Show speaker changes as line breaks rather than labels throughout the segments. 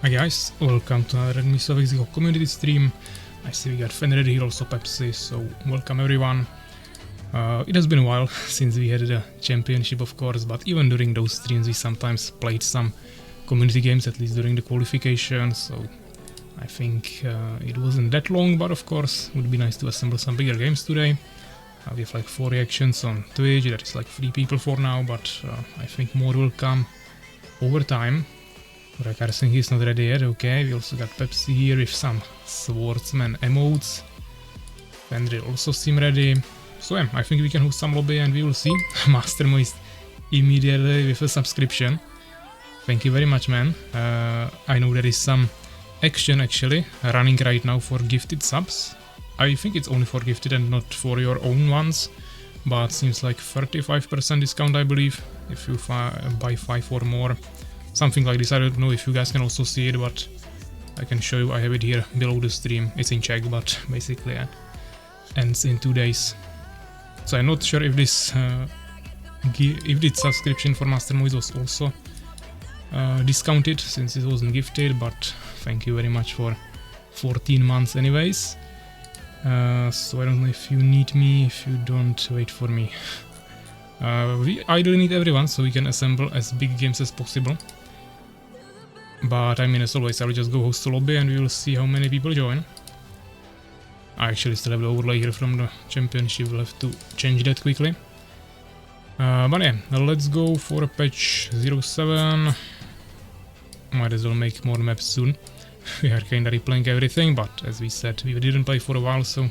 Hi guys, welcome to another Armies of Exigo community stream. I see we got Fenrir here, also Pepsi, so welcome everyone. It has been a while since we had the championship, of course, but even during those streams we sometimes played some community games, at least during the qualification, so I think it wasn't that long, but of course it would be nice to assemble some bigger games today. We have like 4 reactions on Twitch, that is like 3 people for now, but I think more will come over time. Rakarsen is not ready yet, okay. We also got Pepsi here with some swordsman emotes. Fenrir also seem ready. So yeah, I think we can host some lobby and we will see. Master Moist immediately with a subscription. Thank you very much, man. I know there is some action actually running right now for gifted subs. I think it's only for gifted and not for your own ones. But seems like 35% discount, I believe, if you buy 5 or more. Something like this. I don't know if you guys can also see it, but I can show you. I have it here below the stream. It's in Czech, but basically ends in 2 days. So I'm not sure if this subscription for Master Moist was also discounted since it wasn't gifted, but thank you very much for 14 months anyways. So I don't know if you need me. If you don't, wait for me. We ideally need everyone so we can assemble as big games as possible. But I mean, as always, I will just go host a lobby and we will see how many people join. I actually still have the overlay here from the championship, we'll have to change that quickly. But yeah, let's go for patch 07. Might as well make more maps soon. We are kinda replaying everything, but as we said, we didn't play for a while, so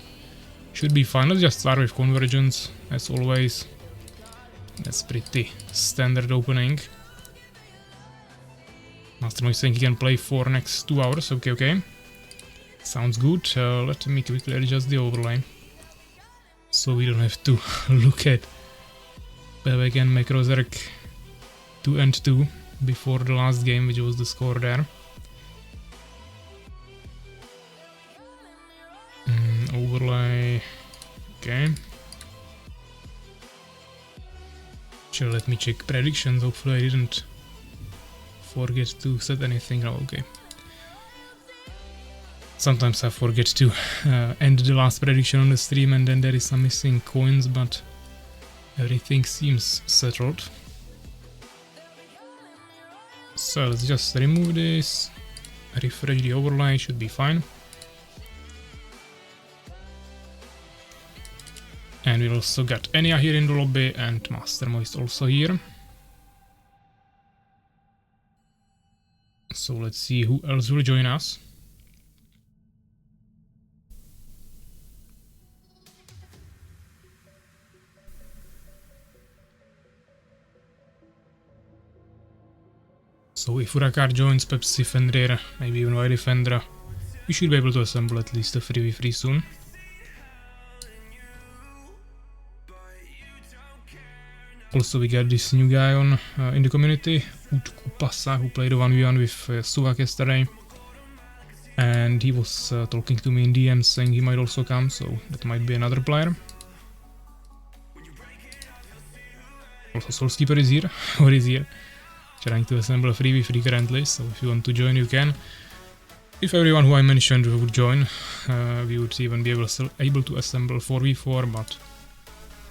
should be fine. Let's just start with convergence, as always. That's pretty standard opening. Master Moist saying he can play for next 2 hours. Okay. Sounds good. Let me quickly adjust the overlay, so we don't have to look at Bebek and Macrozerk 2 and 2 before the last game, which was the score there. Overlay. Okay. Sure, let me check predictions. Hopefully I didn't forget to set anything. Oh, okay. Sometimes I forget to end the last prediction on the stream and then there is some missing coins, but everything seems settled. So let's just remove this, refresh the overlay, should be fine. And we also got Enya here in the lobby and Master Moist also here. So let's see who else will join us. So if Urakar joins, Pepsi, Fenrir, maybe even Wily Fendra, we should be able to assemble at least a 3v3 soon. Also we got this new guy on in the community, Utkupasa, who played a 1v1 with Suvak yesterday. And he was talking to me in DMs saying he might also come, so that might be another player. Also Soulskeeper is here, or is here, trying to assemble a 3v3 currently, so if you want to join you can. If everyone who I mentioned would join, we would even be able to assemble 4v4, but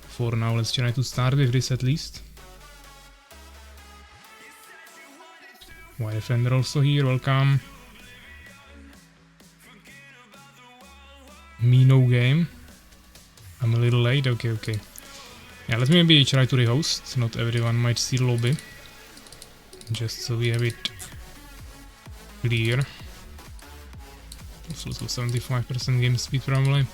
for now, let's try to start with this at least. Why Defender also here, welcome. Me no game. I'm a little late, okay. Yeah, let me maybe try to rehost, not everyone might see the lobby. Just so we have it clear. Also, let's go 75% game speed probably.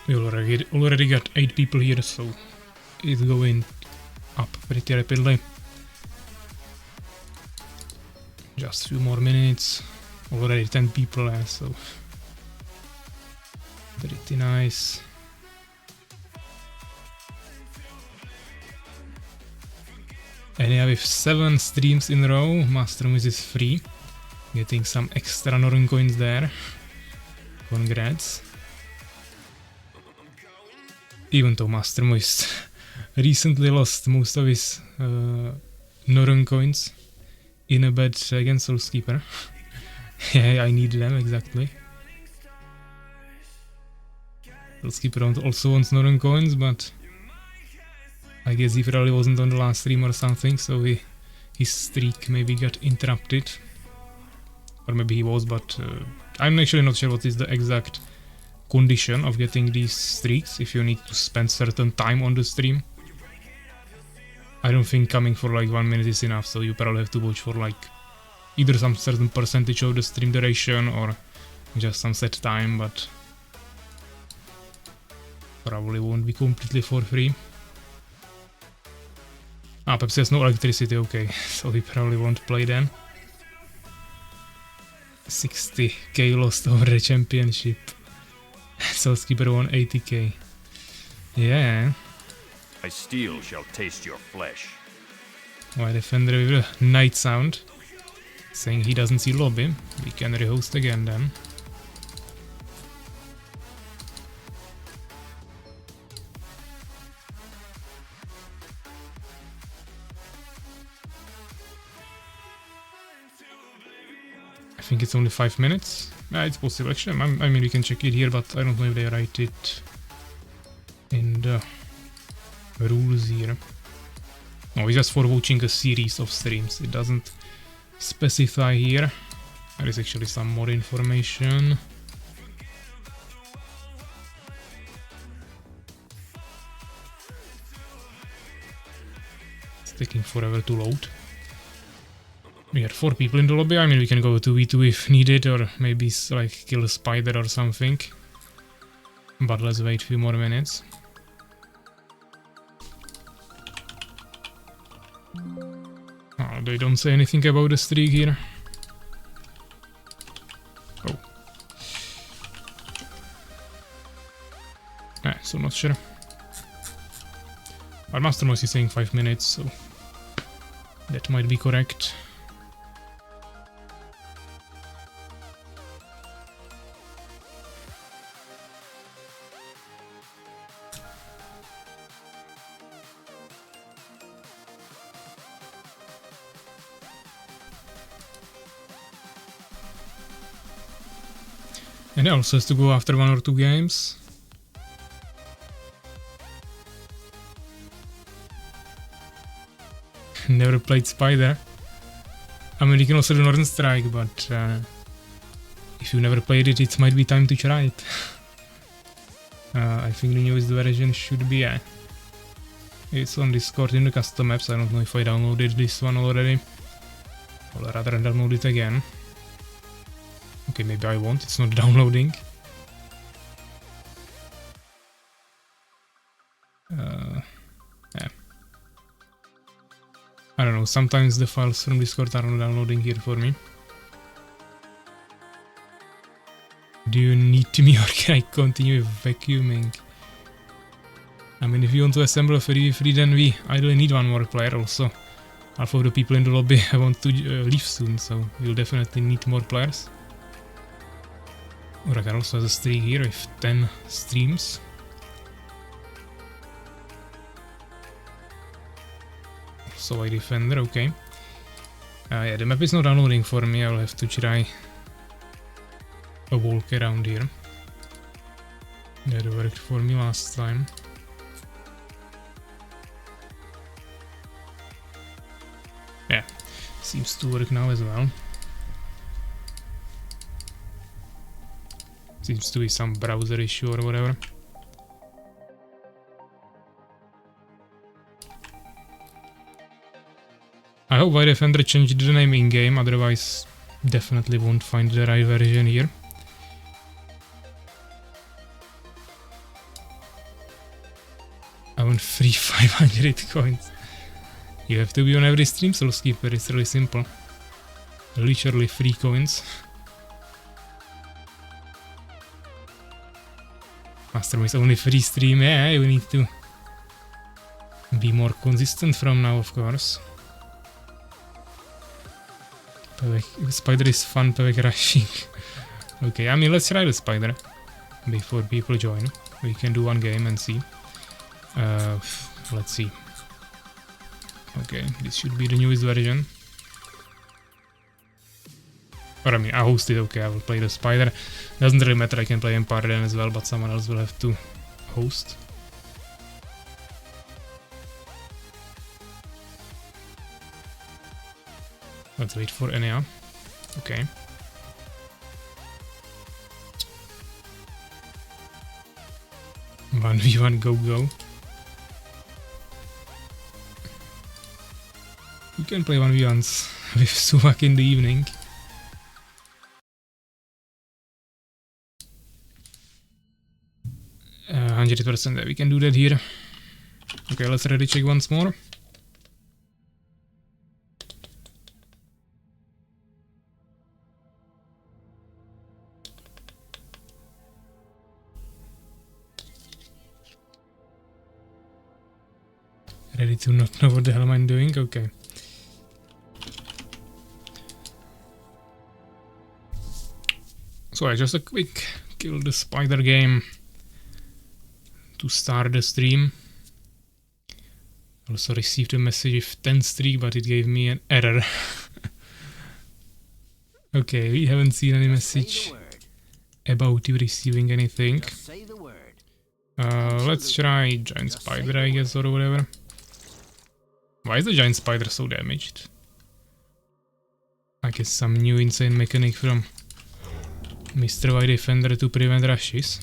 We already got 8 people here, so it's going up pretty rapidly. Just a few more minutes. Already 10 people there, so pretty nice. And yeah, with 7 streams in a row, Master Moist is free. Getting some extra Noran coins there. Congrats. Even though Master Moist recently lost most of his Noran coins in a bet against Soulskeeper. Yeah, I need them, exactly. Soulskeeper also wants Noran coins, but I guess he probably wasn't on the last stream or something, so his streak maybe got interrupted. Or maybe he was, but I'm actually not sure what is the exact condition of getting these streaks, if you need to spend certain time on the stream. I don't think coming for like 1 minute is enough, so you probably have to watch for like either some certain percentage of the stream duration or just some set time, but probably won't be completely for free. Ah, Pepsi has no electricity, okay, so he probably won't play then. 60k lost over the championship. Soulskeeper won 80k. Yeah.
My steel shall taste your flesh.
White Defender with a night sound, saying he doesn't see lobby. We can rehost again then. I think it's only 5 minutes. It's possible actually. I mean, we can check it here, but I don't know if they write it in the rules here. No, it's just for watching a series of streams. It doesn't specify here. There is actually some more information. It's taking forever to load. We had 4 people in the lobby. I mean, we can go 2v2 if needed, or maybe like kill a spider or something. But let's wait a few more minutes. Oh, they don't say anything about the streak here. Oh. So not sure. Our Master Noise is saying 5 minutes, so that might be correct. And it also has to go after 1 or 2 games. Never played Spider. I mean, you can also do Noran Strike, but if you never played it, it might be time to try it. I think the newest version should be, it's on Discord in the custom maps. I don't know if I downloaded this one already. Or rather download it again. Okay, maybe I won't, it's not downloading. Yeah. I don't know, sometimes the files from Discord are not downloading here for me. Do you need me or can I continue vacuuming? I mean, if you want to assemble a 3v3, then we ideally need 1 more player also. Half of the people in the lobby want to leave soon, so we'll definitely need more players. Uragan also has a streak here with 10 streams. So I Defender, okay. Yeah, the map is not downloading for me, I'll have to try a walk around here. That worked for me last time. Yeah, seems to work now as well. Seems to be some browser issue or whatever. I hope White Defender changed the name in-game, otherwise definitely won't find the right version here. I want free 500 coins. You have to be on every stream, Soulskeeper, it's really simple. Literally free coins. Master is only free stream, yeah, we need to be more consistent from now, of course. Spider is fun, Pevek rushing. Okay, I mean, let's try the Spider before people join. We can do 1 game and see. Let's see. Okay, this should be the newest version. Or I mean, I hosted, okay, I will play the Spider. Doesn't really matter, I can play Empire then as well, but someone else will have to host. Let's wait for Enya. Okay. One v1 go. We can play 1v1s with Sumak in the evening. Uh, 100% that we can do that here. Okay, let's ready check once more. Ready to not know what the hell am I doing? Okay. So I just a quick kill the spider game to start the stream. Also received a message with 10 streak, but it gave me an error. Okay, we haven't seen any message about you receiving anything. Let's try giant spider, I guess, or whatever. Why is the giant spider so damaged? I guess some new insane mechanic from Mr. White Defender to prevent rushes.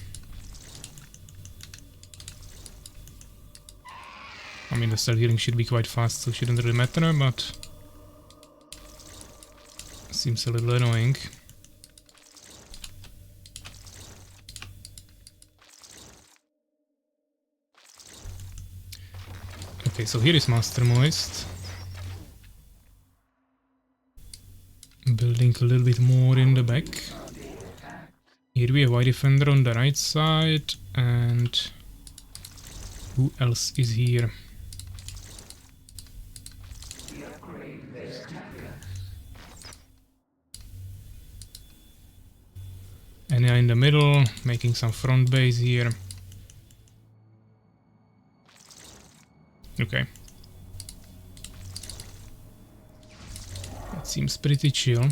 I mean, the stealth healing should be quite fast, so shouldn't really matter, but seems a little annoying. Okay, so here is Master Moist. Building a little bit more in the back. Here we have White Defender on the right side, and who else is here? Enya in the middle, making some front base here. Okay. That seems pretty chill.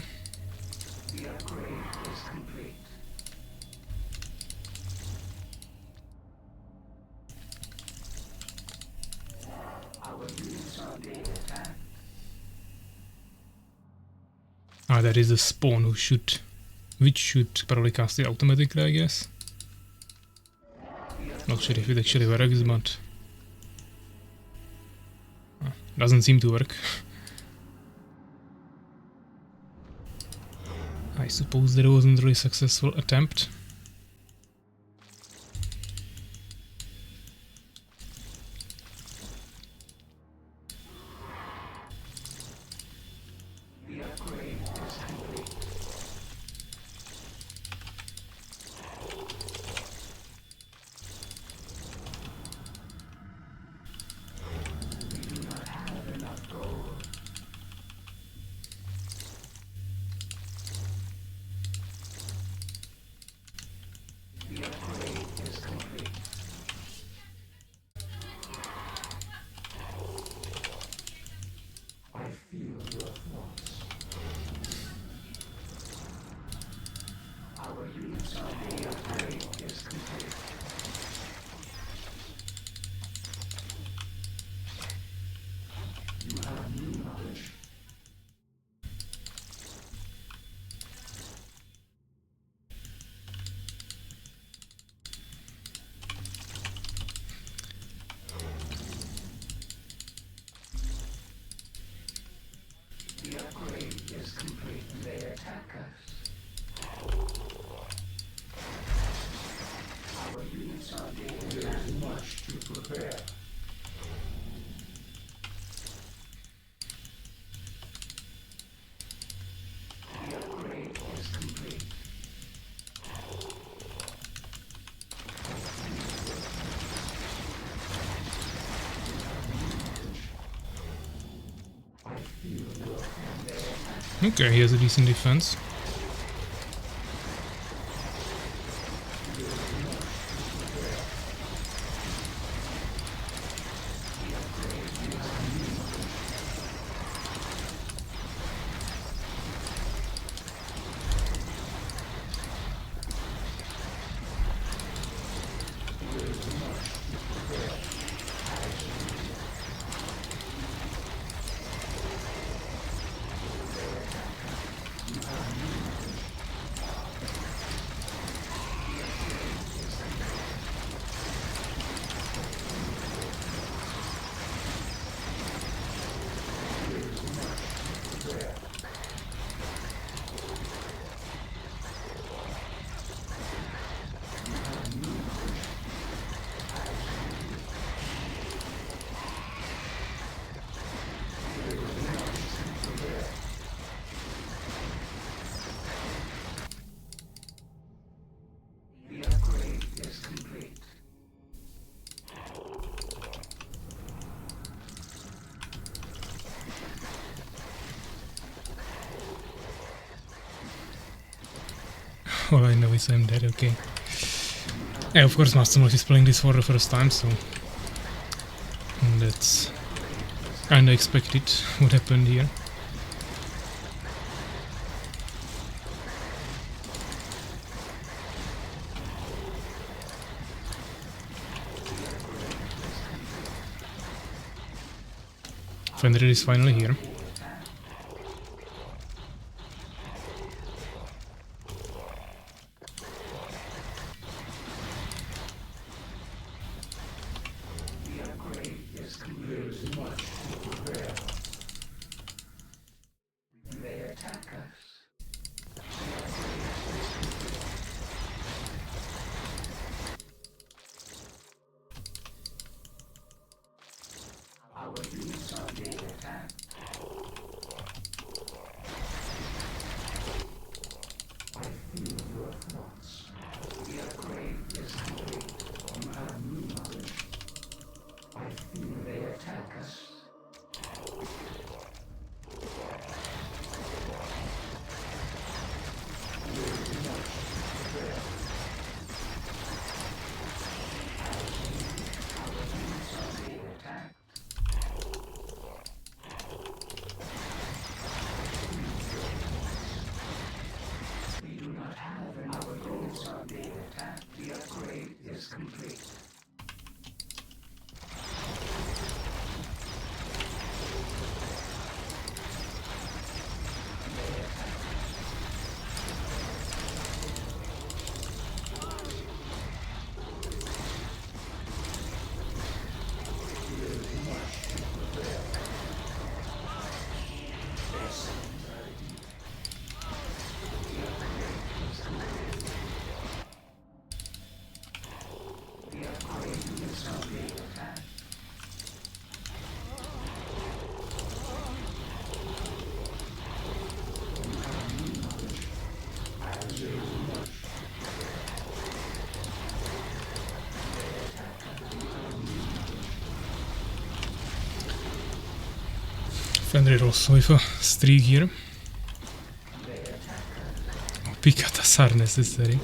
Ah, that is the spawn which should probably cast it automatically, I guess. Not sure if it actually works, but doesn't seem to work. I suppose there wasn't really a successful attempt. Okay, he has a decent defense. All I know is I'm dead, okay. Yeah, of course Master is playing this for the first time, so... that's... kinda expected what happened here. Fenrir is finally here. Fenrir also with a streak here. Picatas are necessary.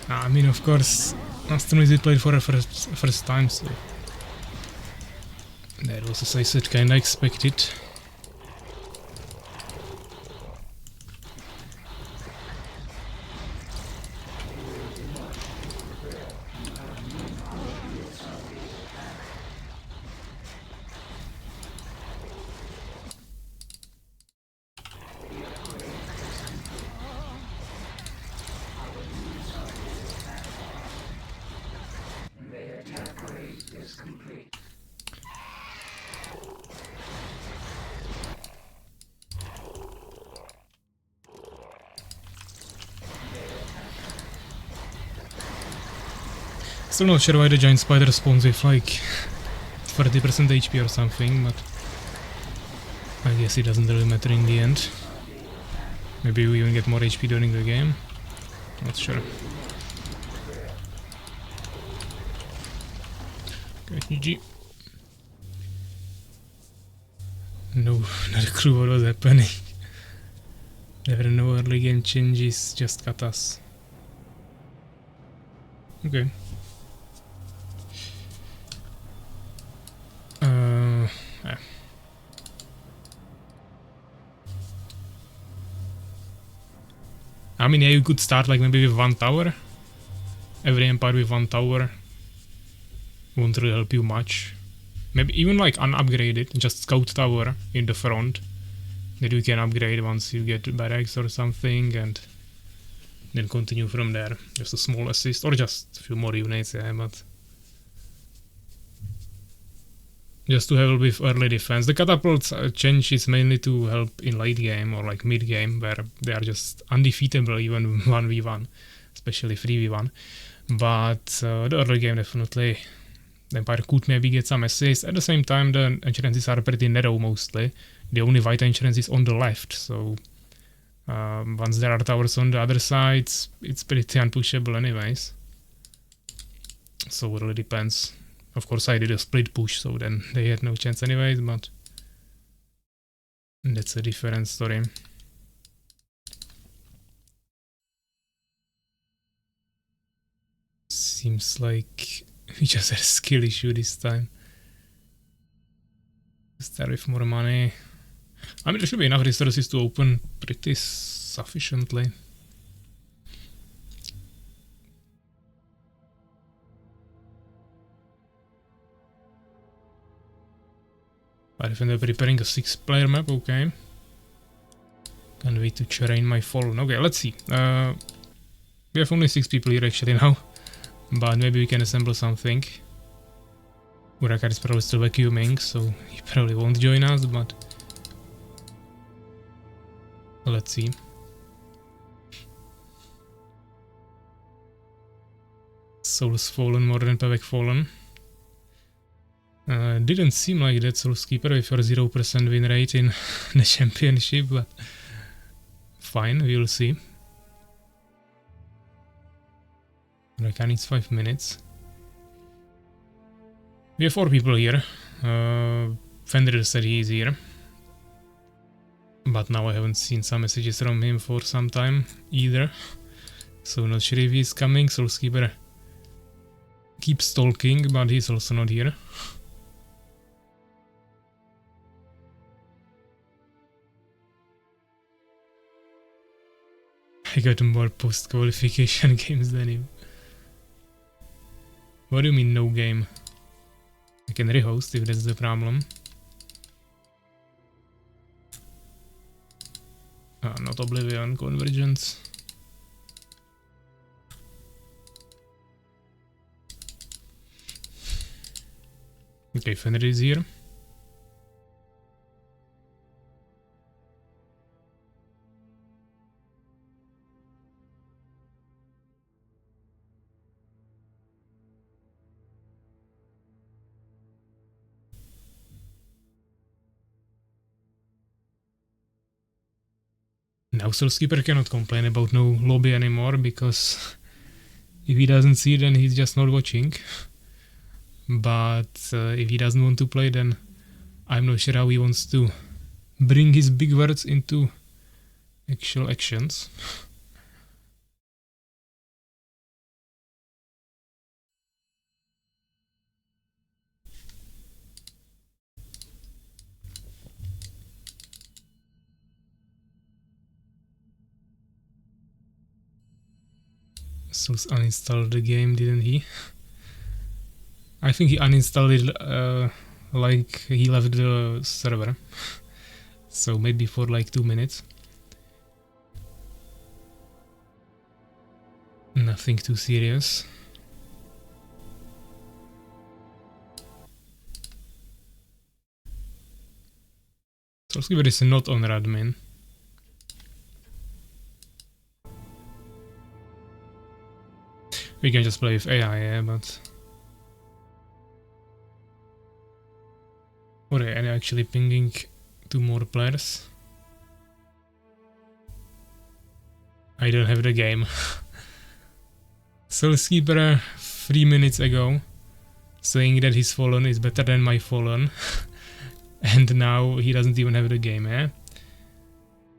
I mean, of course, Master is played for the first time, so that was, as I said, kinda expected. Still not sure why the giant spider spawns with like 30% HP or something, but I guess it doesn't really matter in the end. Maybe we even get more HP during the game. Not sure. Okay, GG. No, not a clue what was happening. There were no early game changes, just katas. Okay. Yeah. I mean, yeah, you could start like maybe with one tower. Every empire with one tower. won't really help you much. Maybe even like unupgraded, just scout tower in the front that you can upgrade once you get barracks or something, and then continue from there. Just a small assist or just a few more units, yeah, but just to help with early defense. The catapults change is mainly to help in late game or like mid game, where they are just undefeatable even 1v1, especially 3v1. But the early game definitely the Empire could maybe get some assists. At the same time, the entrances are pretty narrow mostly. The only white entrance is on the left, so once there are towers on the other sides, it's pretty unpushable anyways. So it really depends. Of course I did a split push, so then they had no chance anyways, but that's a different story. Seems like we just had a skill issue this time. Start with more money. I mean, there should be enough resources to open pretty sufficiently. But if I'm preparing a 6-player map, okay. Can't wait to train my fallen. Okay, let's see. We have only 6 people here actually now. But maybe we can assemble something. Urakar is probably still vacuuming, so he probably won't join us, but let's see. Souls Fallen more than Pevek Fallen. Didn't seem like that Souls Keeper with your 0% win rate in the championship, but fine, we'll see. Urakar needs 5 minutes. We have 4 people here. Fenrir said he is here. But now I haven't seen some messages from him for some time either. So not sure if he's coming. Soulskeeper keeps talking, but he's also not here. I got more post-qualification games than him. What do you mean no game? I can rehost if that's the problem. Not Oblivion, Convergence. Okay, Fenrir is here. Now Soulskeeper cannot complain about no lobby anymore, because if he doesn't see, then he's just not watching. But if he doesn't want to play, then I'm not sure how he wants to bring his big words into actual actions. Souls uninstalled the game, didn't he? I think he uninstalled it like he left the server. So maybe for like 2 minutes. Nothing too serious. Soulskeeper is not on Radmin. We can just play with AI, yeah, but... Okay, and actually pinging 2 more players. I don't have the game. Soulskeeper 3 minutes ago saying that his Fallen is better than my Fallen. And now he doesn't even have the game, eh?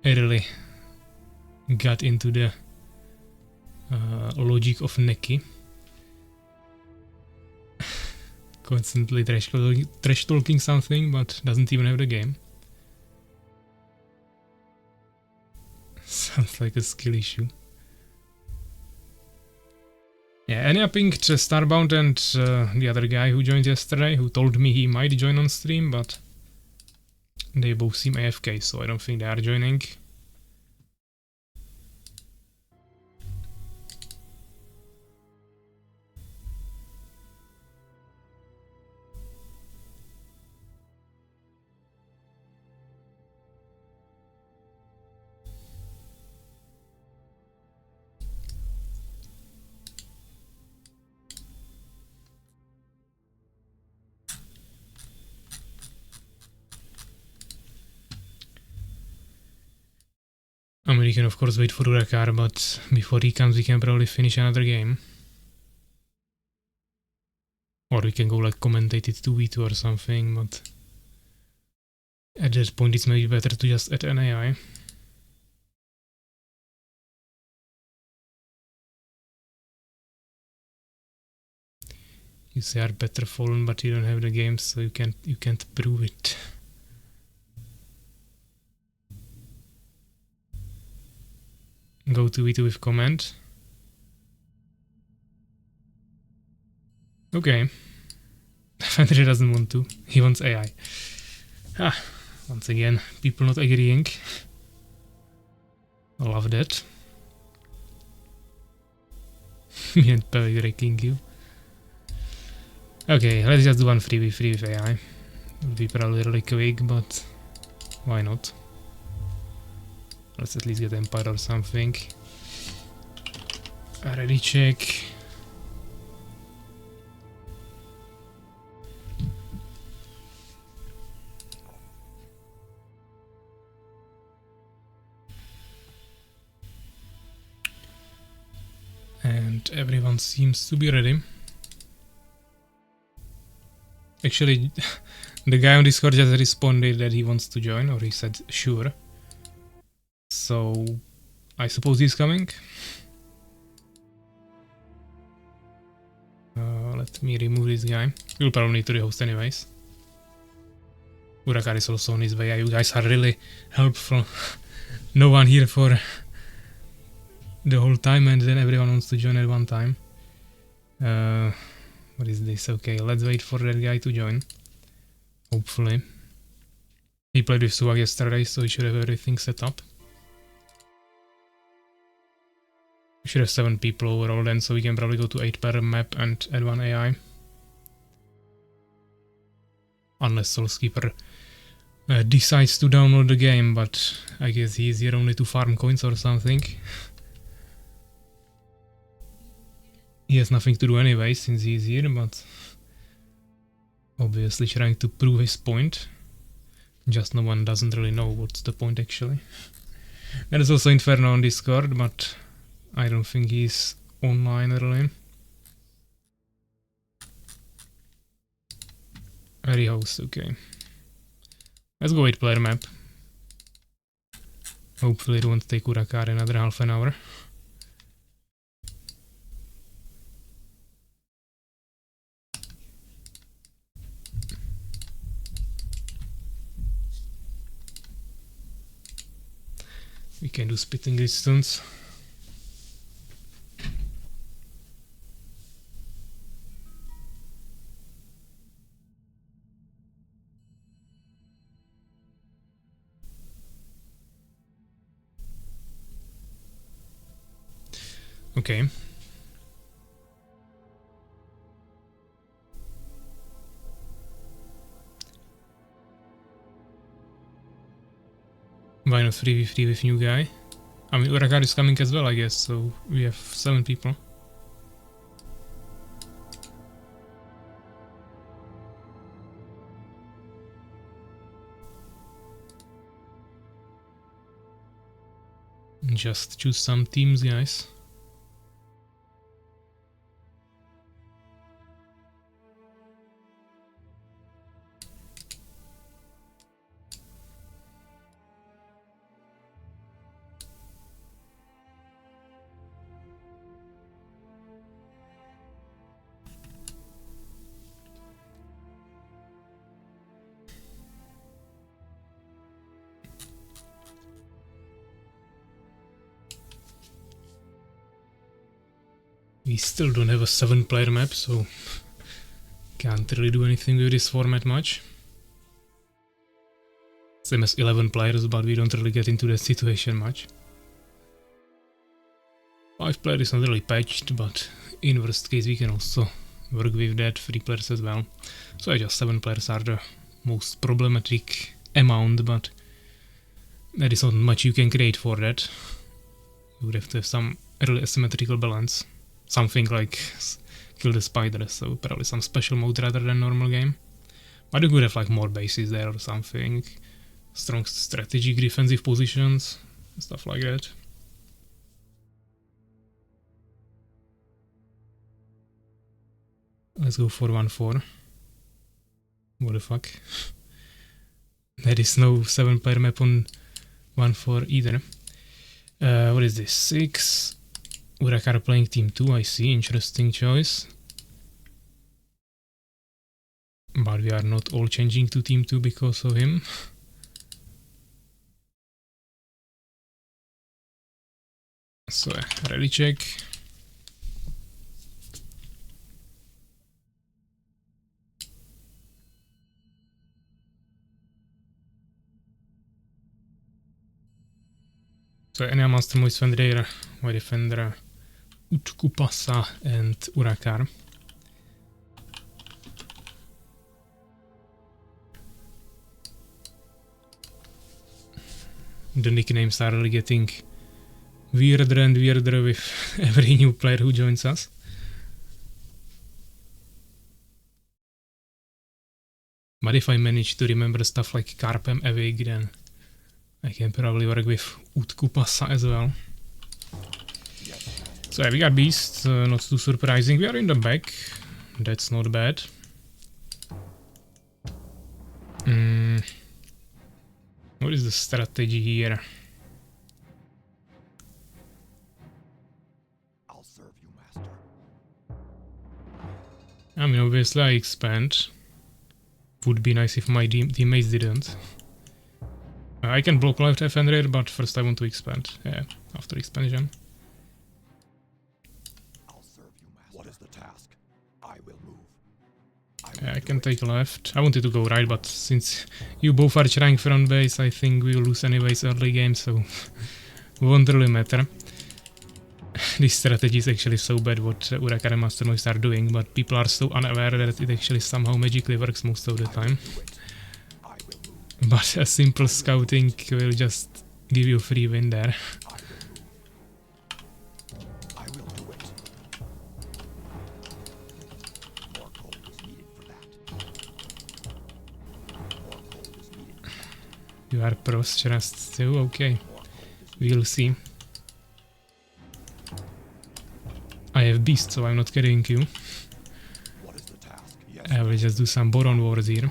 I really got into the logic of Neki. Constantly trash talking something, but doesn't even have the game. Sounds like a skill issue. Yeah, Anya pinged Starbound and the other guy who joined yesterday, who told me he might join on stream, but they both seem AFK, so I don't think they are joining. I mean, we can of course wait for Urakar, but before he comes we can probably finish another game. Or we can go like commentate it 2v2 or something, but at that point it's maybe better to just add an AI. You say are better fallen, but you don't have the games, so you can't prove it. Go 2v2 with command. Okay. Fenrir doesn't want to. He wants AI. Ah, once again, people not agreeing. I love that. Me and Pevik wrecking you. Okay, let's just do one 3v3 with AI. It'll be probably really quick, but why not? Let's at least get Empire or something. Ready check. And everyone seems to be ready. Actually, the guy on Discord just responded that he wants to join, or he said sure. So, I suppose he's coming. Let me remove this guy. We'll probably need to rehost anyways. Urakar is also on his way. You guys are really helpful. No one here for the whole time, and then everyone wants to join at one time. What is this? Okay, let's wait for that guy to join. Hopefully. He played with Suak yesterday, so he should have everything set up. We should have 7 people overall then, so we can probably go to 8 per map and add one AI. Unless Soulskeeper decides to download the game, but I guess he's here only to farm coins or something. He has nothing to do anyway since he's here, but obviously trying to prove his point. Just no one doesn't really know what's the point actually. There is also Inferno on Discord, but I don't think he's online really. Very host, okay. Let's go 8 player map. Hopefully it won't take Urakar another half an hour. We can do spitting distance. Okay. Why not 3v3 with new guy? I mean, Urakar is coming as well, I guess, so we have 7 people. Just choose some teams, guys. We still don't have a 7-player map, so can't really do anything with this format much. Same as 11 players, but we don't really get into that situation much. 5-player is not really patched, but in worst case we can also work with that, 3 players as well. So I just 7 players are the most problematic amount, but there is not much you can create for that. You would have to have some really asymmetrical balance. Something like kill the spider, so probably some special mode rather than normal game. But you could have like more bases there or something. Strong strategic defensive positions, stuff like that. Let's go for 1-4. What the fuck? There is no 7-player map on 1-4 either. What is this? 6. Urakar playing team 2, I see. Interesting choice. But we are not all changing to team 2 because of him. So, ready check. So, Enea Master Moise Vendreira, White Defender, Utkupasa, and Urakar. The nicknames are really getting weirder and weirder with every new player who joins us. But if I manage to remember stuff like Carpem Evig, then I can probably work with Utkupasa as well. So yeah, we got Beast, not too surprising. We are in the back, that's not bad. What is the strategy here?
I'll serve you, master.
I mean, obviously I expand. Would be nice if my teammates didn't. I can block left defender, but first I want to expand. Yeah, after expansion.
I'll serve you, master. What is the task? I will move.
Yeah, I can take left. I wanted to go right, but since you both are trying front base, I think we'll lose anyways early game, so won't really matter. This strategy is actually so bad what Urakar and Master Moise are doing, but people are so unaware that it actually somehow magically works most of the time. But a simple scouting will just give you a free win there.
I will do it. More gold is needed for that. More gold is needed.
You are pros just too? Okay. We'll see. I have Beast, so I'm not carrying you.
What is the task? Yes.
I will just do some Boron Wars here.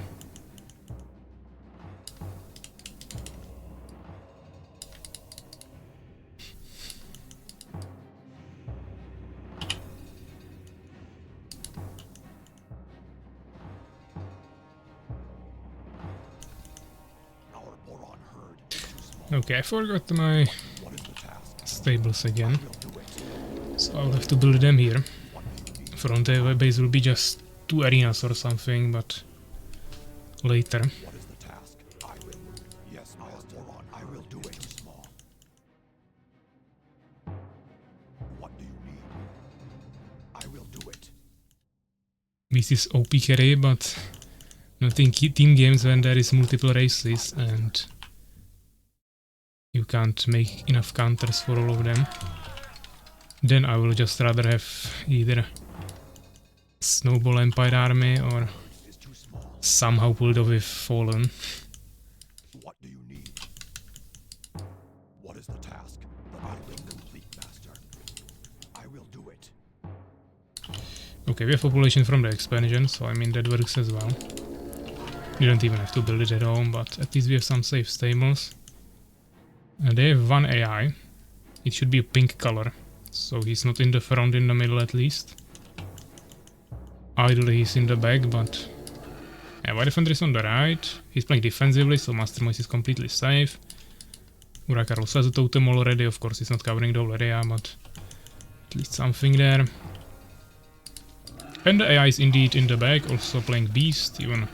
Our Boron herd is too small.
Okay, I forgot my
What is the task?
stables again,
We'll do it.
so I'll have to build them here.
What do you need?
Front base will be just 2 arenas or something, but later.
What is the task? I will move. Yes, master. Boron, I will do it. Too small. What do you need? I will do it.
This is OP carry, but not in team games when there is multiple races and you can't make enough counters for all of them. Then I will just rather have either Snowball Empire army or
It's too small.
somehow pulled off with Fallen.
What do you need? What is the task? That I will complete, master. I will do it.
Okay, we have population from the expansion, so I mean that works as well. You don't even have to build it at home, but at least we have some safe stables. And they have 1 AI. It should be a pink color, so he's not in the front, in the middle at least. Ideally he's in the back, but yeah, White Defender is on the right. He's playing defensively, so Master Moise is completely safe. Urakar also has a totem already, of course he's not covering the whole area, but at least something there. And the AI is indeed in the back, also playing Beast, even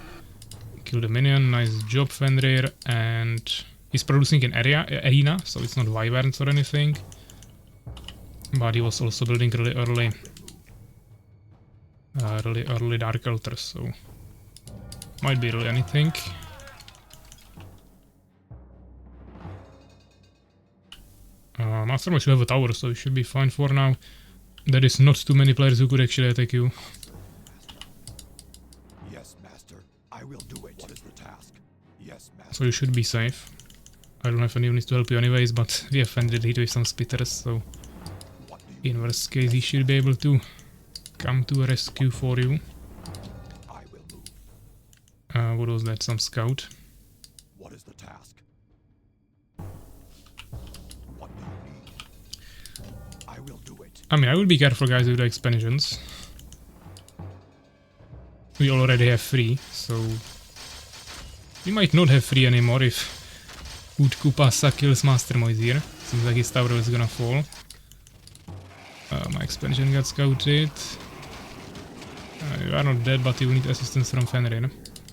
killed a minion, nice job Fenrir, and he's producing an arena, so it's not wyverns or anything. But he was also building really early Dark Altars, so might be really anything. Master should have a tower, so you should be fine for now. There is not too many players who could actually attack you.
Yes, master. I will do it. What is the task? Yes, master.
So you should be safe. I don't have any units to help you anyways, but we have Fenrir hit with some spitters, so in worst case he should be able to come to a rescue for you.
I will move.
What was that? Some scout?
What is the task? What do you need? I will do it.
I mean, I would be careful, guys, with the expansions. We already have 3, so we might not have 3 anymore if Utkupasa kills Master Moise here. Seems like his tower is gonna fall. My expansion got scouted. You are not dead, but you need assistance from Fenrir.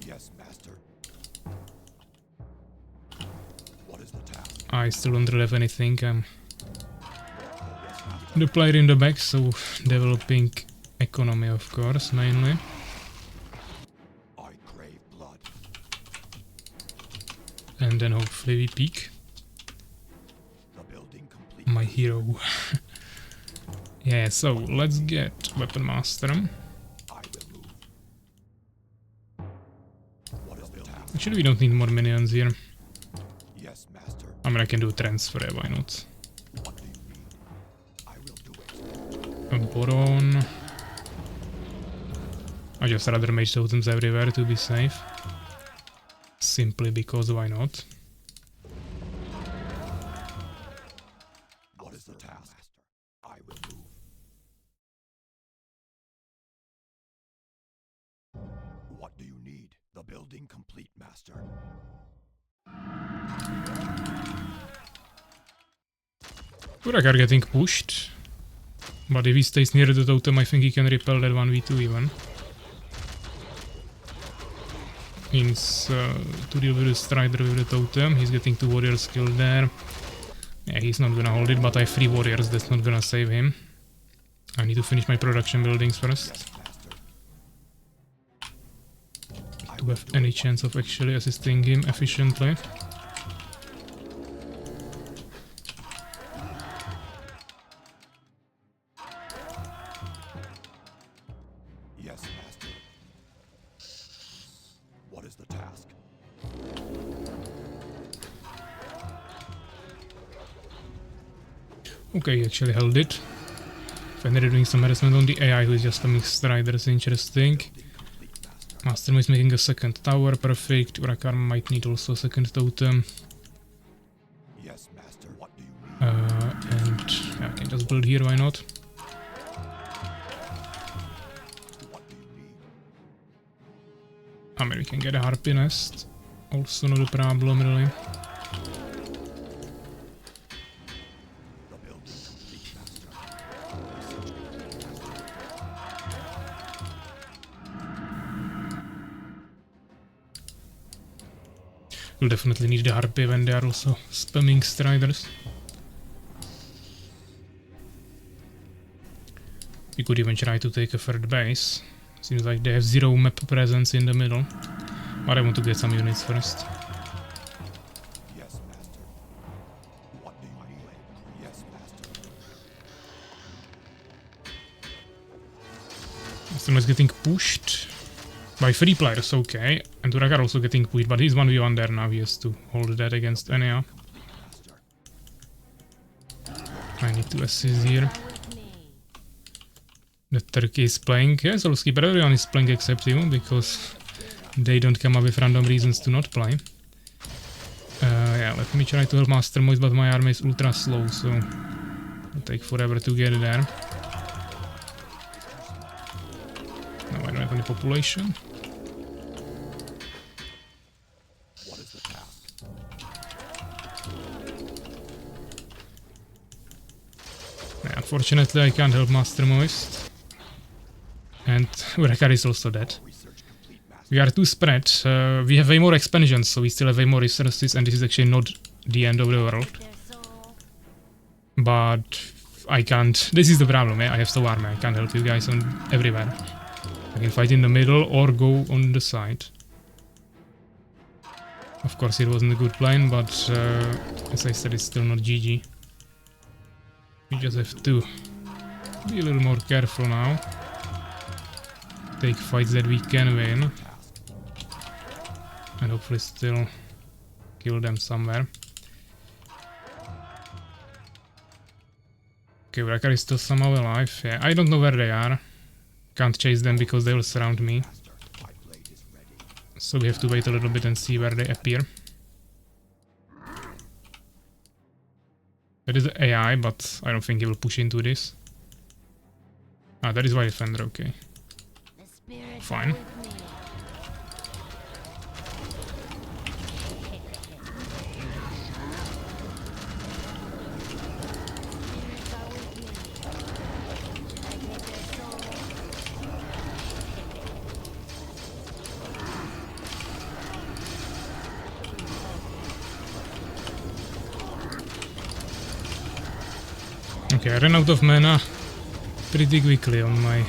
Yes, master. What is the task?
I still don't really have anything. The player in the back, so developing economy, of course, mainly.
I crave blood.
And then hopefully we peak.
The building complete.
My hero. Yeah, so let's get Weapon Master.
I will move. What is the task?
Actually, we don't need more minions here.
Yes, master.
I mean, I can do a transfer, why not?
What do you need? I will do it.
A Boron. I just rather mage totems everywhere to be safe. Simply because why not?
What is the task? I will move. What do you need? The building complete, master.
Urak are getting pushed. But if he stays near the totem, I think he can repel that 1v2 even. Means to deal with the Strider with the totem, he's getting 2 warriors killed there. Yeah, he's not gonna hold it, but I have 3 warriors, that's not gonna save him. I need to finish my production buildings first. To have any chance of actually assisting him efficiently.
Yes, master. What is the task?
Okay, he actually held it. Finally doing some harassment on the AI who is just a mixed rider, is interesting. Master is making a second tower, perfect. Urakar might need also a second totem.
Yes, master. What do you need?
And yeah, I can just build here, why not?
What do you need?
I mean, we can get a Harpy Nest. Also not a problem, really.
The building complete, master.
We'll definitely need the Harpy when they are also spamming Striders. We could even try to take a third base. Seems like they have 0 map presence in the middle. But I want to get some units first.
Yes, master. What do you need? Yes, master.
Master is getting pushed by 3 players, okay. And Urakar also getting pushed, but he's 1v1 there now, he has to hold that against Enea. I need to assist here. The Turkey is playing, yes, I'll skip, everyone is playing except you, because they don't come up with random reasons to not play. Yeah, let me try to help Master Moise, but my army is ultra slow, so it'll take forever to get there. No, I don't have any population.
What is the task?
Yeah, unfortunately I can't help Master Moist. And and Urekar is also dead. We are too spread. We have way more expansions, so we still have way more resources, and this is actually not the end of the world. But I can't. This is the problem, I have so army. I can't help you guys on everywhere. I can fight in the middle or go on the side. Of course, it wasn't a good plan, but as I said, it's still not GG. We just have to be a little more careful now. Take fights that we can win. And hopefully still kill them somewhere. Okay, Wrecker is still somehow alive. Yeah, I don't know where they are. Can't chase them because they will surround me. So we have to wait a little bit and see where they appear. That is the AI, but I don't think he will push into this. Ah, that is why defender, okay. Fine. Okay, I ran out of mana pretty quickly on my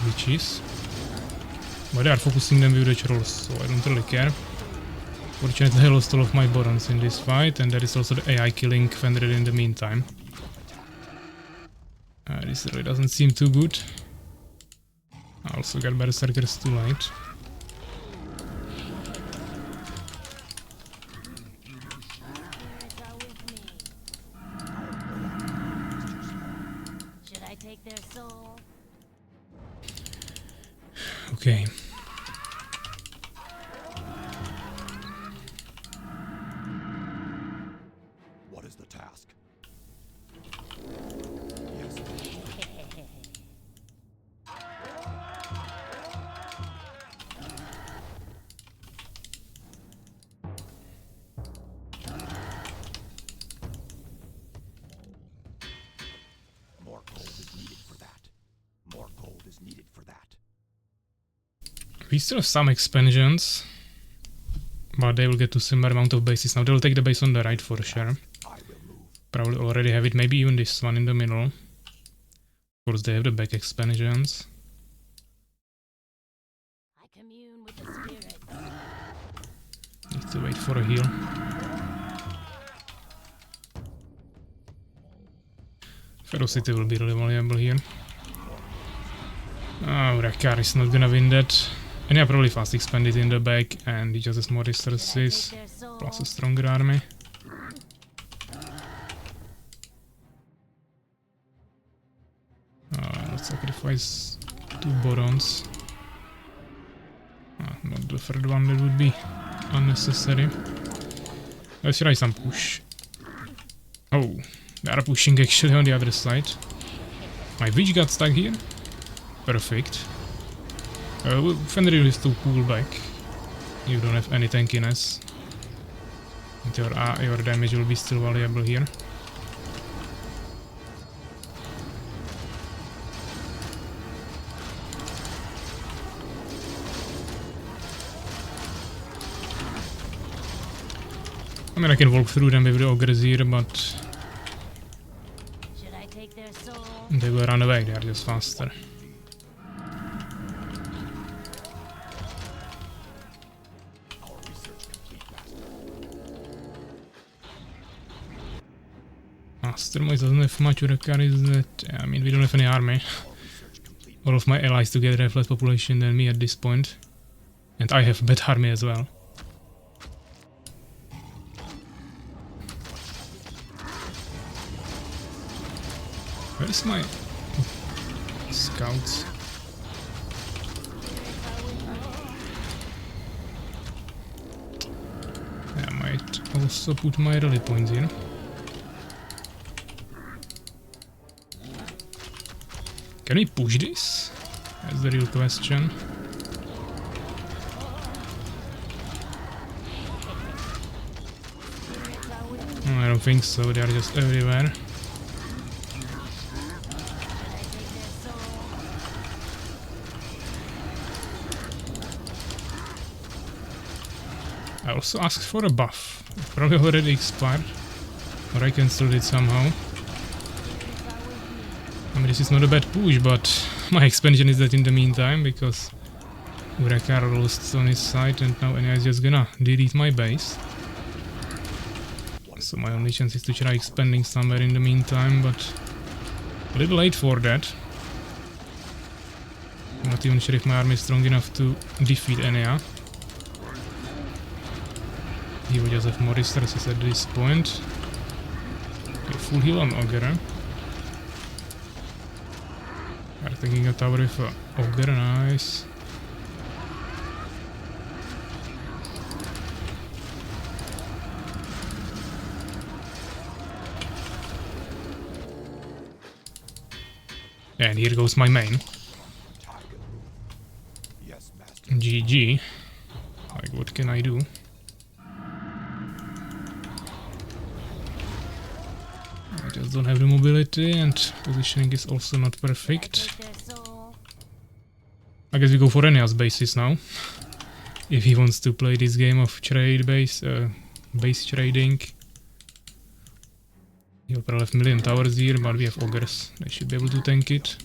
witches. But they are focusing them with the trolls, so I don't really care. Fortunately, I lost all of my barons in this fight, and there is also the AI killing Fenrir in the meantime. This really doesn't seem too good. I also got berserkers too late. Okay.
What is the task? More gold is needed for that. More gold is needed for that.
We still have some expansions, but they will get to similar amount of bases. Now they will take the base on the right for sure. Probably already have it, maybe even this one in the middle. Of course they have the back expansions. Need to wait for a heal. Ferocity will be really valuable here. Oh, Rekar is not gonna win that. And yeah, probably fast expanded in the back, and he just has more resources, plus a stronger army. Let's sacrifice 2 barons. Not the third one, that would be unnecessary. Let's try some push. Oh, they are pushing actually on the other side. My witch got stuck here. Perfect. Fenrir is to pull back. You don't have any tankiness. And your damage will be still valuable here. I mean, I can walk through them with the ogres here, but they will run away, they are just faster. Mastermind doesn't have much Urekar, is that? I mean, we don't have any army. All of my allies together have less population than me at this point. And I have a bad army as well. Where's my scouts? I might also put my rally points here. Can we push this? That's the real question. I don't think so, they are just everywhere. I also asked for a buff. It probably already expired. Or I cancelled it somehow. I mean, this is not a bad push, but my expansion is dead in the meantime, because Urekar lost on his side and now Enya is just gonna delete my base. So my only chance is to try expanding somewhere in the meantime, but a little late for that. I'm not even sure if my army is strong enough to defeat Enya. He will just have more resources at this point. Okay, full heal on Ogre. We're taking a tower with Ogre, nice. And here goes my main. GG. Like, what can I do? I just don't have the mobility, and positioning is also not perfect. I guess we go for Enya's bases now. If he wants to play this game of trade base trading. He'll probably have million towers here, but we have ogres. They should be able to tank it.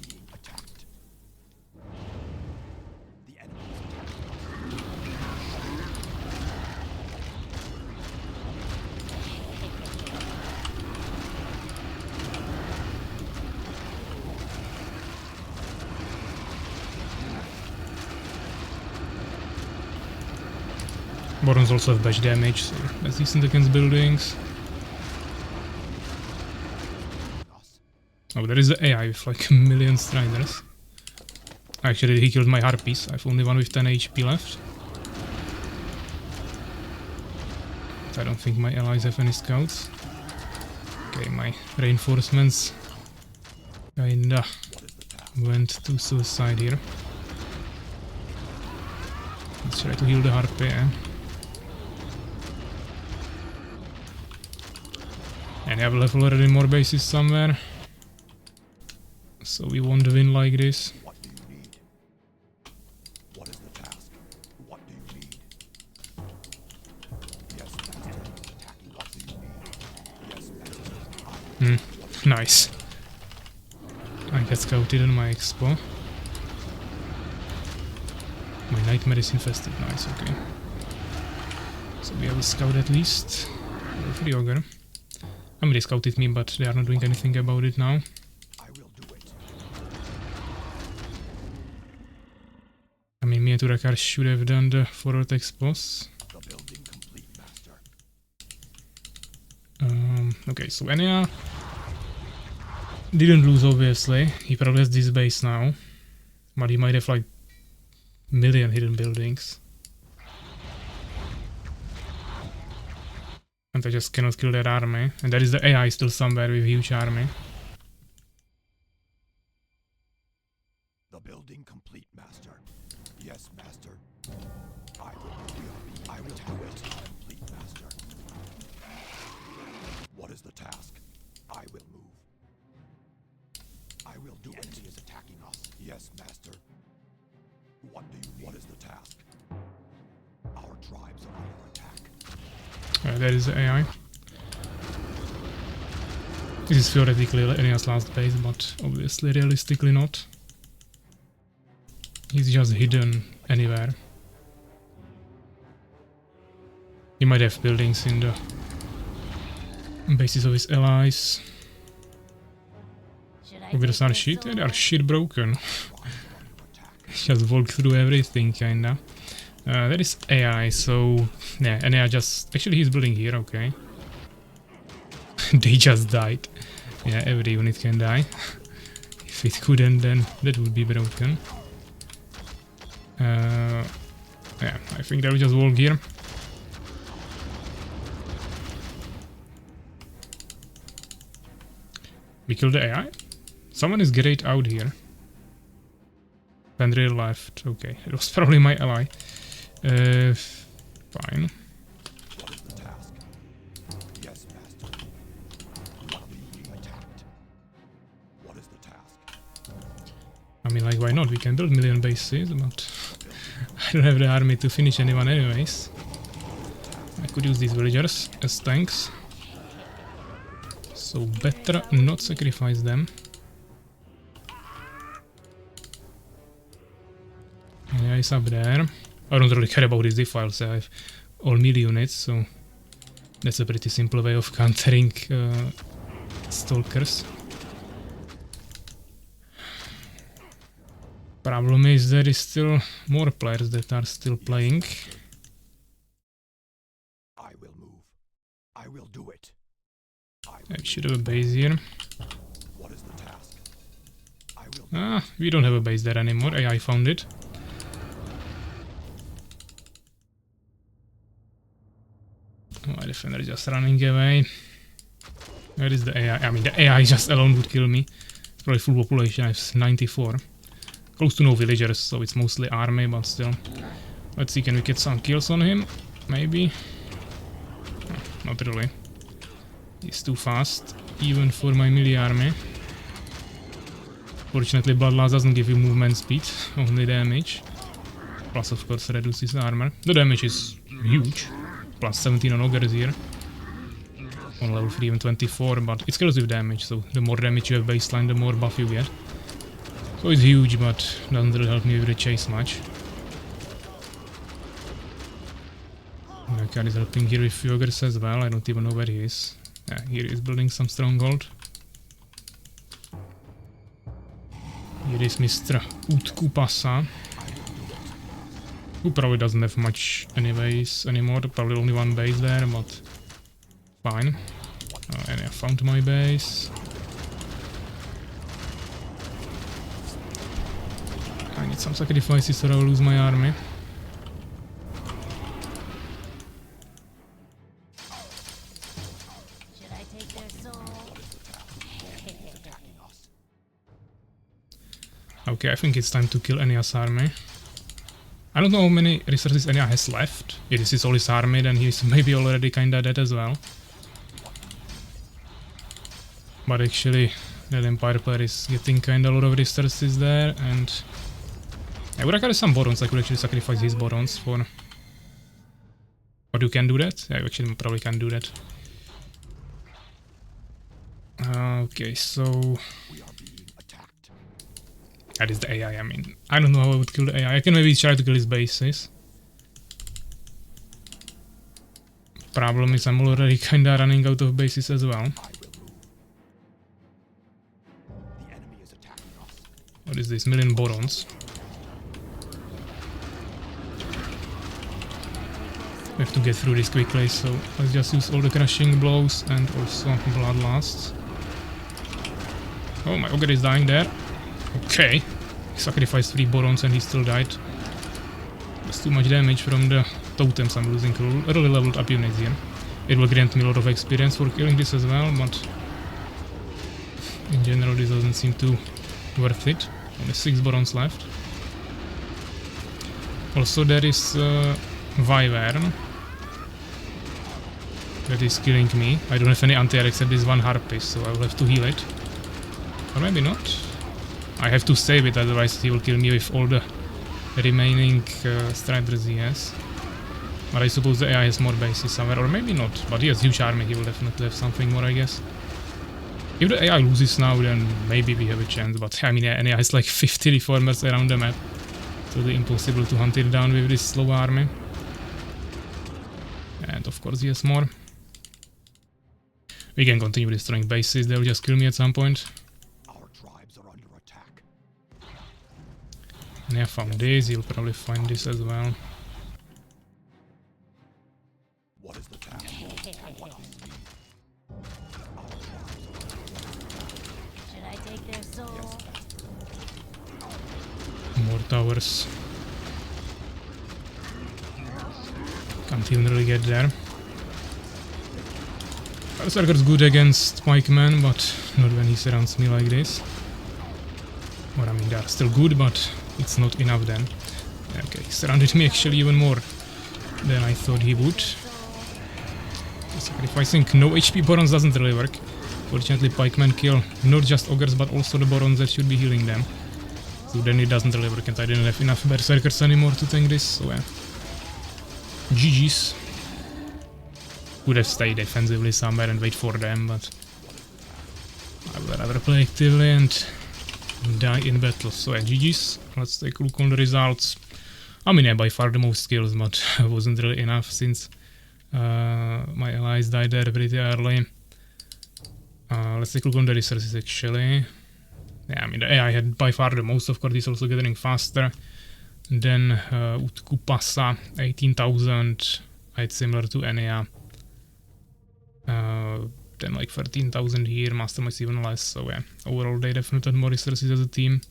Barons also have bash damage, so that's decent against buildings. Oh, there is the AI with like a million striders. Actually, he killed my harpies. I have only one with 10 HP left. I don't think my allies have any scouts. Okay, my reinforcements kinda went to suicide here. Let's try to heal the harpy, eh? And I have left already more bases somewhere. So we won't win like this.
What do you need? What is the task? What do you need? Yes, master. Attacking. What do you need? Yes, master.
Nice. I got scouted on my expo. My nightmare is infested. Nice, okay. So we have a scout at least. For the ogre. I mean, they scouted me, but they are not doing anything about it now. I mean, me and Urekar should have done the forward expos. Okay, so Enya didn't lose, obviously. He probably has this base now. But he might have like million hidden buildings. And I just cannot kill that army. And there is the AI still somewhere with huge army.
The building complete, master. Yes, master. I will do it. Complete, master. What is the task? I will move. I will do it. The enemy is attacking us. Yes, master. What do you need? What is the task? Our tribes are under attack.
There is the AI. This is theoretically Enya's last base, but obviously realistically not. He's just hidden anywhere. He might have buildings in the bases of his allies. Ogres are shit? They are shit broken. Just walk through everything, kinda. There is AI, so yeah, and AI just actually he's building here, okay. They just died. Yeah, every unit can die. If it couldn't, then that would be broken. Yeah, I think they'll just walk here. We killed the AI? Someone is great out here. Fenrir left. Okay, it was probably my ally. Fine.
What is the task? Yes, master. What are we being attacked? What is the task?
I mean, like, why not? We can build million bases, but I don't have the army to finish anyone anyways. could use these villagers as tanks. So better not sacrifice them. Yeah, he's up there. I don't really care about his defiles, I have all melee units, so that's a pretty simple way of countering stalkers. Problem is there is still more players that are still playing.
I will move. I will do it.
I should have a base here.
What is the task? I will.
Ah, we don't have a base there anymore. AI found it. Oh, my defender is just running away. Where is the AI? I mean, the AI just alone would kill me. It's probably full population. I have 94. Close to no villagers, so it's mostly army, but still. Let's see, can we get some kills on him? Maybe. Oh, not really. He's too fast, even for my melee army. Fortunately, Bloodlust doesn't give you movement speed, only damage. Plus, of course, reduces armor. The damage is huge. Plus 17 on Ogres here. On level 3 even 24, but it scales with damage, so the more damage you have baseline, the more buff you get. So it's huge, but doesn't really help me with the chase much. My card is helping here with Ogres as well, I don't even know where he is. Yeah, here he is building some stronghold. Here is Mr. Utkupasa, who probably doesn't have much anyways anymore, probably only one base there, but fine. And I found my base. I need some sacrifices or I will lose my army. Okay, I think it's time to kill Enya's army. I don't know how many resources Enya has left. If this is all his army, then he's maybe already kinda dead as well. But actually, the Empire player is getting kinda a lot of resources there, and I would have some Borons. I could actually sacrifice his Borons for... But you can do that? Yeah, you actually probably can do that. Okay, so... That is the AI, I mean, I don't know how I would kill the AI. I can maybe try to kill his bases. Problem is I'm already kinda running out of bases as well. What is this? Million Borons. We have to get through this quickly, so let's just use all the crushing blows and also bloodlusts. Oh, my Ogre is dying there. Okay, he sacrificed 3 Borons and he still died. That's too much damage from the totems I'm losing. Really leveled up units here. It will grant me a lot of experience for killing this as well, but in general this doesn't seem too worth it. Only 6 Borons left. Also there is Wyvern that is killing me. I don't have any anti-air except this one Harpist, so I will have to heal it. Or maybe not. I have to save it, otherwise he will kill me with all the remaining Striders he has. But I suppose the AI has more bases somewhere, or maybe not. But he has huge army, he will definitely have something more, I guess. If the AI loses now, then maybe we have a chance, but I mean, AI has like 50 reformers around the map. It's really impossible to hunt it down with this slow army. And of course he has more. We can continue destroying bases, they will just kill me at some point. And I found this, you'll probably find this as well.
What is the task?
Should I take their soul?
More towers. Can't even really get there. Berserker's good against pikemen, but not when he surrounds me like this. Or I mean, they are still good, but it's not enough then. Okay, he surrounded me actually even more than I thought he would. Sacrificing no HP Borons doesn't really work. Fortunately, pikemen kill not just Ogres but also the Borons that should be healing them. So then it doesn't really work, and I didn't have enough Berserkers anymore to tank this, so yeah. GG's. Could have stayed defensively somewhere and wait for them, but I would rather play actively and die in battle. So yeah, GG's. Let's take a look on the results. I mean, yeah, by far the most kills, but wasn't really enough since my allies died there pretty early. Let's take a look on the resources actually. Yeah, I mean, the AI had by far the most, of course, he's also getting faster. Then Utkupasa, 18,000, I had similar to Enea. Then like 13,000 here, Masterminds even less, so yeah, overall they definitely had more resources as a team.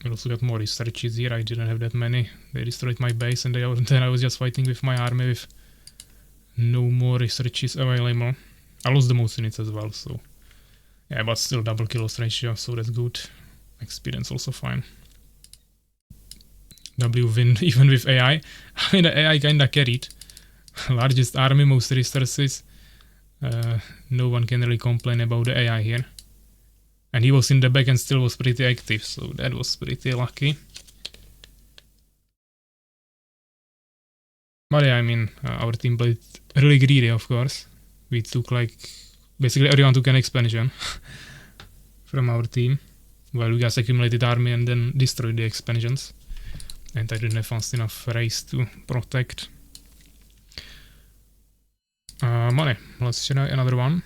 We also got more researches here, I didn't have that many. They destroyed my base and then I was just fighting with my army with no more researches available. I lost the most units as well, so yeah, but still double kills ratio, so that's good. Experience also fine. W win even with AI. I mean, the AI kinda carried. Largest army, most resources. No one can really complain about the AI here. And he was in the back and still was pretty active, so that was pretty lucky. But yeah, I mean, our team played really greedy, of course. We took like... basically everyone took an expansion from our team. While you guys accumulated army and then destroyed the expansions. And I didn't have fast enough race to protect. Money. Let's try another one.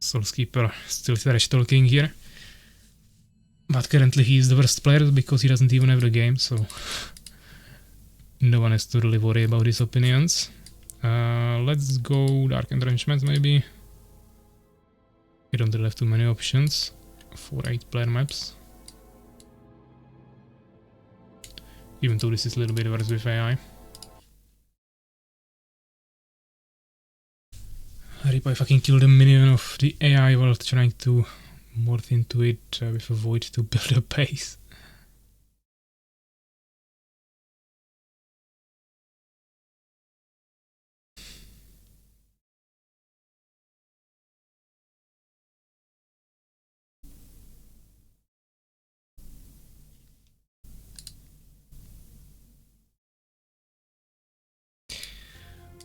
Soulskeeper still trash talking here. But currently he is the worst player because he doesn't even have the game, so no one has to really worry about his opinions. Let's go Dark Entrenchments maybe. We don't really have too many options for 8-player maps. Even though this is a little bit worse with AI. Rip, I fucking killed a minion of the AI while trying to morph into it with a void to build a base.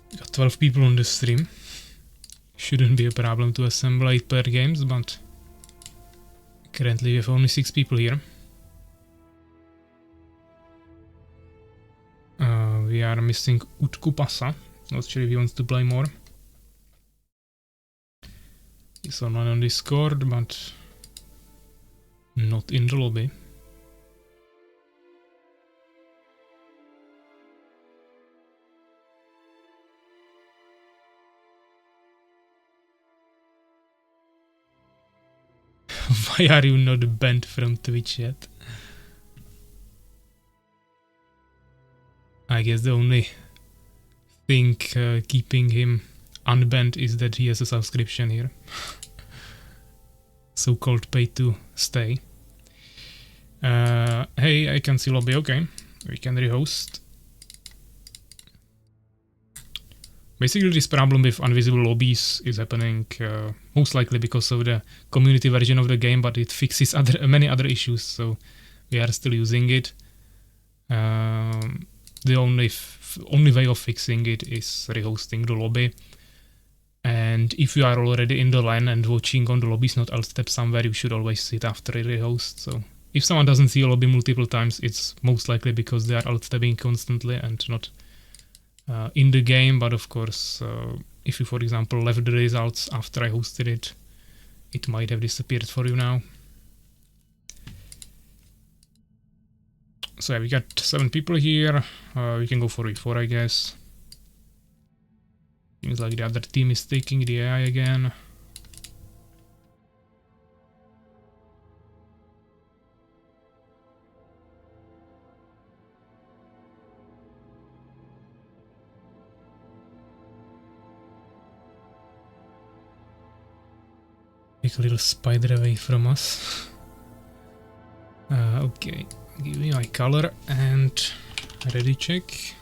We got 12 people on the stream. Shouldn't be a problem to assemble 8-player games, but currently we have only 6 people here. We are missing Utkupasa. Not sure if he wants to play more. He's online on Discord, but not in the lobby. Why are you not banned from Twitch yet? I guess the only thing keeping him unbanned is that he has a subscription here. So-called pay to stay. Hey, I can see lobby, okay. We can rehost. Basically this problem with invisible lobbies is happening most likely because of the community version of the game, but it fixes many other issues, so we are still using it. The only way of fixing it is rehosting the lobby. And if you are already in the LAN and watching on the lobbies, not alt tab somewhere, you should always sit after a rehost. So if someone doesn't see a lobby multiple times, it's most likely because they are alt tabbing constantly and not in the game. But of course, if you, for example, left the results after I hosted it, it might have disappeared for you now. So yeah, we got 7 people here. We can go for E4, I guess. Seems like the other team is taking the AI again. Take a little spider away from us. Okay, give me my color and ready check.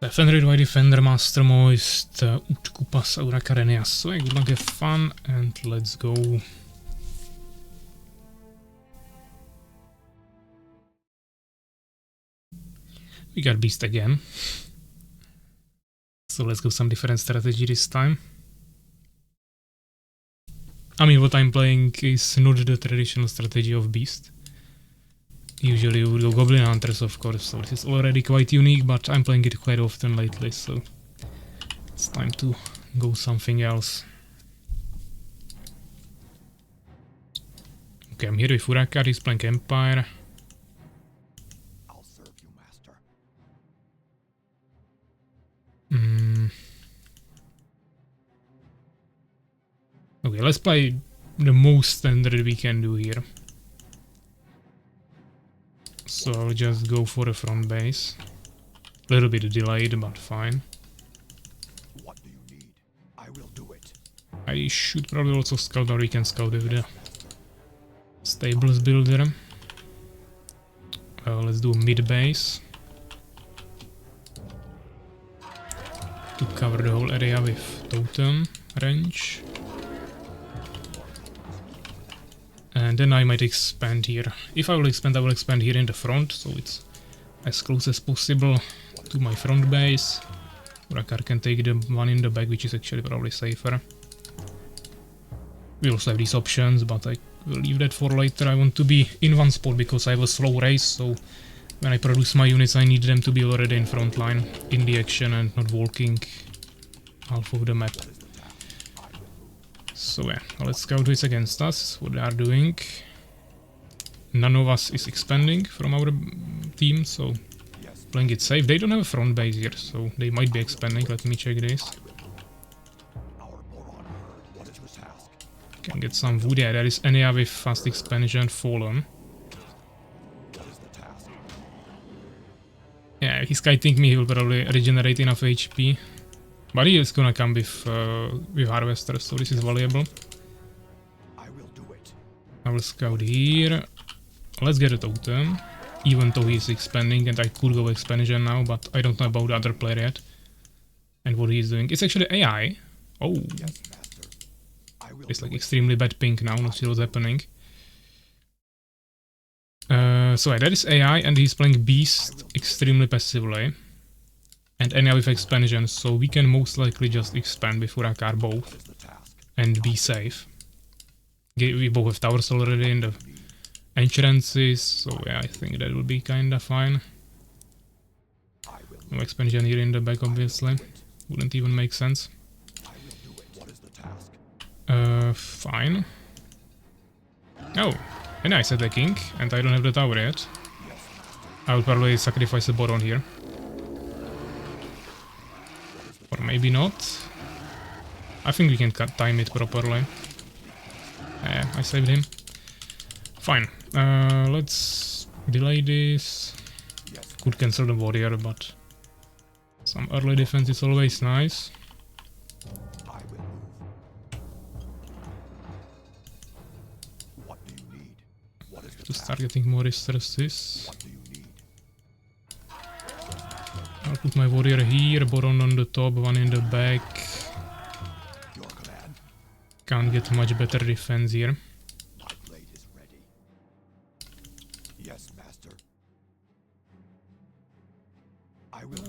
Defender, White Defender, Master Moist, Utkupas, Aura Karenia. So good luck, have fun, and let's go. We got Beast again. So let's go some different strategy this time. I mean, what I'm playing is not the traditional strategy of Beast. Usually you would go Goblin Hunters, of course, so this is already quite unique, but I'm playing it quite often lately, so it's time to go something else. Okay, I'm here with Urakar, he's playing Empire.
I'll serve you, master.
Okay, let's play the most standard we can do here. So I'll just go for the front base. A little bit delayed, but fine.
What do you need? I will do it.
I should probably also scout, or we can scout with the stables builder. Let's do mid base to cover the whole area with totem range. And then I might expand here. If I will expand here in the front, so it's as close as possible to my front base. Urakar can take the one in the back, which is actually probably safer. We also have these options, but I will leave that for later. I want to be in one spot because I have a slow race, so when I produce my units I need them to be already in front line, in the action, and not walking half of the map. So yeah, let's scout who is against us, what they are doing. None of us is expanding from our team, so playing it safe. They don't have a front base here, so they might be expanding. Let me check this. Can get some wood. Yeah, there is Enya with fast expansion fallen. Yeah, he's kiting me, he will probably regenerate enough HP. But he is gonna come with Harvester, so this is valuable. I will scout here. Let's get a totem. Even though he's expanding, and I could go expansion now, but I don't know about the other player yet. And what he's doing. It's actually AI. Oh. It's like extremely bad ping now, not sure what's happening. So yeah, that is AI, and he's playing Beast extremely passively. And Enya with expansion, so we can most likely just expand with Urakar both and be safe. We both have towers already in the entrances, so yeah, I think that will be kinda fine. No expansion here in the back, obviously. Wouldn't even make sense. Fine. Oh, and I said the king, and I don't have the tower yet. I will probably sacrifice the Boron here. Or maybe not. I think we can time it properly. Yeah, I saved him. Fine. Let's delay this. Could cancel the warrior, but some early defense is always nice. To start getting more resources. I'll put my warrior here, Boron on the top, one in the back. Can't get much better defense here.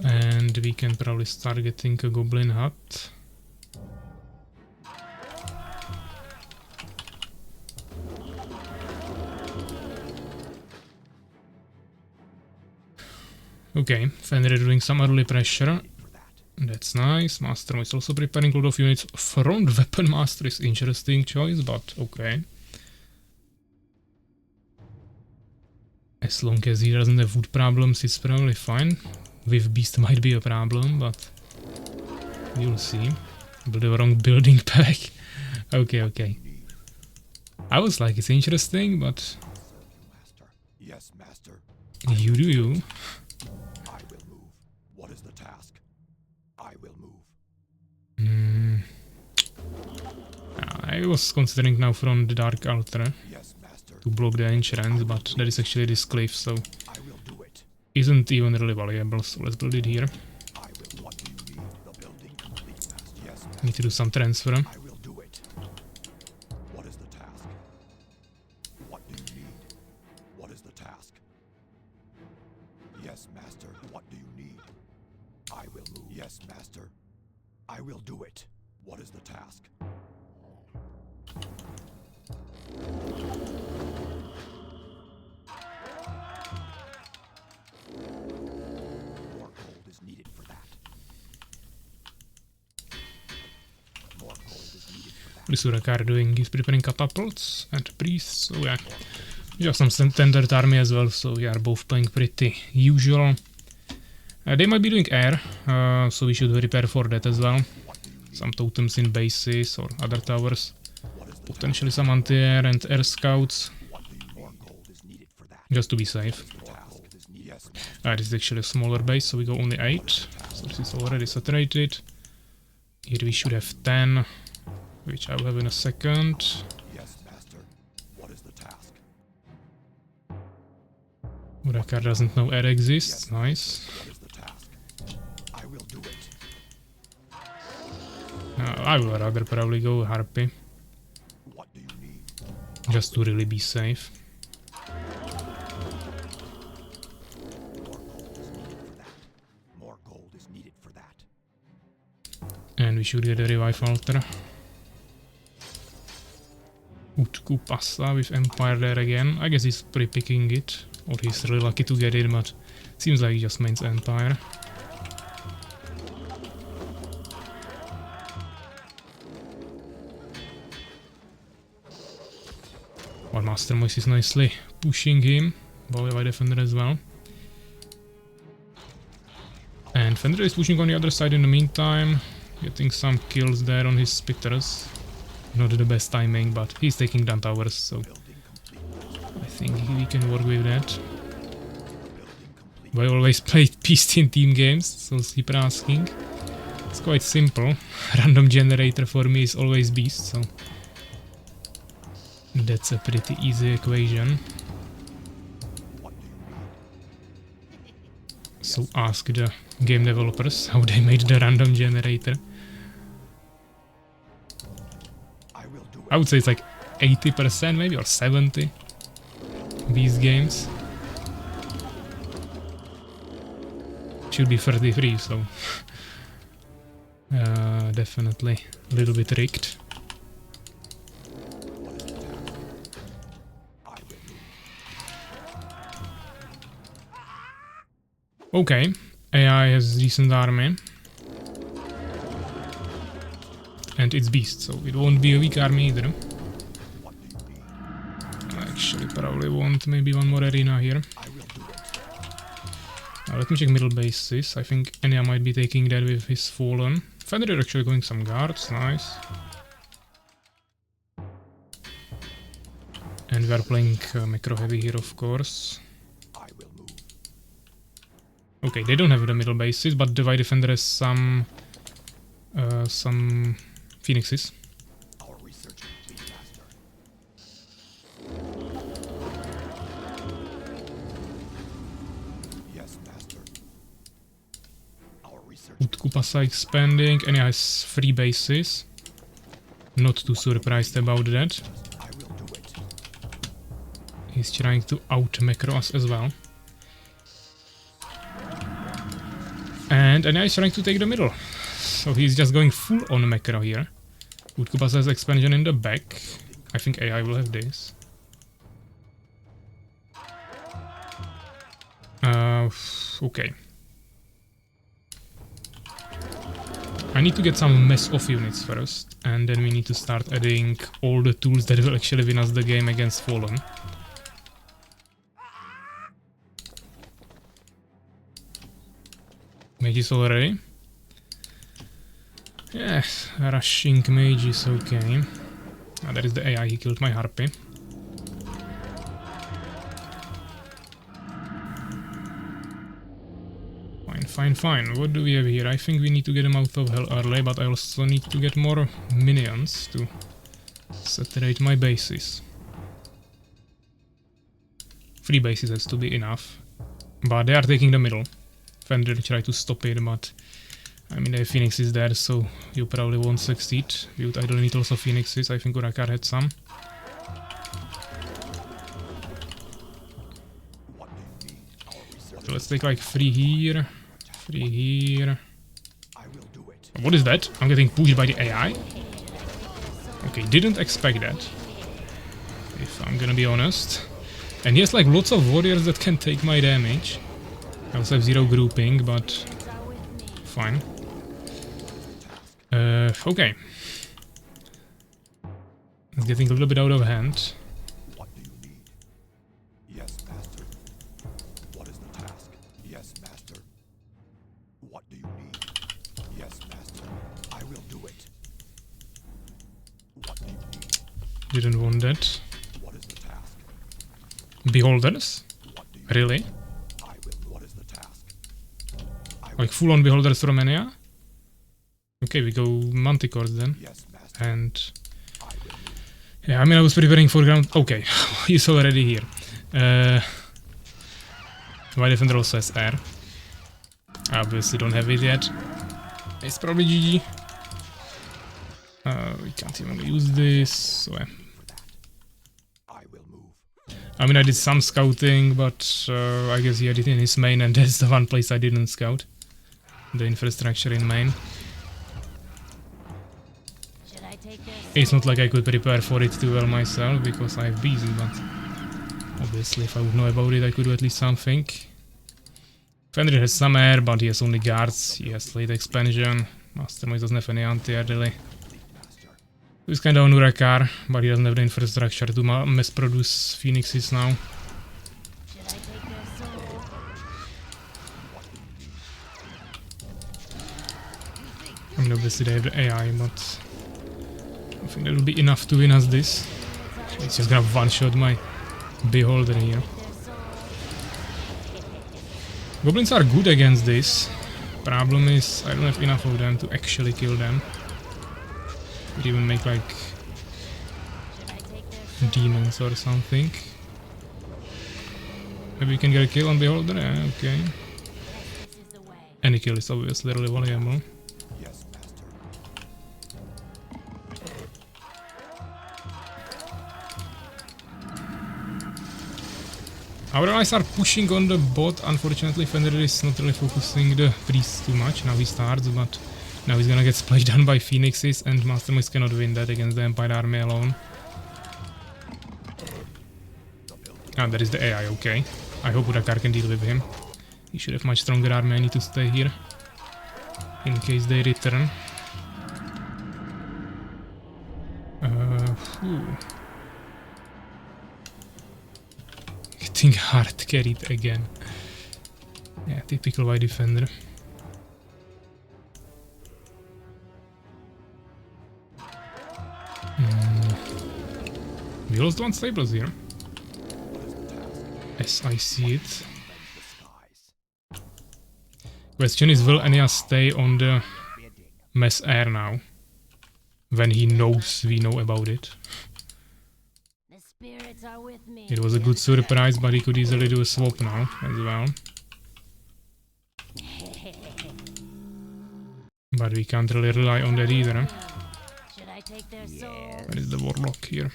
And we can probably start getting a goblin hut. Okay, Fenrir doing some early pressure. That's nice. Master is also preparing a lot of units. Front Weapon Master is interesting choice, but okay. As long as he doesn't have wood problems, it's probably fine. With Beast might be a problem, but you'll see. Build the wrong building pack. Okay, okay. I was like, it's interesting, but
Yes, master.
You do you.
I will move. What is the task? I will move.
I was considering now from the Dark Altar
Yes, master.
to block the entrance, but there is actually this cliff, so
I will do it.
isn't even really valuable, so let's build it here.
I will
Need to do some transfer.
I will do it. What is the task? What do you need? What is the task? Yes, master. What do you need? I will move. Yes, master. I will do it. What is the task? More gold is needed for that. More gold is needed for that.Lisurakar
doing is preparing catapults and priests, so yeah. We have some standard army as well, so we are both playing pretty usual. They might be doing air, so we should prepare for that as well. Some totems in bases or other towers. Potentially some anti-air and air scouts. Just to be safe. This is actually a smaller base, so we go only 8. So this is already saturated. Here we should have 10, which I will have in a second.
Yes, master. What is the task?
Urakar doesn't know air exists. Nice.
What is the task? I will do it.
I will rather probably go Harpy,
What do you need?
just to really be safe.
More gold is needed for that.
And we should get a revive altar. Utku Passa with Empire there again. I guess he's pre-picking it. Or he's really lucky to get it, but seems like he just means Empire. While Master Moise is nicely pushing him. Bolivai Defender as well. And Fender is pushing on the other side in the meantime. Getting some kills there on his spitters. Not the best timing, but he's taking down towers, so I think we can work with that. I always played Beast in team games, so keep asking. It's quite simple. Random generator for me is always Beast, so that's a pretty easy equation. So ask the game developers how they made the random generator. I would say it's like 80% maybe, or 70%. These games. Should be 33, so definitely a little bit rigged. Okay, AI has a decent army. And it's Beast, so it won't be a weak army either. Actually, probably won't. Maybe one more arena here. Now, let me check middle bases. I think Enya might be taking that with his Fallen. Fenrir actually going some guards, nice. And we are playing Macro Heavy here, of course. Okay, they don't have the middle bases, but the White Defender has some Phoenixes. Utku Passa expanding, and he has 3 bases. Not too surprised about that. He's trying to out-macro us as well. And Enya is trying to take the middle. So he's just going full on macro here. Utku Passa has expansion in the back. I think AI will have this. Okay. I need to get some mess of units first, and then we need to start adding all the tools that will actually win us the game against Fallen. Mages already? Yes, rushing mage is okay. Ah, that is the AI, he killed my Harpy. Fine. What do we have here? I think we need to get him out of hell early, but I also need to get more minions to saturate my bases. 3 bases has to be enough. But they are taking the middle. Fender tried to stop it, but I mean, the Phoenix is there, so you probably won't succeed. You would either need also Phoenixes. I think Urakar had some. So let's take like 3 here, 3 here. What is that? I'm getting pushed by the AI? Okay, didn't expect that, if I'm gonna be honest. And he has like lots of warriors that can take my damage. I also have 0 grouping, but fine. Okay. It's getting a little bit out of hand.
What do you need? Yes, master. What is the task? Yes, master. What do you need? Yes, master. I will do it. What do you need?
Didn't want that.
What is the task?
Beholders?
What do you
Really?
I will. What is the task?
Like full-on beholders from Enya? Okay, we go Manticores then.
Yes, master.
And
I will.
yeah, I mean, I was preparing for ground. Okay, he's already here. My defender also has air. I obviously don't have it yet. It's probably GG. We can't even use this. So,
I will move.
I mean, I did some scouting, but I guess he had it in his main, and that's the one place I didn't scout. The infrastructure in main.
Should I take their
It's not like I could prepare for it too well myself, because I have BZ, but obviously if I would know about it, I could do at least something. Fenrir has some air, but he has only guards. He has late expansion. Mastermind doesn't have any anti-air really. He's kinda on Urakar, but he doesn't have the infrastructure to mass produce Phoenixes now.
Should I take their soul?
I mean, obviously they have the AI, but I think that will be enough to win us this. He's just gonna one-shot my beholder here. Goblins are good against this. Problem is, I don't have enough of them to actually kill them. Could even make like
Should I take their soul?
demons or something. Maybe we can get a kill on beholder. Yeah, okay.
Yes, this is the way.
Any kill is obviously really valuable.
Yes, master.
Our allies are pushing on the bot. Unfortunately, Fenrir is not really focusing the priests too much. Now he starts, but now he's gonna get splashed down by Phoenixes, and Masterminds cannot win that against the Empire army alone. Ah, there is the AI, okay. I hope Urakar can deal with him. He should have much stronger army. I need to stay here in case they return. Phew. Getting hard carried again. Yeah, typical white defender. We lost 1 stables here. As I see it. Question is, will Enya stay on the mass air now? When he knows we know about it.
The spirits are with me.
It was a good surprise, but he could easily do a swap now as well. But we can't really rely on that either. Huh?
Should I take their soul?
Where is the warlock here?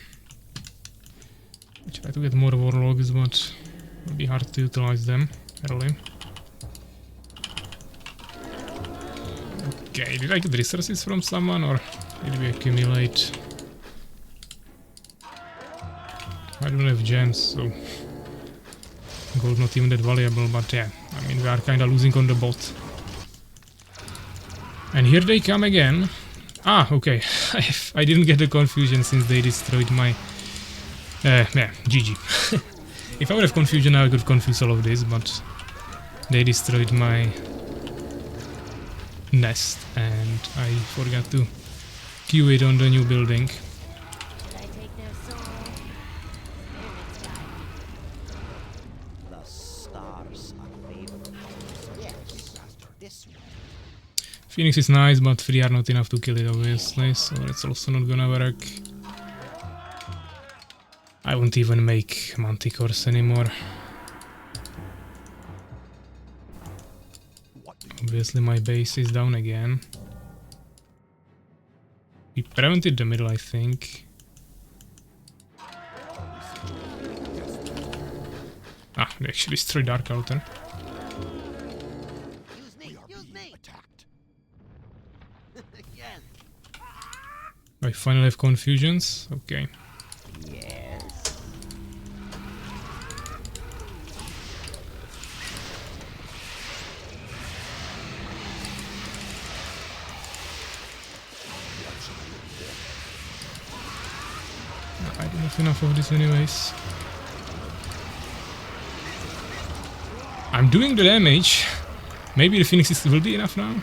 I try to get more warlocks, but it'll be hard to utilize them early. Okay, did I get resources from someone or did we accumulate? I don't have gems, so gold not even that valuable, but yeah, I mean we are kinda losing on the bot. And here they come again. Ah, okay, I didn't get the confusion since they destroyed my... yeah, GG. If I would have confusion I could confuse all of this, but they destroyed my nest and I forgot to queue it on the new building.
Should I take their soul? Spirits guide me.
The stars are favorable. Yes, this way.
Phoenix is nice, but 3 are not enough to kill it obviously, so that's also not gonna work. I won't even make Manticores anymore. Obviously my base is down again. We prevented the middle, I think. Ah, they actually destroyed Dark Altar.
Use me! Use me!
Attacked.
Yes!
I finally have confusions. Okay.
Yes.
I don't have enough of this anyways. I'm doing the damage. Maybe the Phoenixes will be enough now.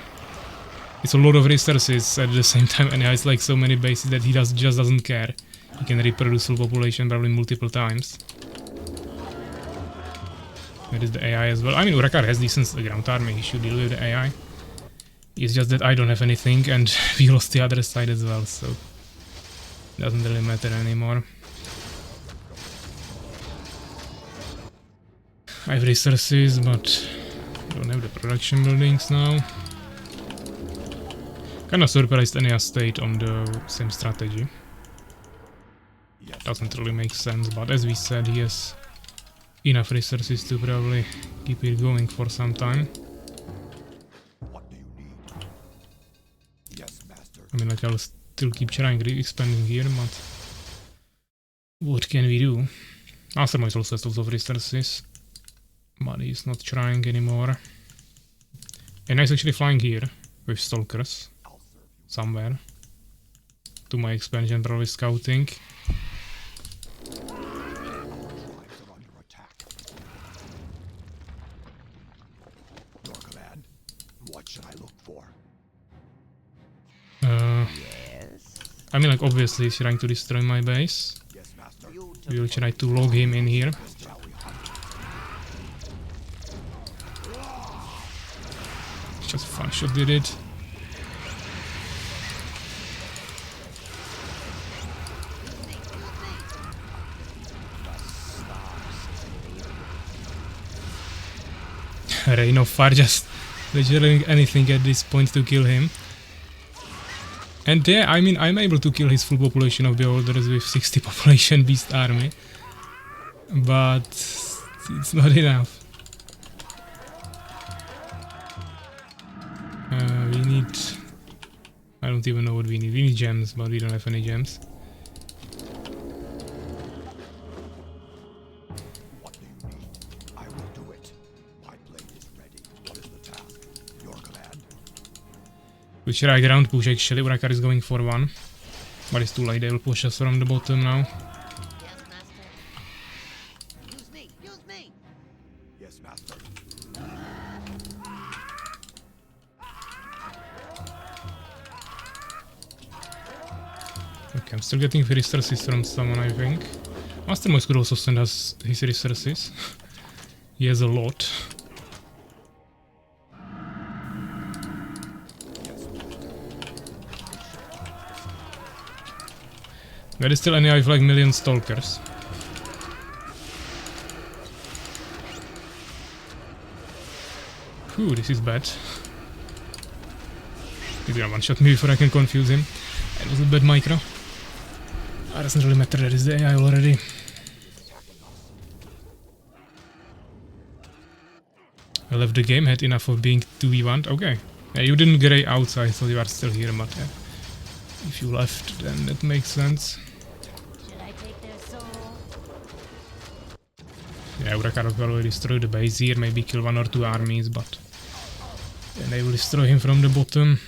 It's a lot of resources at the same time, and he has like so many bases that he just doesn't care. He can reproduce full population probably multiple times. There is the AI as well. I mean, Urakar has decent ground army, he should deal with the AI. It's just that I don't have anything, and we lost the other side as well, so doesn't really matter anymore. I have resources, but I don't have the production buildings now. Kinda surprised Enya stayed on the same strategy. Doesn't really make sense, but as we said, he has enough resources to probably keep it going for some time.
What do you need? Yes, master.
I mean, like, I'll still keep trying expanding here, but what can we do? Mastermind also has lots of resources, but he's not trying anymore. And he's actually flying here with Stalkers somewhere to my expansion, probably scouting.
Our tribes are under attack. Your command. What should I look for?
Yes.
I mean, like, obviously he's trying to destroy my base.
Yes, master.
You
We will try to log him in here.
Shall we hunt?
Just fun shot did it. Rain of Fire, just literally anything at this point to kill him. And yeah, I mean, I'm able to kill his full population of beholders with 60 population beast army. But it's not enough. We need... I don't even know what we need. We need gems, but we don't have any gems.
What do you need? I will do it. My blade is ready. What is the task? Your command.
We should ground push actually. Urakar is going for one. But it's too late, they will push us from the bottom now.
Yes, master. Use me! Use me!
Yes, master.
Okay, I'm still getting resources from someone, I think. Mastermoist could also send us his resources. He has a lot. There is still any, I have like million stalkers. Whew, this is bad. He's gonna one-shot me before I can confuse him. That was a bad micro. It doesn't really matter, there is the AI already. I left the game, had enough of being 2v1. Okay. Yeah, you didn't get outside, so you are still here, but if you left, then that makes sense.
Should I take their soul?
Yeah, Urakar will probably destroy the base here, maybe kill 1 or 2 armies, but then they will destroy him from the bottom.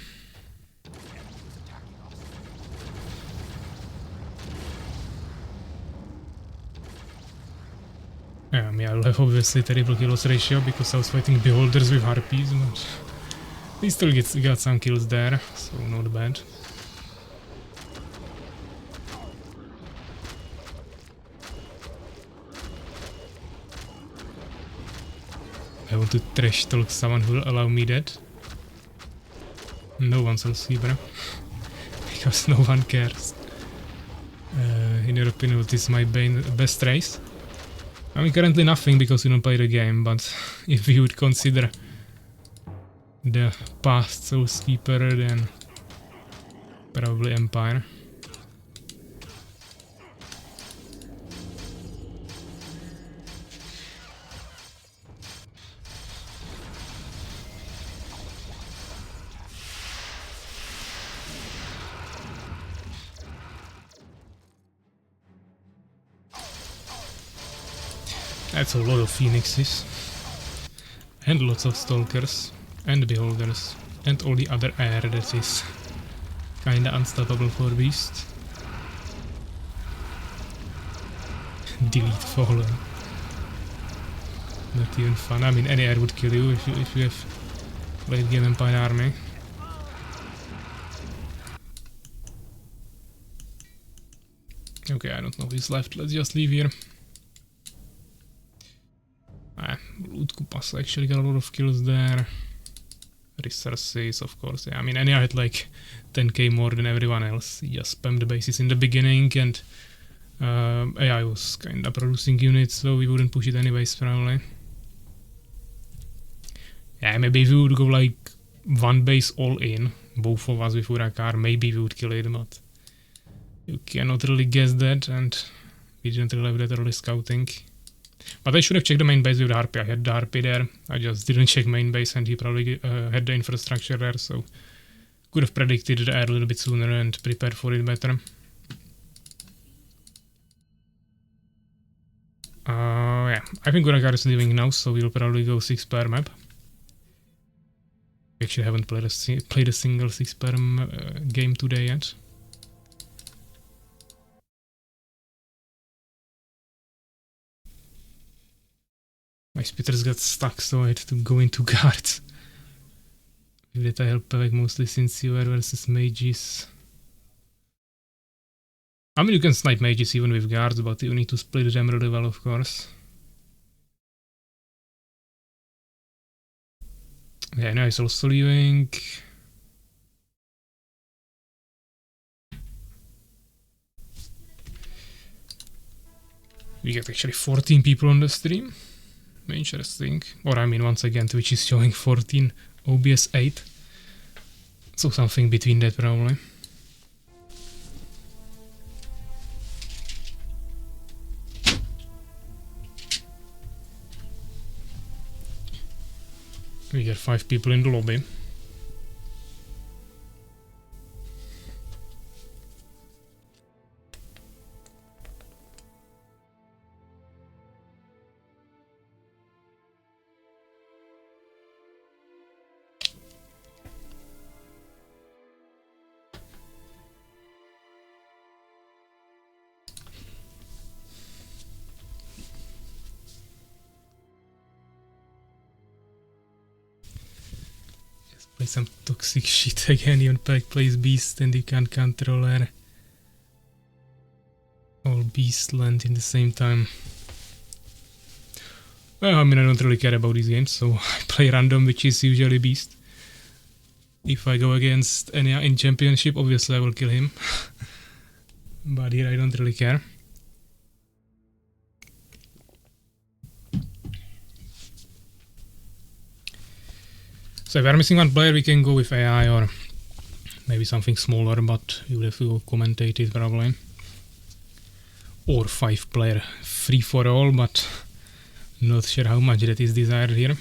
Yeah, I mean, I will have obviously terrible kill loss ratio because I was fighting beholders with harpies, but he still got some kills there, so not bad. I want to trash talk someone who will allow me that. No one will see, bro. Because no one cares. In your opinion, what is my best race? I mean, currently nothing because we don't play the game, but if we would consider the past Soulskeeper than probably Empire. That's a lot of phoenixes. And lots of stalkers. And beholders. And all the other air that is kinda unstoppable for beast. Delete fallen. Not even fun. I mean, any air would kill you if you have late game Empire army. Okay, I don't know who's left. Let's just leave here. Utkupas actually got a lot of kills there. Resources, of course. Yeah, I mean, Enya had like 10k more than everyone else. He just spammed the bases in the beginning, and AI was kinda producing units, so we wouldn't push it anyways, probably. Yeah, maybe if we would go like one base all in, both of us with Urakar, maybe we would kill it, but you cannot really guess that, and we didn't really have that early scouting. But I should have checked the main base with the Harpy. I had the Harpy there. I just didn't check main base, and he probably had the infrastructure there, so could have predicted the air a little bit sooner and prepared for it better. Yeah, I think Urakar is leaving now, so we'll probably go 6-player map. We actually haven't played a single 6-player game today yet. My spitters got stuck, so I had to go into guards. With that I help like mostly since you are versus mages. I mean, you can snipe mages even with guards, but you need to split them really well, of course. Yeah, now he's also leaving. We get actually 14 people on the stream. Interesting. Or I mean, once again, Twitch is showing 14, OBS 8. So something between that probably. We get 5 people in the lobby. Play some toxic shit again, even pack plays beast and you can't control her. All beast land in the same time. Well, I mean, I don't really care about these games, so I play random, which is usually beast. If I go against Enya in championship, obviously I will kill him. But here I don't really care. So if we're missing one player, we can go with AI or maybe something smaller, but you will have to commentate it probably. Or 5-player free for all, but not sure how much that is desired here.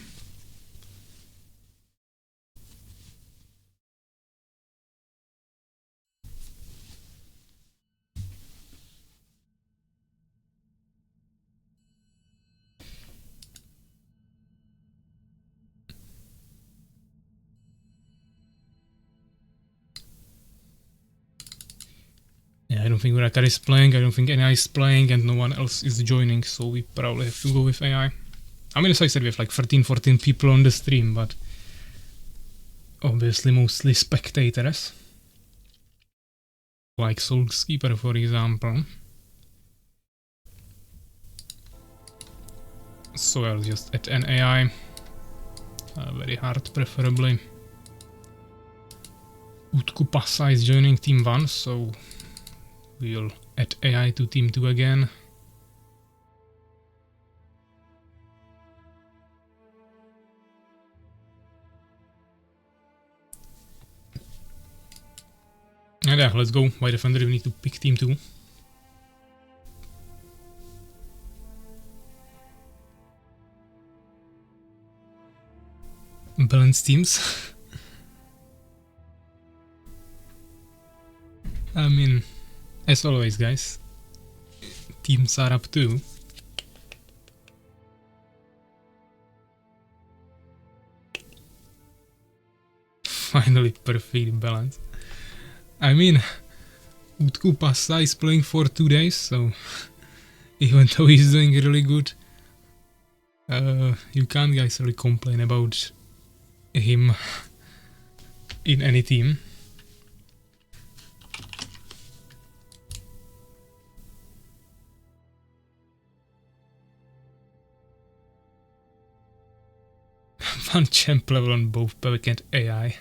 Yeah, I don't think Urakar is playing, I don't think AI is playing, and no one else is joining, so we probably have to go with AI. I mean, as I said, we have like 13-14 people on the stream, but obviously mostly spectators. Like Soulskeeper, for example. So I'll just add an AI. Very hard, preferably. Utkupasa is joining Team 1, so we'll add AI to Team 2 again. And yeah, let's go. White defender, we need to pick team 2. Balanced teams. I mean, as always, guys, teams are up too. Finally, perfect balance. I mean, Utku Pasa is playing for 2 days, so even though he's doing really good, you can't guys really complain about him in any team. One champ level on both Pevek and AI.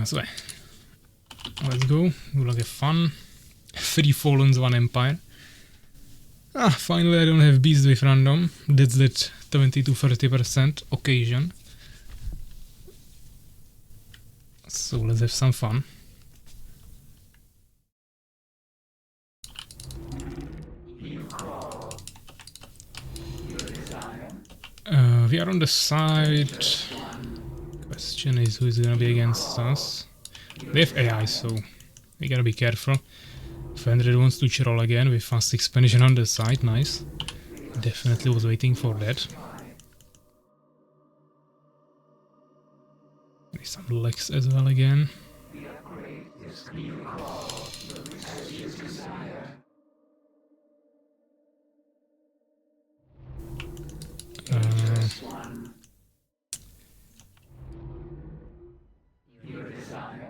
So yeah, let's go. We'll have fun. 3 Fallens, 1 Empire. Finally I don't have Beast with random. That's that 20 to 30% occasion. So let's have some fun. We are on the side. Question is who is gonna be against us. They have AI, so we gotta be careful. Fenrir wants to troll again with fast expansion on the side, nice. Definitely was waiting for that. Maybe some legs as well again.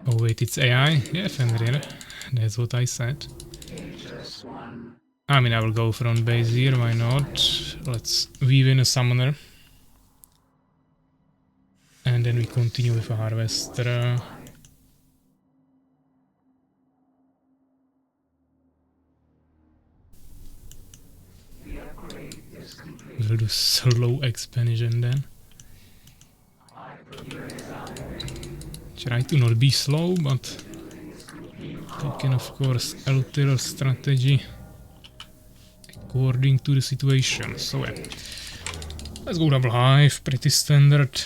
Oh wait, it's AI? Yeah, Fenrir. That's what I said. I mean, I will go front base here, why not? Let's weave in a summoner. And then we continue with a harvester. We'll do slow expansion then. Try to not be slow, but you can of course alter strategy according to the situation. So yeah, let's go double hive, pretty standard.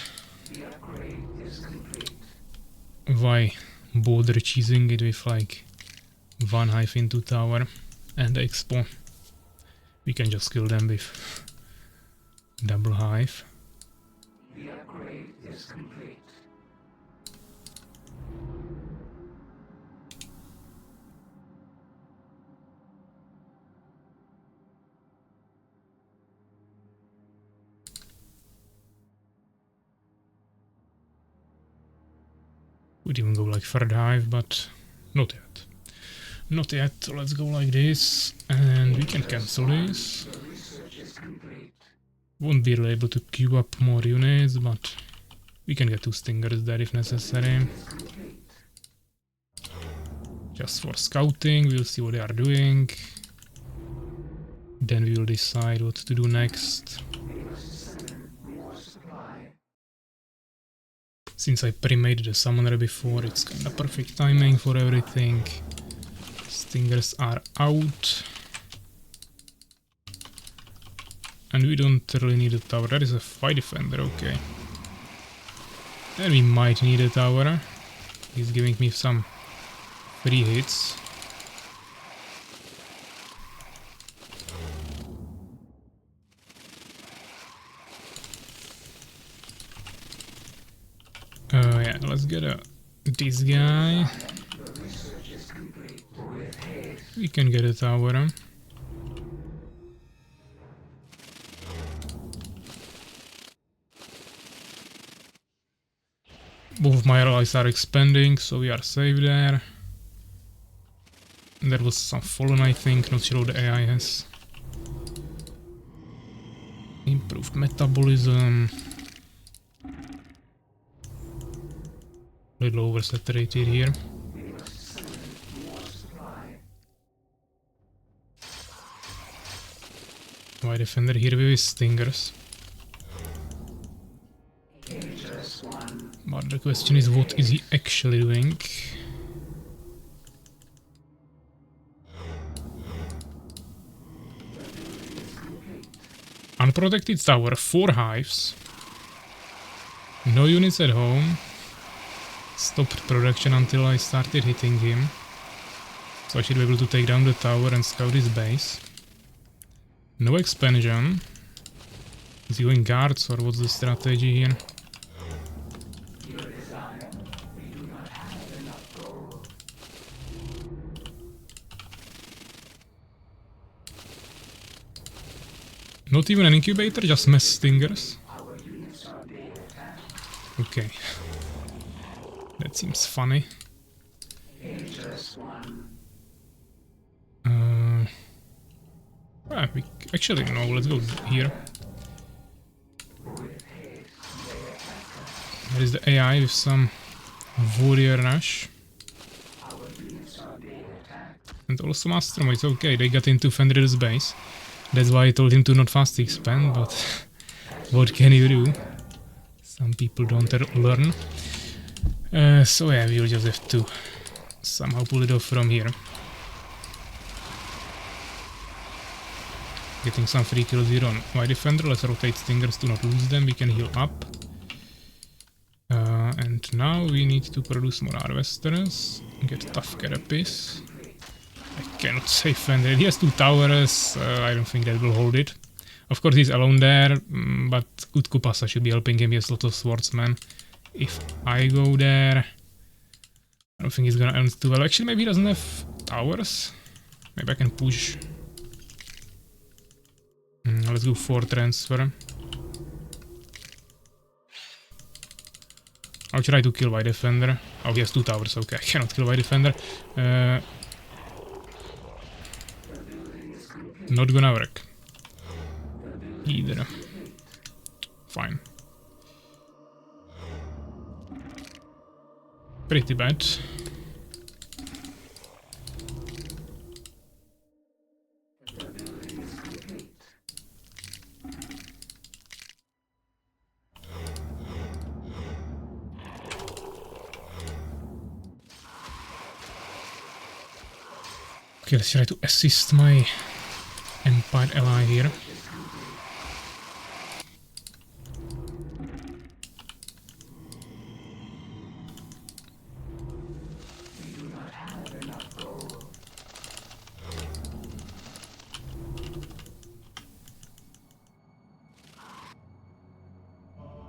Why bother cheesing it with like 1 hive into tower and expo? We can just kill them with double hive. The upgrade is complete. Would even go like third hive, but not yet. Not yet. Let's go like this, and we can cancel this. Won't be able to queue up more units, but we can get 2 stingers there if necessary. Just for scouting, we'll see what they are doing. Then we will decide what to do next. Since I pre-made the summoner before, it's kinda perfect timing for everything. Stingers are out. And we don't really need a tower. That is a fight defender, okay. And we might need a tower. He's giving me some free hits. Yeah, let's get this guy. We can get a tower. Both of my allies are expanding, so we are safe there. There was some fallen, I think, not sure what the AI has. Improved metabolism. A little oversaturated here. White defender here with his stingers. But the question is, what is he actually doing? Unprotected tower, 4 hives. No units at home. Stopped production until I started hitting him. So I should be able to take down the tower and scout his base. No expansion. Is he going guards or what's the strategy here? Not even an incubator, just mass stingers. Okay. That seems funny. Actually, no, let's go here. There is the AI with some warrior rush. And also Mastermind, it's okay, they got into Fenrir's base. That's why I told him to not fast expand, but what can you do? Some people don't learn. So yeah, we'll just have to somehow pull it off from here. Getting some free kills here on my defender. Let's rotate stingers to not lose them. We can heal up. And now we need to produce more harvesters. Get tough carapace. I cannot save Fenrir. He has 2 towers. I don't think that will hold it. Of course he's alone there, but Utkupasa should be helping him. He has lots of swordsmen. If I go there, I don't think he's gonna end too well. Actually, maybe he doesn't have towers. Maybe I can push. Let's go for transfer. I'll try to kill my defender. Oh, he has 2 towers. Okay, I cannot kill my defender. Not gonna work. Either. Fine. Pretty bad. Okay, let's try to assist my Empire ally here.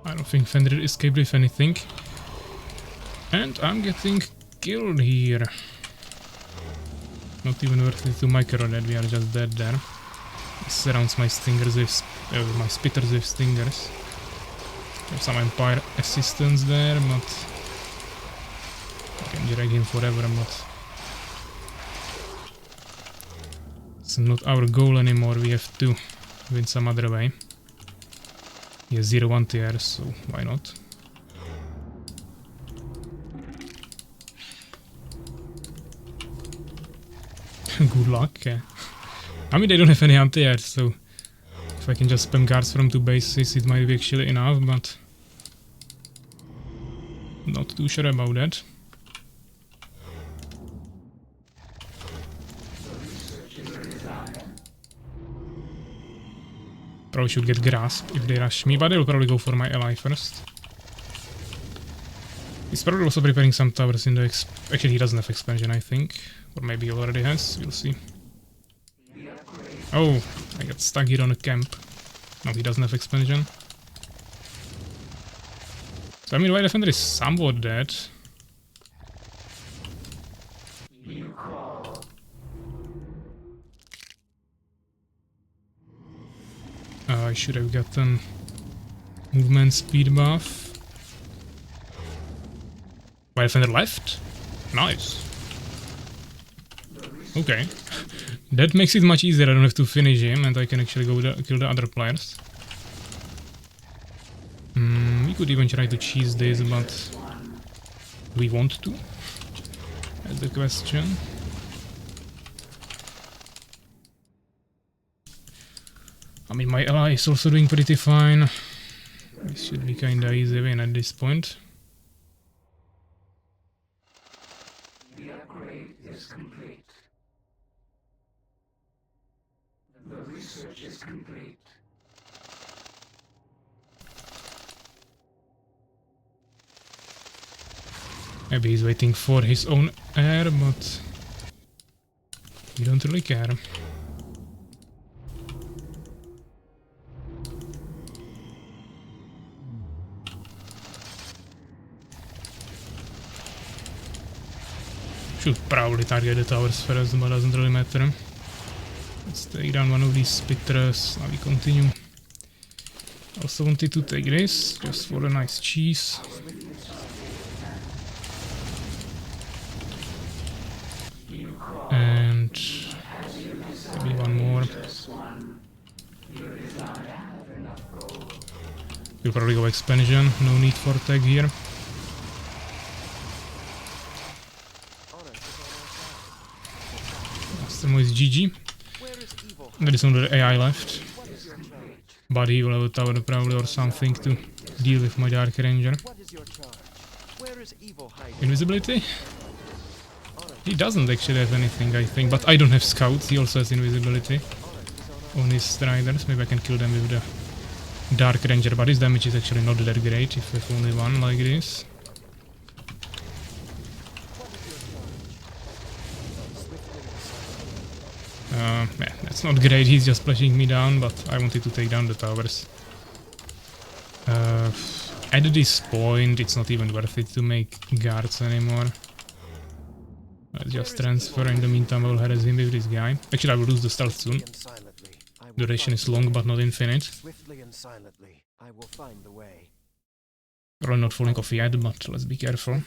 I don't think Fenrir escaped with anything. And I'm getting killed here. Not even worth it to micro that, we are just dead there. He surrounds my stingers with my spitters with stingers. There's some Empire assistance there, but I can drag him forever, but it's not our goal anymore. We have to win some other way. He has 0 1-tier, so why not? Good luck. I mean, they don't have any anti-airs, so if I can just spam guards from 2 bases, it might be actually enough, but not too sure about that. Probably should get grasp if they rush me, but they'll probably go for my ally first. He's probably also preparing some towers in the actually he doesn't have expansion, I think. Or maybe he already has, we'll see. Oh, I got stuck here on a camp. No, he doesn't have expansion. So I mean, my defender is somewhat dead. I should have gotten movement speed buff. My defender left? Nice. Okay. That makes it much easier, I don't have to finish him and I can actually go kill the other players. We could even try to cheese this, but do we want to? That's the question. I mean, my ally is also doing pretty fine. This should be kinda easy win at this point. Maybe he's waiting for his own heir, but we don't really care. Should probably target the towers first, but doesn't really matter. Let's take down one of these spitters. Now we continue. Also wanted to take this, just for a nice cheese. And maybe one more. We'll probably go expansion, no need for tag here. Mastermo is GG. There is another AI left. But he will have a tower probably or something to deal with my Dark Ranger. Invisibility? He doesn't actually have anything, I think, but I don't have scouts. He also has invisibility on his striders. Maybe I can kill them with the Dark Ranger, but his damage is actually not that great if we have only one like this. Yeah, that's not great. He's just splashing me down, but I wanted to take down the towers. At this point, it's not even worth it to make guards anymore. Let's just transfer. In the meantime, I will harass him with this guy. Actually, I will lose the stealth soon. Duration is long, but not infinite. Probably not falling off yet, but let's be careful.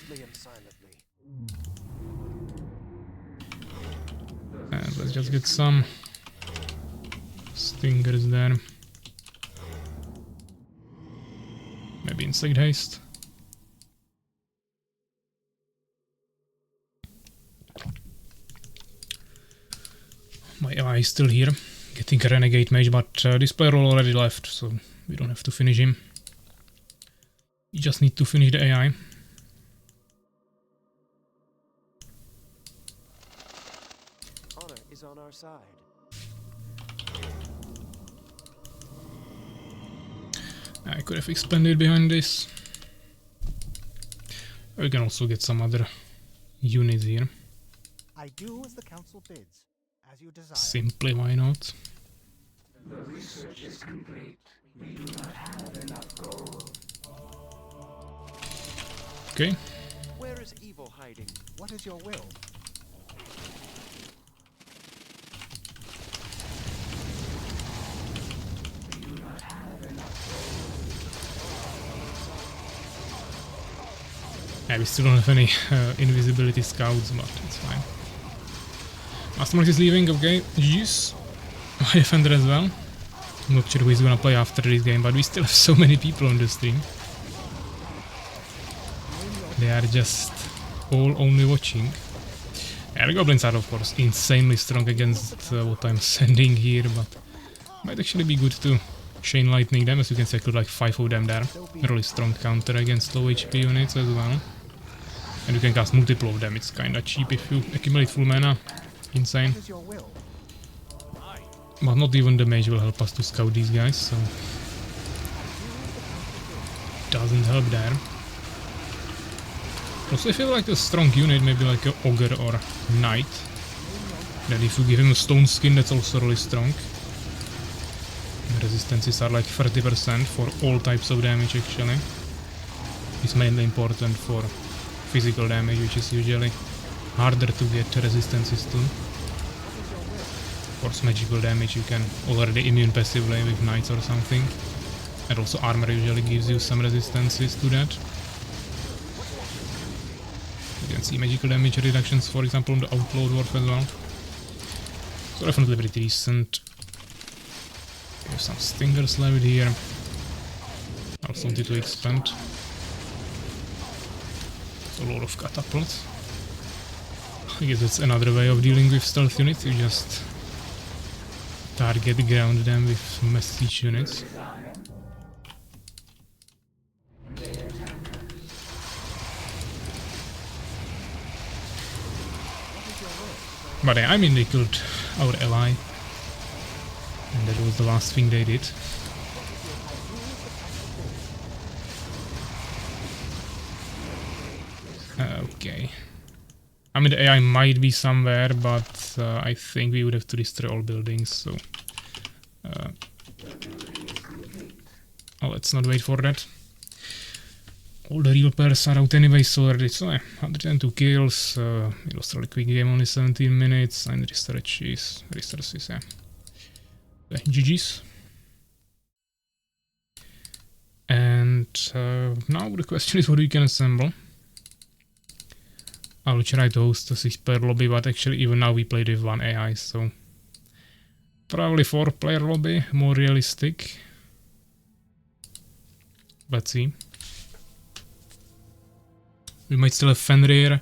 And let's just get some stingers there. Maybe insect haste. My ally is still here, getting a renegade mage, but this player already left, so we don't have to finish him. We just need to finish the AI.
Honor is on our side.
I could have expanded behind this. We can also get some other units here.
I do as the council bids, as you desire.
Simply, why not?
The research is complete. We do not have enough gold.
Okay.
Where is evil hiding?
What is your will?
We do not have enough gold.
Yeah, we still don't have any invisibility scouts, but it's fine. Mastermark is leaving, okay. GG's. My defender as well. I'm not sure who is gonna play after this game, but we still have so many people on the stream. They are just all only watching. Yeah, the goblins are of course insanely strong against what I'm sending here, but might actually be good to chain lightning them. As you can see, I could like 5 of them there. A really strong counter against low HP units as well. And you can cast multiple of them. It's kinda cheap if you accumulate full mana. Insane.
What is your will?
But not even the mage will help us to scout these guys, so doesn't help there. Also, I feel like a strong unit, maybe like a ogre or knight. Then if you give him a stone skin, that's also really strong. The resistances are like 30% for all types of damage actually. It's mainly important for physical damage, which is usually harder to get resistances to. Of course, magical damage you can already immune passively with knights or something. And also armor usually gives you some resistances to that. You can see magical damage reductions, for example, on the Outlaw Dwarf as well. So definitely pretty decent. We have some stingers left here. I also wanted to expand. So a lot of catapults. I guess that's another way of dealing with stealth units. You just target ground them with mass siege units. But yeah, I mean, they killed our ally. And that was the last thing they did. Okay. I mean, the AI might be somewhere, but I think we would have to destroy all buildings, so... oh, let's not wait for that. All the real players are out anyway, so already, so 102 kills, it was a really quick game, only 17 minutes, and resources, yeah. GG's. And now the question is what we can assemble. I will try to host a 6-player lobby, but actually even now we played with 1 AI, so... probably 4-player lobby, more realistic. Let's see. We might still have Fenrir,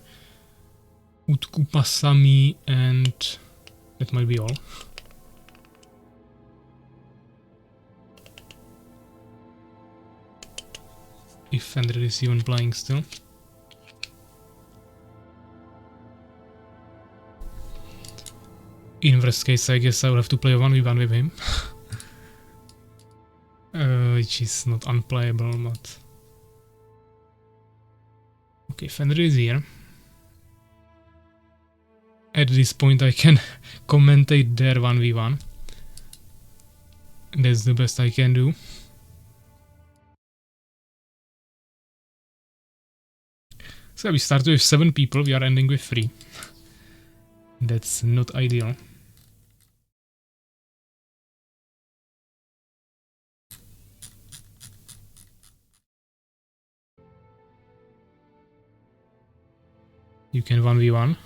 Utku Pasami, and that might be all. If Fenrir is even playing still. In worst case, I guess I will have to play 1v1 with him. Which is not unplayable, but... okay, Fenrir is here. At this point I can commentate their 1v1. That's the best I can do. So we started with 7 people, we are ending with 3. That's not ideal. You can 1v1.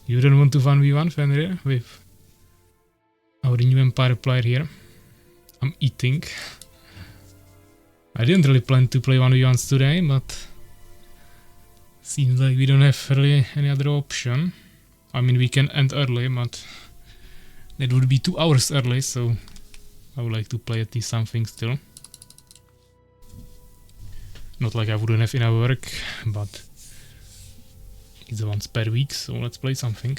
You don't want to 1v1, Fenrir, with our new Empire player here. I'm eating. I didn't really plan to play 1v1s today, but seems like we don't have really any other option. I mean, we can end early, but that would be 2 hours early, so I would like to play at least something still. Not like I wouldn't have enough work, but it's once per week, so let's play something.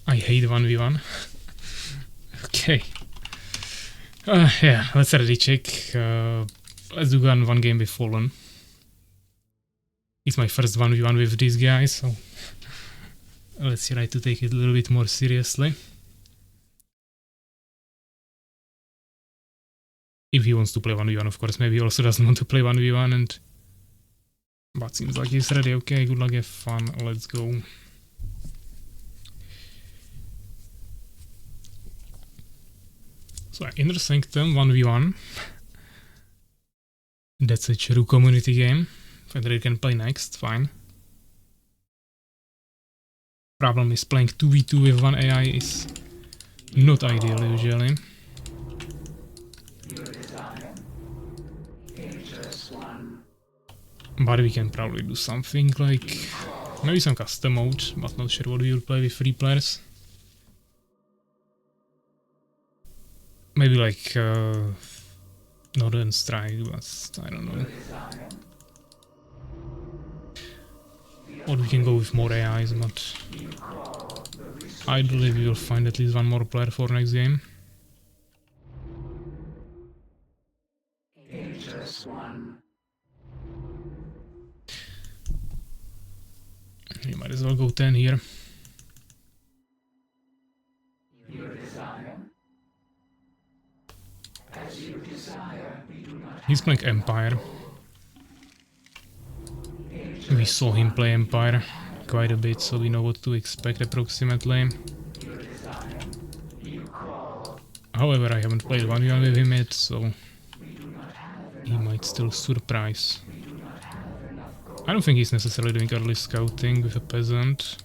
I hate 1v1. Okay. Yeah, let's already check. Let's do one game with Fallen. It's my first 1v1 with this guy, so let's try to take it a little bit more seriously. If he wants to play 1v1, of course. Maybe he also doesn't want to play 1v1, and... but seems like he's ready. Okay, good luck, have fun, let's go. So, Inner Sanctum 1v1. That's a true community game. Fenrir can play next, fine. Problem is playing 2v2 with 1 AI is not ideal usually. But we can probably do something like maybe some custom mode, but not sure what we will play with 3 players. Maybe like Noran Strike, but I don't know. Or we can go with more AIs, but I believe we will find at least 1 more player for next game. You might as well go 10 here. He's playing Empire. We saw him play Empire quite a bit, so we know what to expect approximately. However, I haven't played 1v1 with him yet, so he might still surprise. I don't think he's necessarily doing early scouting with a peasant.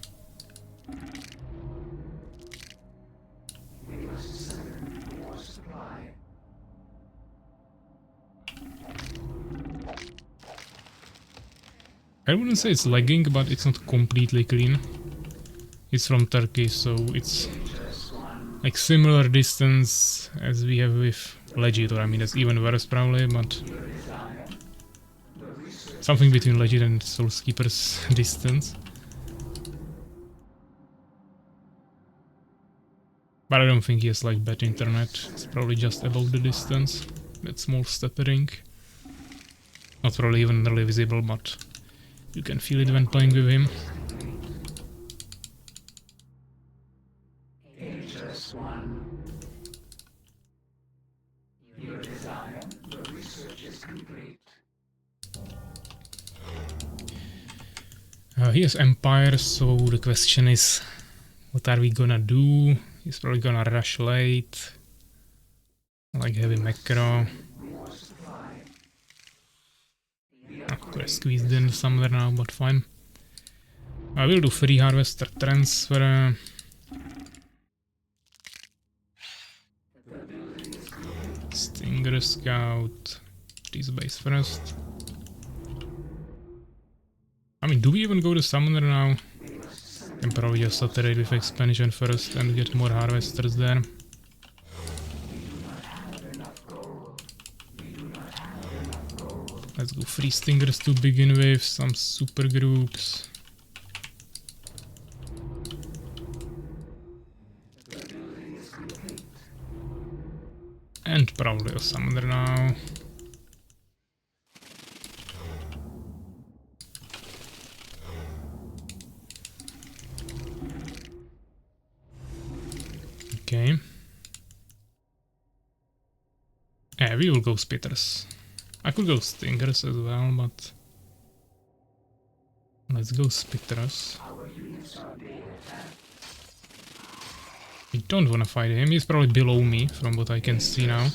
I wouldn't say it's lagging, but it's not completely clean. It's from Turkey, so it's like similar distance as we have with Legit, or I mean it's even worse probably, but Something between Legend and Soulskeeper's distance. But I don't think he has like bad internet. It's probably just about the distance. That small stuttering. Not probably even really visible, but you can feel it when playing with him.
Ageless one. Your desire, the research is complete.
He has Empire, so the question is, what are we gonna do? He's probably gonna rush late. Like heavy macro. Could have squeezed in somewhere now, but fine. I will do free harvester transfer. Stinger scout. This base first. I mean, do we even go to summoner now? Can probably just saturate with expansion first and get more harvesters there. Let's go 3 stingers to begin with, some super groups. And probably a summoner now. Okay. Yeah, we will go spitters. I could go stingers as well, but let's go spitters. I don't wanna fight him, he's probably below me from what I can see now.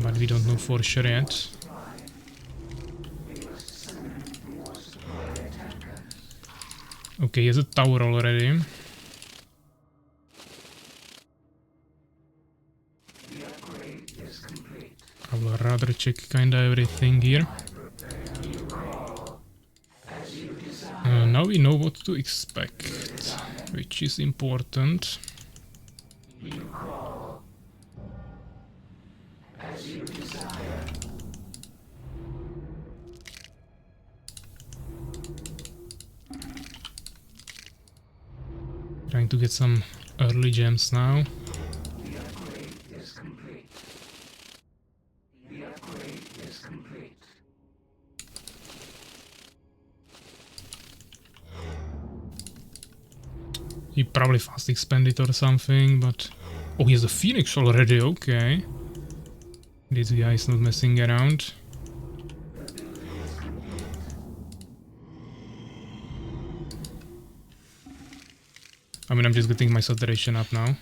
But we don't know for sure yet. Okay, he has a tower already. I will rather check kinda everything here. Now we know what to expect, which is important. Trying to get some early gems now. He probably fast expanded or something, but... Oh, he has a Phoenix already, okay. This guy is not messing around. I mean, I'm just getting my saturation up now.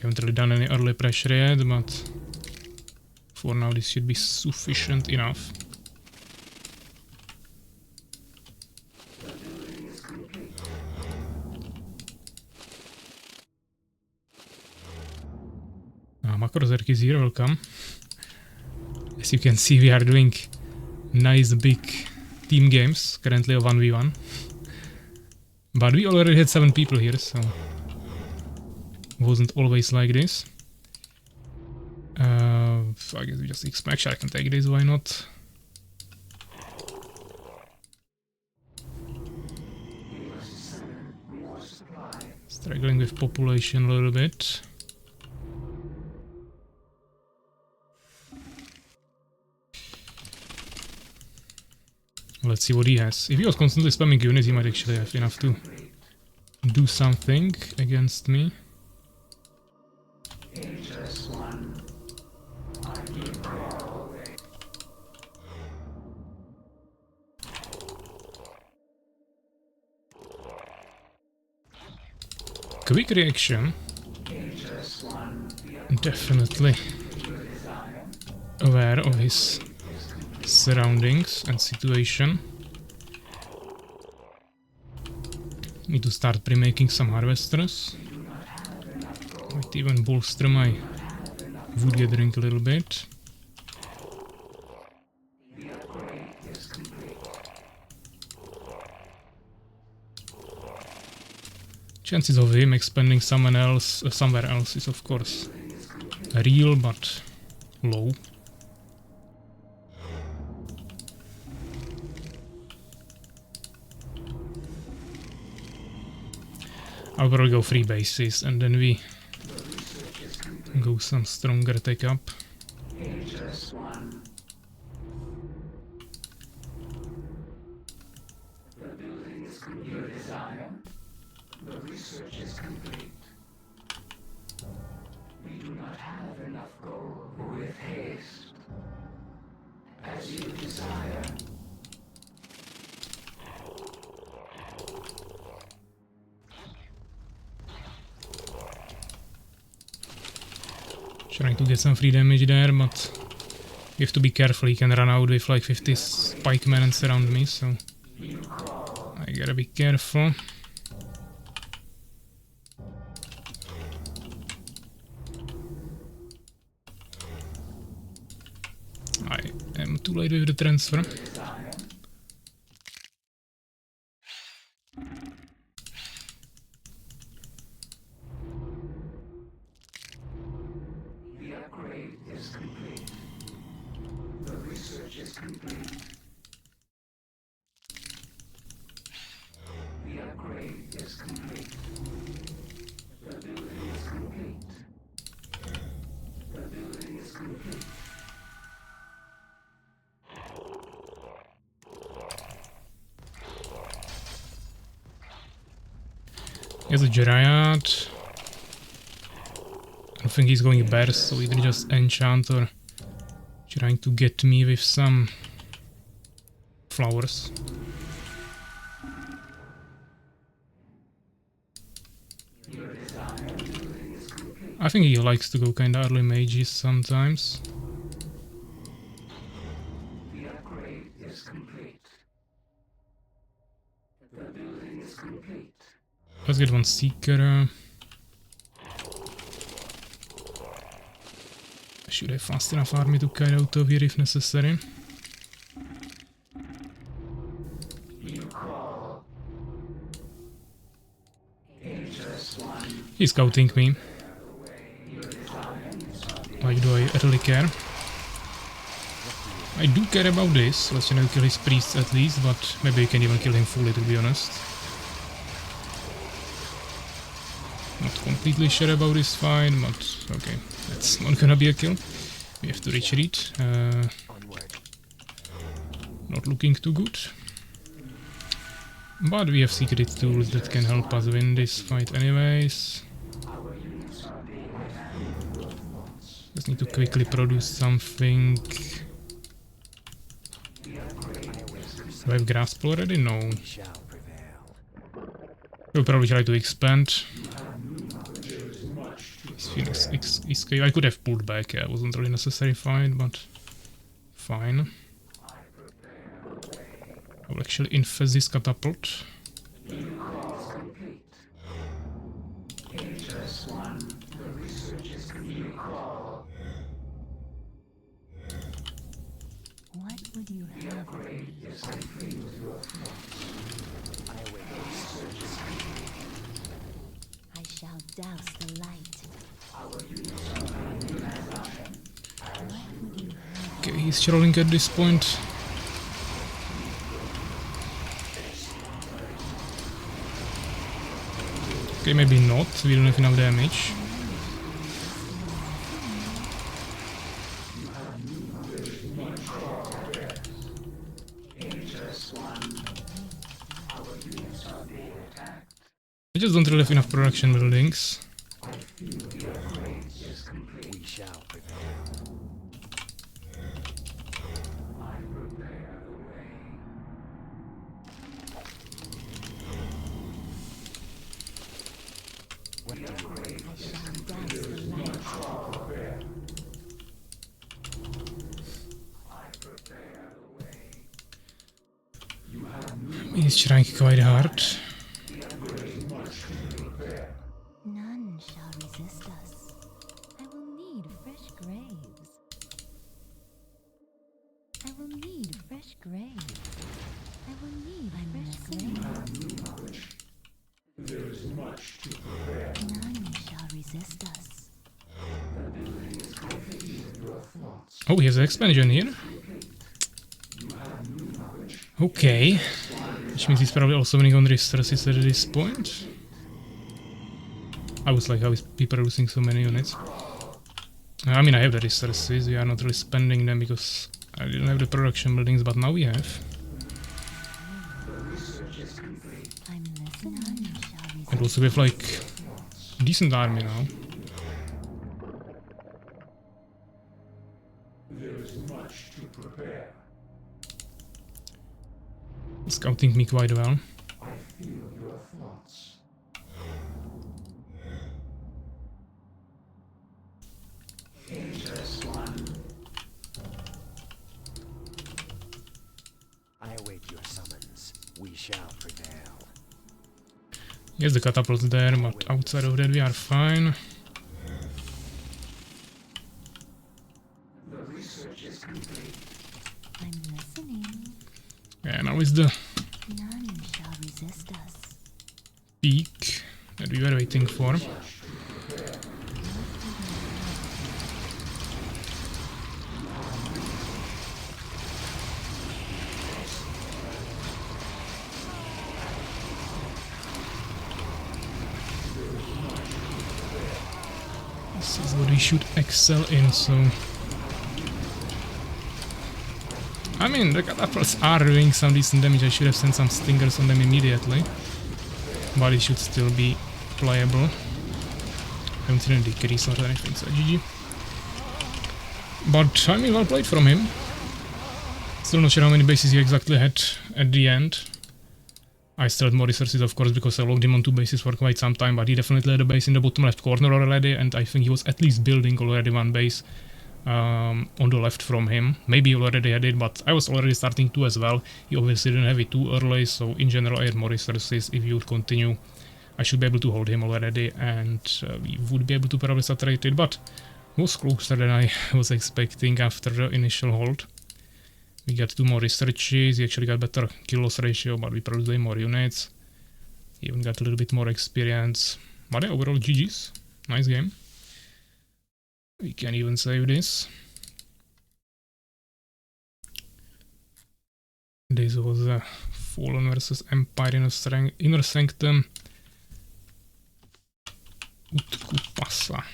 Haven't really done any early pressure yet, but... For now this should be sufficient enough. Macrozerk is here, welcome. As you can see, we are doing nice big team games, currently a 1v1. But we already had 7 people here, so it wasn't always like this. So I guess we just expect. I can take this, why not? Struggling with population a little bit. Let's see what he has. If he was constantly spamming units, he might actually have enough to do something against me. Quick reaction. Definitely aware of his surroundings and situation. Need to start pre-making some harvesters. Might even bolster my wood gathering a little bit. Chances of him expanding somewhere else is of course real, but low. I'll probably go 3 bases and then we go some stronger take up.
HS1. The building is complete. Your desire? The research is complete. We do not have enough gold. With haste. As you desire.
Trying to get some free damage there, but you have to be careful. He can run out with like 50 pikemen and surround me, so I gotta be careful. I am too late with the transfer.
The upgrade is complete. The research is complete. The upgrade is complete. The building is complete. The building is complete.
Here's a Gerayat. I don't think he's going Burst, so either just enchant or trying to get me with some flowers. I think he likes to go kinda early mages sometimes.
The upgrade is complete. The building is complete.
Let's get one Seeker. I should have fast enough army to kite out of here if necessary.
You call. HS1.
He's scouting me. Why do I really care? I do care about this. Let's kill his priests at least, but maybe you can even kill him fully, to be honest. Not completely sure about this fight, but okay, that's not gonna be a kill. We have to retreat. Not looking too good. But we have secret tools that can help us win this fight anyways. Just need to quickly produce something. Do I have grasp already? No. We'll probably try to expand. I could have pulled back, yeah, it wasn't really necessary fight, but fine. I will actually infest this catapult.
What would you have? I shall douse the light.
Okay, he's trolling at this point. Okay, maybe not, we don't have enough damage. I just don't really have enough production buildings.
We shall prevail.
He's trying quite hard.
None shall resist us. I will need fresh graves. I will need fresh graves. I will need fresh graves.
There is much to prepare.
None shall resist us.
Oh, he has an expansion here. Okay. Which means he's probably also winning on resources at this point. I was like, how is people losing so many units? I mean, I have the resources, we are not really spending them because I didn't have the production buildings, but now we have.
I'm listening. Shall we
And also we have like decent army now.
There is much to prepare.
Scouting me quite well.
I feel your thoughts. Interest one.
I await your summons. We shall prevail.
Yes, the catapult's there, but outside of that we are fine.
The research is complete.
I'm listening.
Yeah, now is the
None shall resist us.
peak that we were waiting for. This is what we should excel in, so... I mean, the catapults are doing some decent damage. I should have sent some stingers on them immediately. But it should still be playable. I haven't seen any decrease or anything, so GG. But, I mean, well played from him. Still not sure how many bases he exactly had at the end. I still had more resources, of course, because I logged him on 2 bases for quite some time, but he definitely had a base in the bottom left corner already, and I think he was at least building already 1 base on the left from him. Maybe he already had it, but I was already starting 2 as well. He obviously didn't have it too early, so in general I had more resources. If you would continue, I should be able to hold him already, and we would be able to probably saturate it, but it was closer than I was expecting after the initial hold. We got 2 more researches, he actually got better kill-loss ratio, but we produced way more units. He even got a little bit more experience. But yeah, overall GG's. Nice game. We can even save this. This was Fallen versus Empire Inner Sanctum. Utku Passa.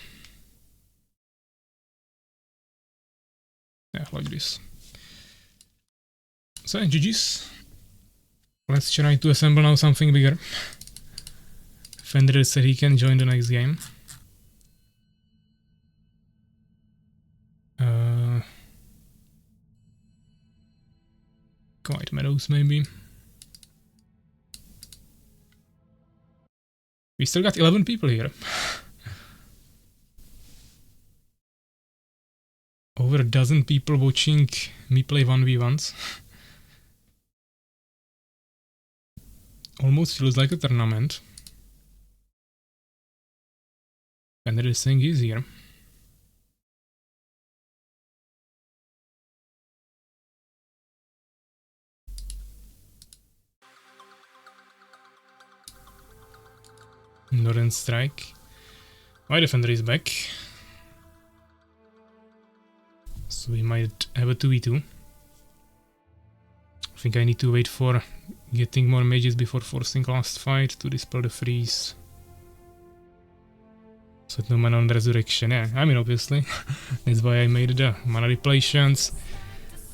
Yeah, like this. So yeah, GG's. Let's try to assemble now something bigger. Fenrir said he can join the next game. Quite Meadows maybe. We still got 11 people here. Over a dozen people watching me play 1v1s. Almost feels like a tournament. And this thing is here. Noran Strike. My defender is back. So we might have a 2v2. I think I need to wait for getting more mages before forcing last fight to dispel the freeze. So no mana on resurrection, yeah, I mean obviously. That's why I made the mana repletions.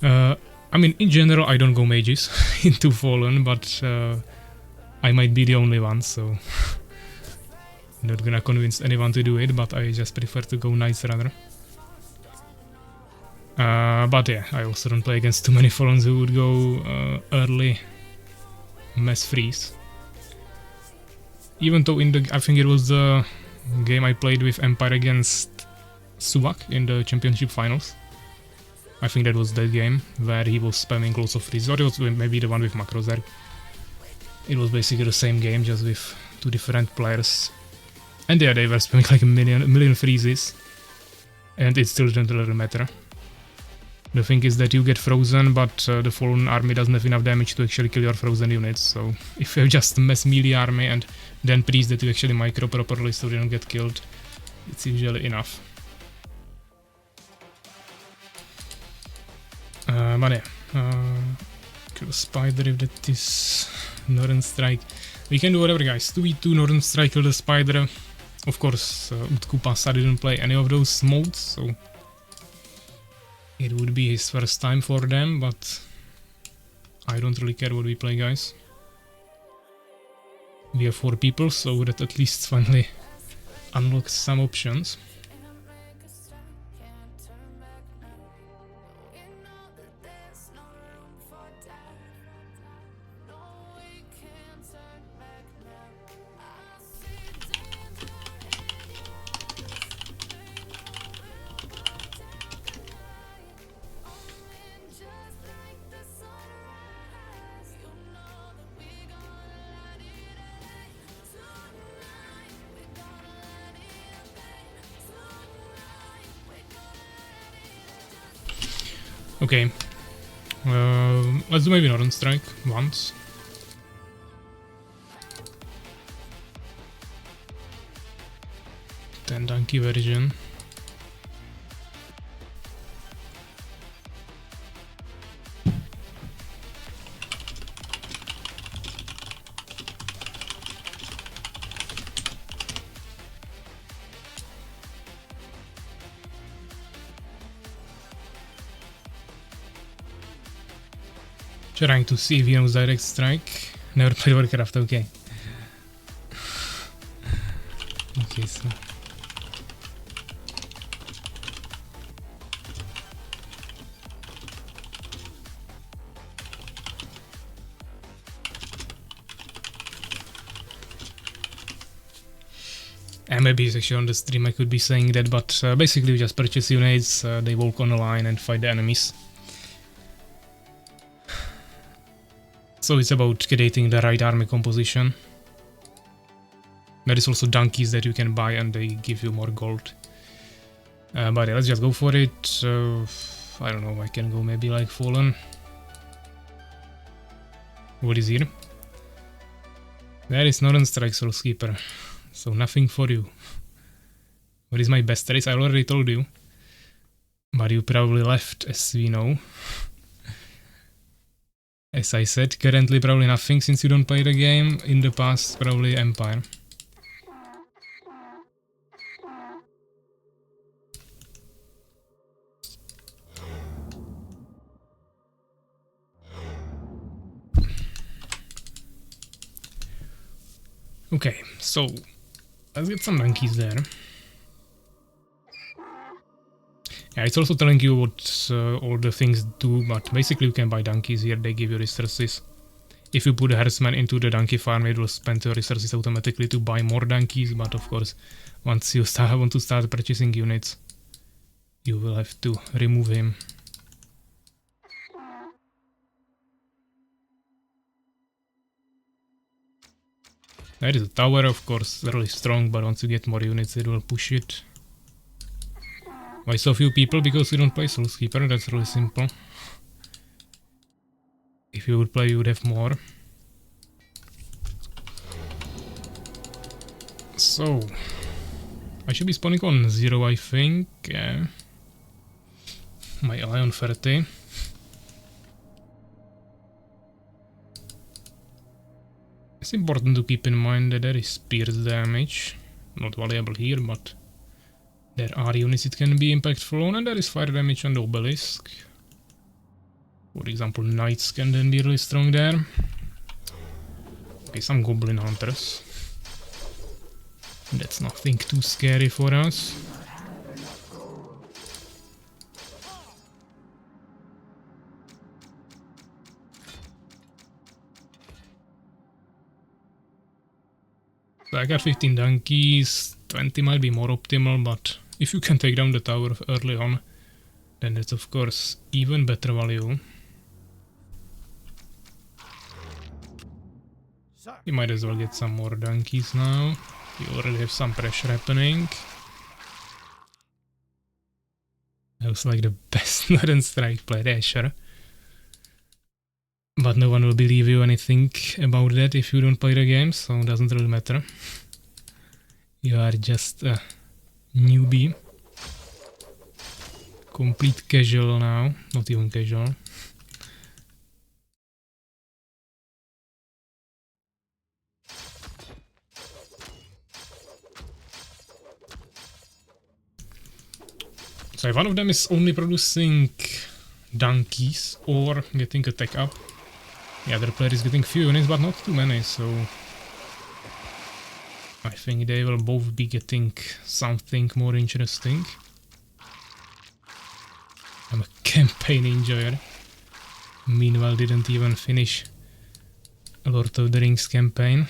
I mean in general I don't go mages into Fallen, but I might be the only one, so... Not gonna convince anyone to do it, but I just prefer to go knights rather. But yeah, I also don't play against too many Fallens who would go early mass freeze. Even though in the, I think it was the game I played with Empire against Subak in the championship finals. I think that was that game where he was spamming lots of freezes, or it was maybe the one with Macrozerg. It was basically the same game, just with 2 different players. And yeah, they were spamming like a million freezes. And it still didn't really matter. The thing is that you get frozen, but the Fallen army doesn't have enough damage to actually kill your frozen units. So if you have just a mass melee army and then priest that you actually micro properly so they don't get killed, it's usually enough. But yeah, kill the spider if that is Noran Strike. We can do whatever, guys. 2v2 Noran Strike, kill the spider. Of course, Utku Pasa didn't play any of those modes, so it would be his first time for them, but I don't really care what we play, guys. We have 4 people, so that at least finally unlocks some options. Okay, let's do maybe Noran Strike once. Then donkey version. Trying to see if he knows direct strike. Never played Warcraft, okay. Okay, so. And maybe it's actually on the stream I could be saying that, but basically we just purchase units, they walk on a line and fight the enemies. So it's about creating the right army composition. There is also donkeys that you can buy and they give you more gold. But yeah, let's just go for it. I don't know, I can go maybe like Fallen. What is here? There is Noran Strike, Soul Keeper. So nothing for you. What is my best race? I already told you. But you probably left, as we know. As I said, currently probably nothing since you don't play the game. In the past, probably Empire. Okay, so let's get some donkeys there. Yeah, it's also telling you what all the things do, but basically you can buy donkeys here, they give you resources. If you put a herdsman into the donkey farm, it will spend your resources automatically to buy more donkeys, but of course, once you want to start purchasing units, you will have to remove him. There is a tower, of course, really strong, but once you get more units, it will push it. Why so few people? Because we don't play Soul Keeper, that's really simple. If you would play, you would have more. So, I should be spawning on 0, I think. My ally on 30. It's important to keep in mind that there is pierce damage. Not valuable here, but there are units it can be impactful on, and there is fire damage on the obelisk. For example, knights can then be really strong there. Okay, some goblin hunters. That's nothing too scary for us. So I got 15 donkeys, 20 might be more optimal, but if you can take down the tower early on, then that's of course even better value. You might as well get some more donkeys now. You already have some pressure happening. That was like the best Noran Strike play there, sure. But no one will believe you anything about that if you don't play the game, so it doesn't really matter. You are just a newbie. Complete casual now, not even casual. So if one of them is only producing donkeys or getting a tech up, the other player is getting few units but not too many, so I think they will both be getting something more interesting. I'm a campaign enjoyer. Meanwhile didn't even finish Lord of the Rings campaign.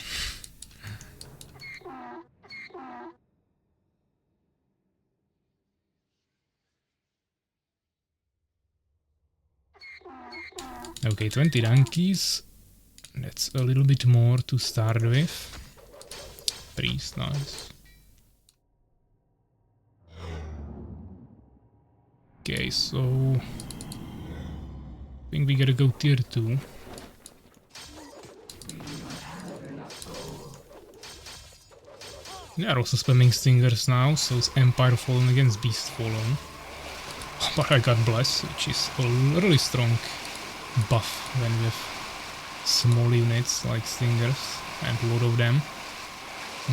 Okay, 20 donkeys. That's a little bit more to start with. Priest, nice. Okay, so I think we gotta go tier 2. They are also spamming stingers now, so it's Empire Fallen against Beast Fallen. But I got Bless, which is a really strong buff when with small units like stingers and a lot of them.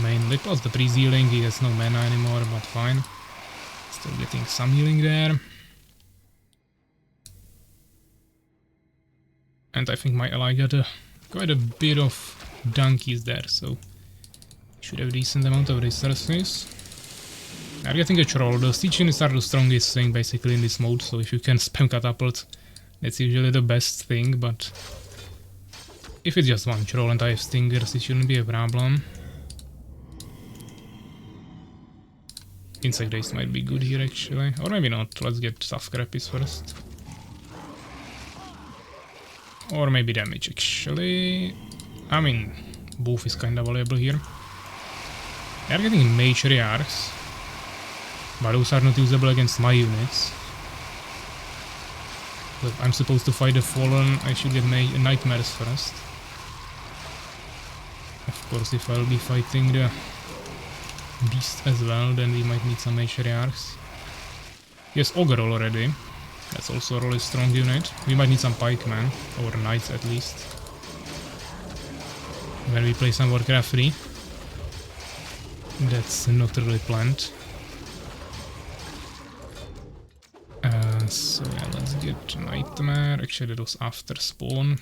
Mainly, plus the priest healing, he has no mana anymore, but fine. Still getting some healing there. And I think my ally got quite a bit of donkeys there, so should have a decent amount of resources. They are getting a troll. The siege units are the strongest thing basically in this mode, so if you can spam catapult, that's usually the best thing, but if it's just one troll and I have stingers, it shouldn't be a problem. Insect Race might be good here actually, or maybe not. Let's get Tough Crappies first. Or maybe damage actually. I mean, both is kinda valuable here. They are getting Mage Rearcs, but those are not usable against my units. But if I'm supposed to fight the Fallen, I should get Nightmares first. Of course, if I'll be fighting the Beast as well, then we might need some Mage Rearcs. Yes, Ogre already. That's also a really strong unit. We might need some Pikemen, or Knights at least, when we play some Warcraft 3. That's not really planned. So yeah, let's get Nightmare. Actually, that was after spawn.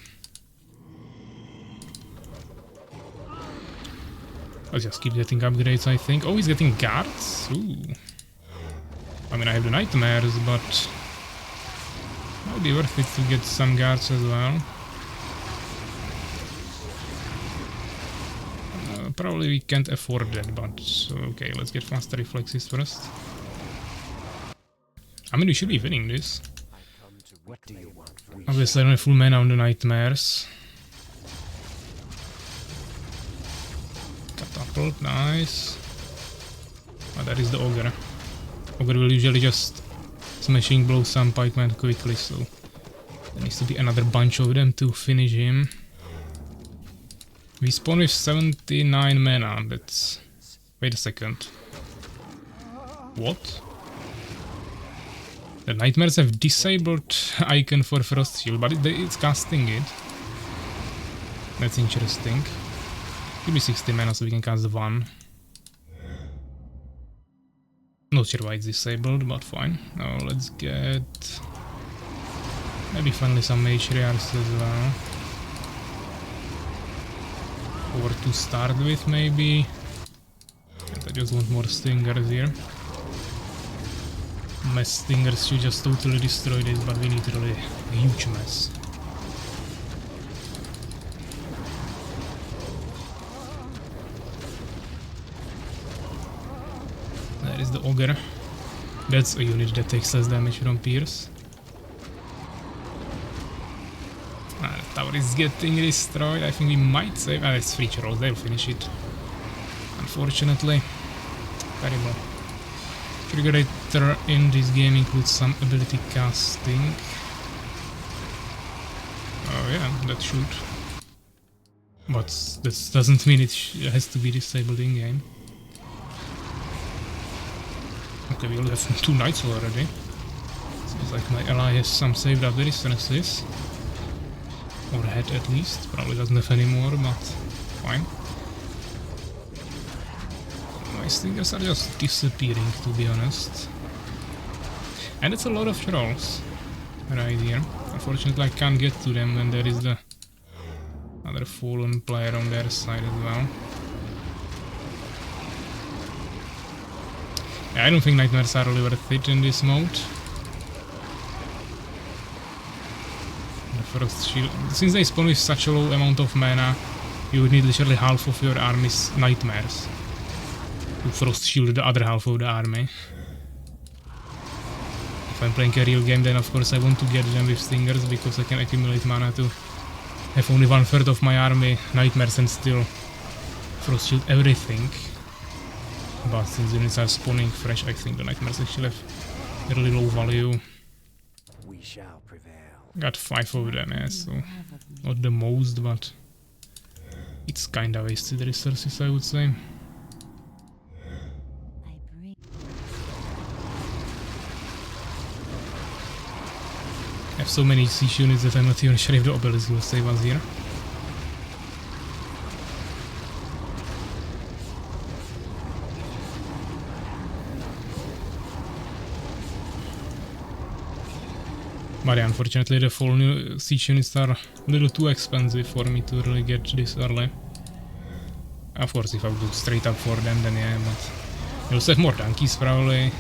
I'll just keep getting upgrades, I think. Oh, he's getting guards? Ooh. I mean, I have the Nightmares, but might be worth it to get some guards as well. Probably we can't afford that, but okay, let's get faster reflexes first. I mean, we should be winning this. Obviously, I don't have full mana on the Nightmares. Catapult, nice. Oh, that is the Ogre. Ogre will usually just smashing blow some pikemen quickly, so there needs to be another bunch of them to finish him. We spawn with 79 mana, that's... Wait a second. What? The Nightmares have disabled icon for Frost Shield, but it's casting it. That's interesting. Give me 60 mana so we can cast one. Not sure why it's disabled, but fine. Now let's get... maybe finally some Mage Rearcs as well. Or to start with, maybe. And I just want more stingers here. Mass stingers should just totally destroy this, but we need really a huge mess. There is the Ogre. That's a unit that takes less damage from Pierce. The tower is getting destroyed. I think we might save. It's 3 rolls, they'll finish it. Unfortunately. Terrible. Trigger rater in this game includes some ability casting. Oh yeah, that should. But that doesn't mean it has to be disabled in game. Okay, we only have 2 knights already. Seems like my ally has some saved up the distances. Or had at least. Probably doesn't have any more, but fine. My stingers are just disappearing, to be honest. And it's a lot of trolls right here. Unfortunately, I can't get to them when there is the other fallen player on their side as well. Yeah, I don't think nightmares are really worth it in this mode. The first shield, since they spawn with such a low amount of mana, you would need literally half of your army's nightmares to frost shield the other half of the army. If I'm playing a real game, then of course I want to get them with stingers because I can accumulate mana to have only 1/3 of my army nightmares and still frost shield everything. But since units are spawning fresh, I think the nightmares actually have really low value.
We shall prevail.
Got 5 of them, yeah, so not the most, but it's kinda wasted resources, I would say.
I bring.
I have so many siege units that I'm not even sure if the obelisk will save us here. But yeah, unfortunately the fallen siege units are a little too expensive for me to really get this early. Of course, if I would go straight up for them, then yeah, but you'll have more tankies probably.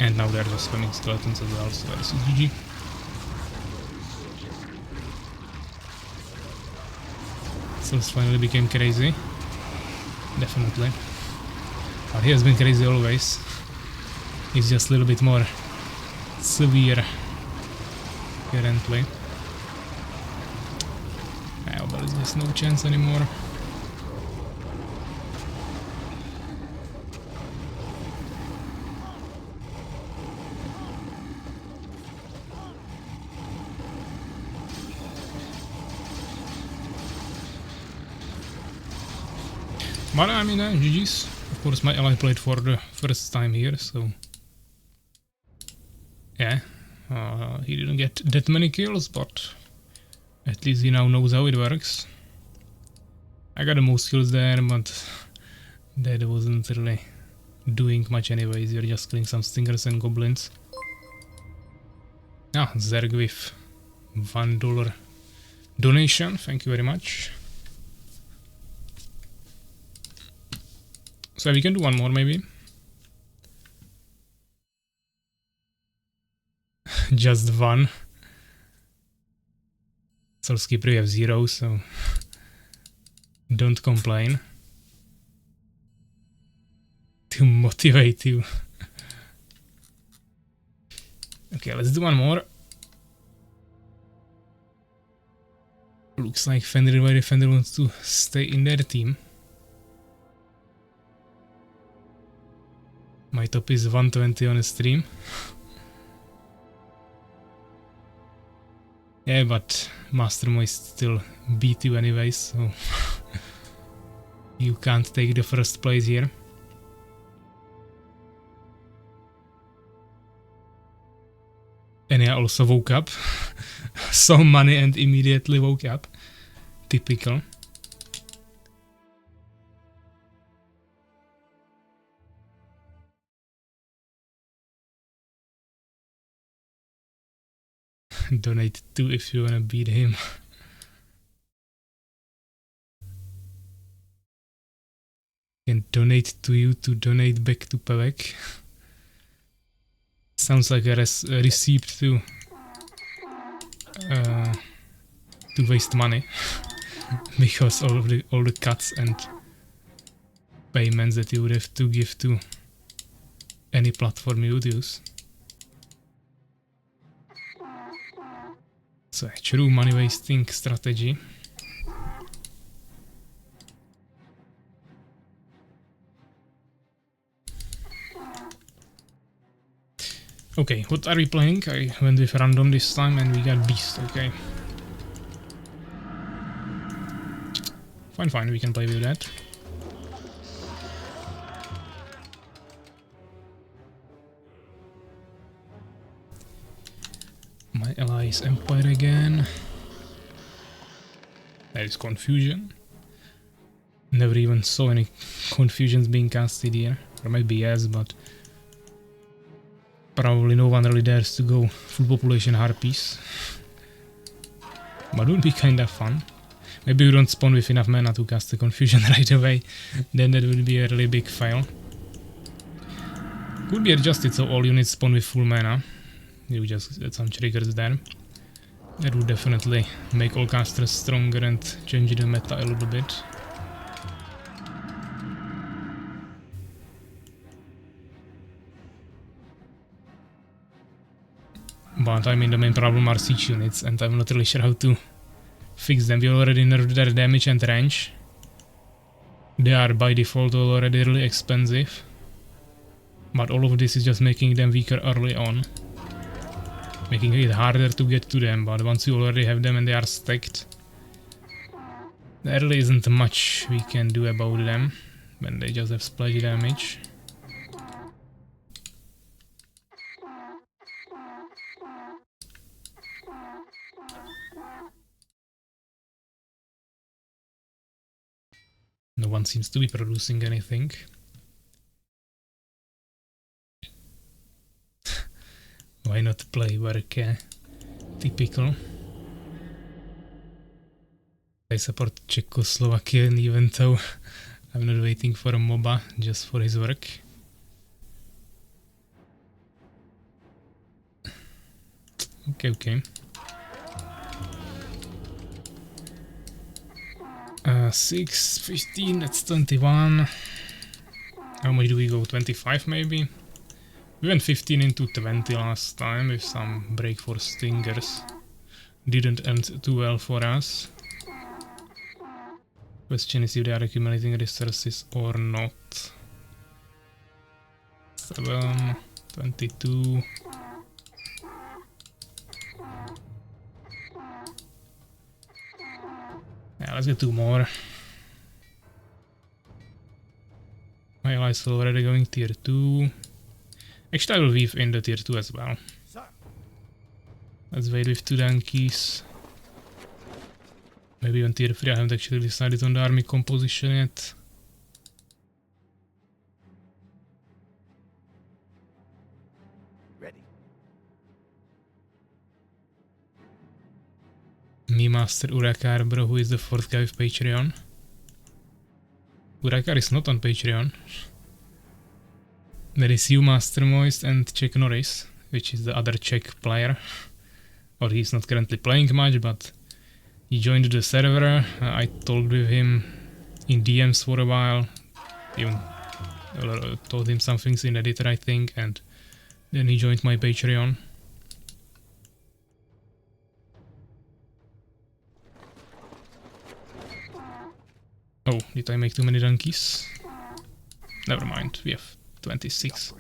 And now they're just spamming skeletons as well, so this is GG. Cells finally became crazy. Definitely. But he has been crazy always. He's just a little bit more severe currently. Oh, but there's no chance anymore. But I mean, GG's. Of course, my ally played for the first time here, so yeah, he didn't get that many kills, but at least he now knows how it works. I got the most kills there, but that wasn't really doing much anyways. You're just killing some stingers and goblins. Ah, Zerg with $1 donation, thank you very much. So we can do one more maybe. Just one. So skipper we have 0, so don't complain. To motivate you. Okay, let's do one more. Looks like Fenrir wants to stay in their team. My top is 120 on a stream. Yeah, but Master Moist still beat you anyways, so you can't take the first place here. And I also woke up. Saw money and immediately woke up. Typical. Donate 2 if you wanna beat him. Can donate to you to donate back to Pevek. Sounds like a receipt to waste money because all the cuts and payments that you would have to give to any platform you would use. So a true money wasting strategy. Okay, what are we playing? I went with random this time and we got beast, okay. Fine, we can play with that. My ally is Empire again. There is confusion. Never even saw any confusions being casted here. Or maybe yes, but Probably no one really dares to go full population harpies. But it would be kinda fun. Maybe you don't spawn with enough mana to cast the confusion right away. Then that would be a really big fail. Could be adjusted so all units spawn with full mana. You just add some triggers there. That would definitely make all casters stronger and change the meta a little bit. But I mean the main problem are siege units and I'm not really sure how to fix them. We already nerfed their damage and range. They are by default already really expensive. But all of this is just making them weaker early on. Making it harder to get to them, but once you already have them and they are stacked, there really isn't much we can do about them when they just have splash damage. No one seems to be producing anything. Why not play work? Typical. I support Czechoslovakian even though I'm not waiting for a MOBA just for his work. Okay. 6, 15, that's 21. How much do we go? 25 maybe? We went 15 into 20 last time with some break for stingers. Didn't end too well for us. Question is if they are accumulating resources or not. 7, 22. Yeah, let's get 2 more. My allies are already going tier 2. Actually, I will weave in the tier 2 as well. Let's wait with 2 donkeys. Maybe on tier 3 I haven't actually decided on the army composition yet.
Ready.
Me Master Urakar, bro, who is the 4th guy with Patreon? Urakar is not on Patreon. There is you, Master Moist, and Czech Norris, which is the other Czech player. Or he's not currently playing much, but he joined the server. I talked with him in DMs for a while. Even told him some things in editor, I think, and then he joined my Patreon. Oh, did I make too many donkeys? Never mind, we have 26.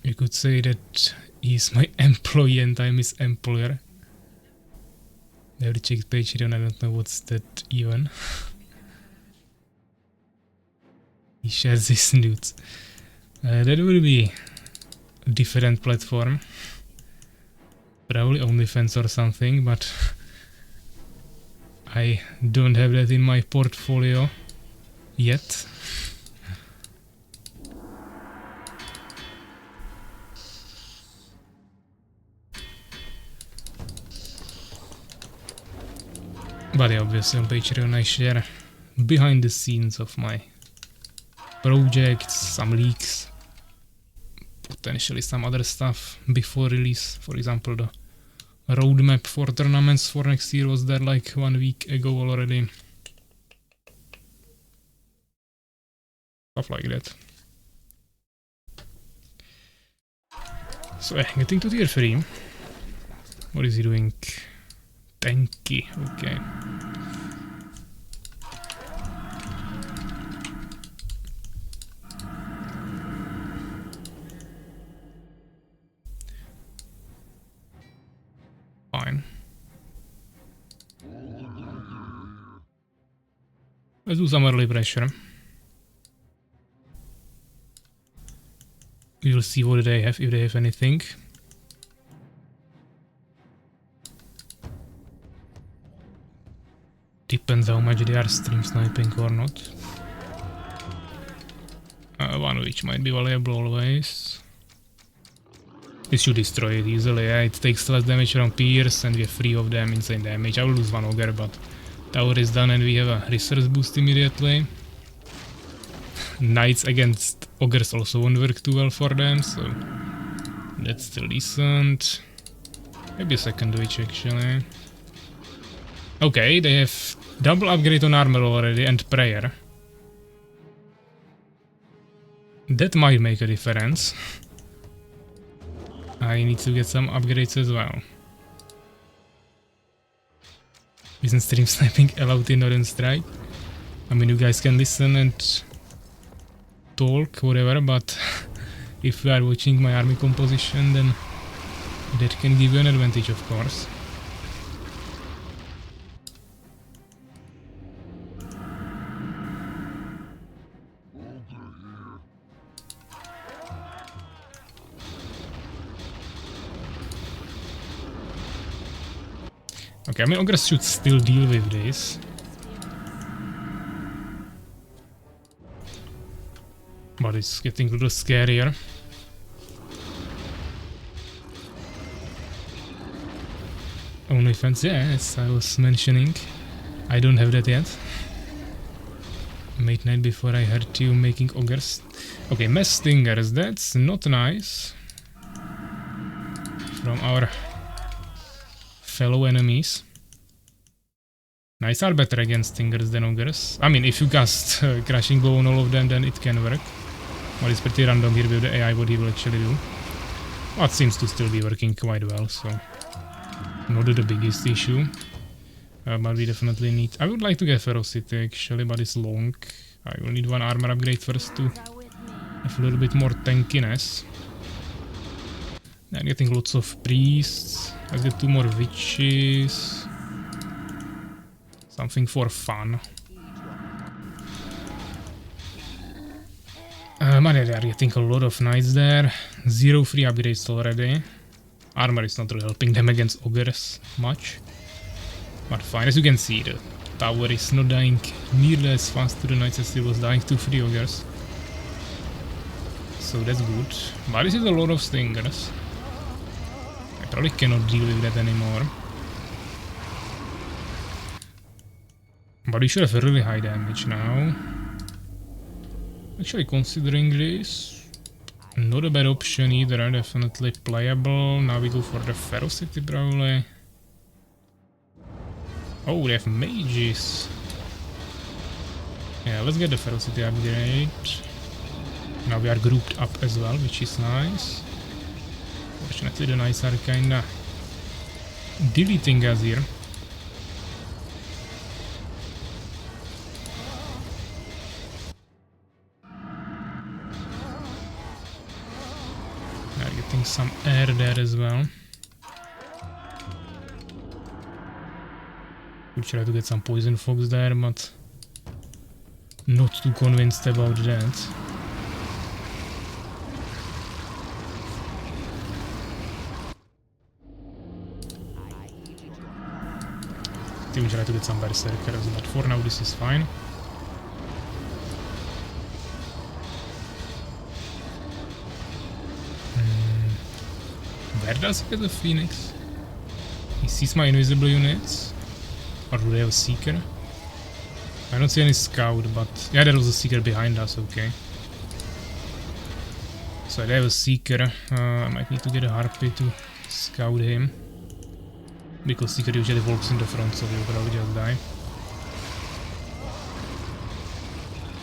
You could say that he's my employee and I'm his employer. Never checked Patreon, I don't know what's that even. He shares his nudes. That will be a different platform. Probably OnlyFans or something, but I don't have that in my portfolio yet. But yeah, obviously on Patreon I share behind the scenes of my projects, some leaks, potentially some other stuff before release. For example, the roadmap for tournaments for next year was there like 1 week ago already. Stuff like that. So yeah, getting to tier 3. What is he doing? Tanky, okay. Fine. Let's do some early pressure. We will see what they have, if they have anything. Depends how much they are stream sniping or not. one which might be valuable always. This should destroy it easily, yeah, it takes less damage from Pierce and we have 3 of them, insane damage. I will lose 1 Ogre, but tower is done and we have a resource boost immediately. Knights against Ogres also won't work too well for them, so that's still decent. Maybe a second witch actually. Okay, they have double upgrade on armor already and prayer. That might make a difference. I need to get some upgrades as well. Isn't stream sniping allowed in Noran Strike? I mean, you guys can listen and talk, whatever, but if you are watching my army composition, then that can give you an advantage, of course. Okay, I mean, Ogres should still deal with this. But it's getting a little scarier. OnlyFans, yeah, as I was mentioning. I don't have that yet. Mate night before I heard you making Ogres. Okay, Mass Stingers, that's not nice. From our fellow enemies. Knights are better against Stingers than Ogres. I mean, if you cast Crushing Blow on all of them, then it can work. But it's pretty random here with the AI what he will actually do. But seems to still be working quite well, so not the biggest issue. But we definitely need... I would like to get Ferocity actually, but it's long. I will need 1 armor upgrade first to have a little bit more tankiness. I'm getting lots of priests. Let's get 2 more witches. Something for fun. But they are getting a lot of knights there. 0 free upgrades already. Armor is not really helping them against Ogres much. But fine, as you can see, the tower is not dying nearly as fast to the knights as it was dying to 3 Ogres. So that's good. But this is a lot of Stingers. I probably cannot deal with that anymore. But we should have a really high damage now. Actually, considering this, not a bad option either, definitely playable. Now we go for the Ferocity probably. Oh, they have mages. Yeah, let's get the Ferocity upgrade. Now we are grouped up as well, which is nice. Fortunately, the knights are kinda deleting us here. Getting some air there as well. Could try to get some poison fox there, but not too convinced about that. I think we try to get some berserkers, but for now this is fine. Where does he get the Phoenix? He sees my invisible units? Or do they have a Seeker? I don't see any Scout, but... yeah, there was a Seeker behind us, okay. So they have a Seeker. I might need to get a Harpy to scout him. Because Seeker usually walks in the front, so he'll probably just die.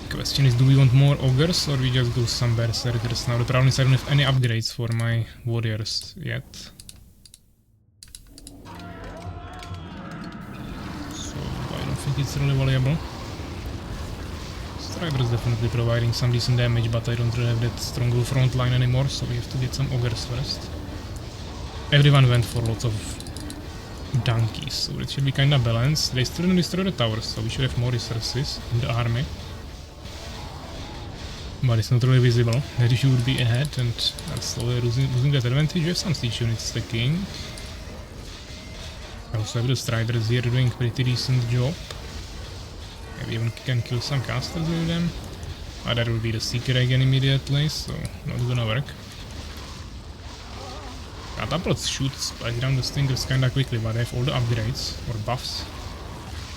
Question is, do we want more Ogres or we just go some Berserkers? Now the problem is I don't have any upgrades for my warriors yet. So I don't think it's really valuable. Strider is definitely providing some decent damage, but I don't really have that strong front line anymore, so we have to get some Ogres first. Everyone went for lots of donkeys, so it should be kinda balanced. They still don't destroy the towers, so we should have more resources in the army. But it's not really visible. That issue would be ahead and slowly losing that advantage. We have some siege units stacking. I also have the Striders here doing pretty decent job. Yeah, we even can kill some casters with them. That will be the secret again immediately, so not gonna work. Catapult shoots like around the stingers kinda quickly, but they have all the upgrades or buffs.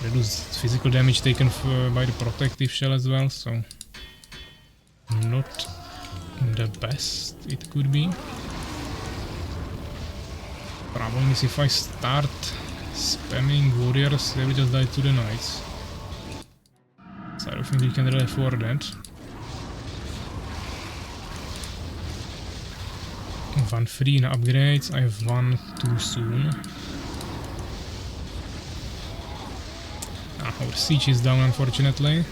Reduce physical damage taken by the protective shell as well, so not the best it could be. Problem is if I start spamming warriors, they will just die to the knights. So I don't think we can really afford that. 1 free in upgrades, I have 1 too soon. Our siege is down unfortunately.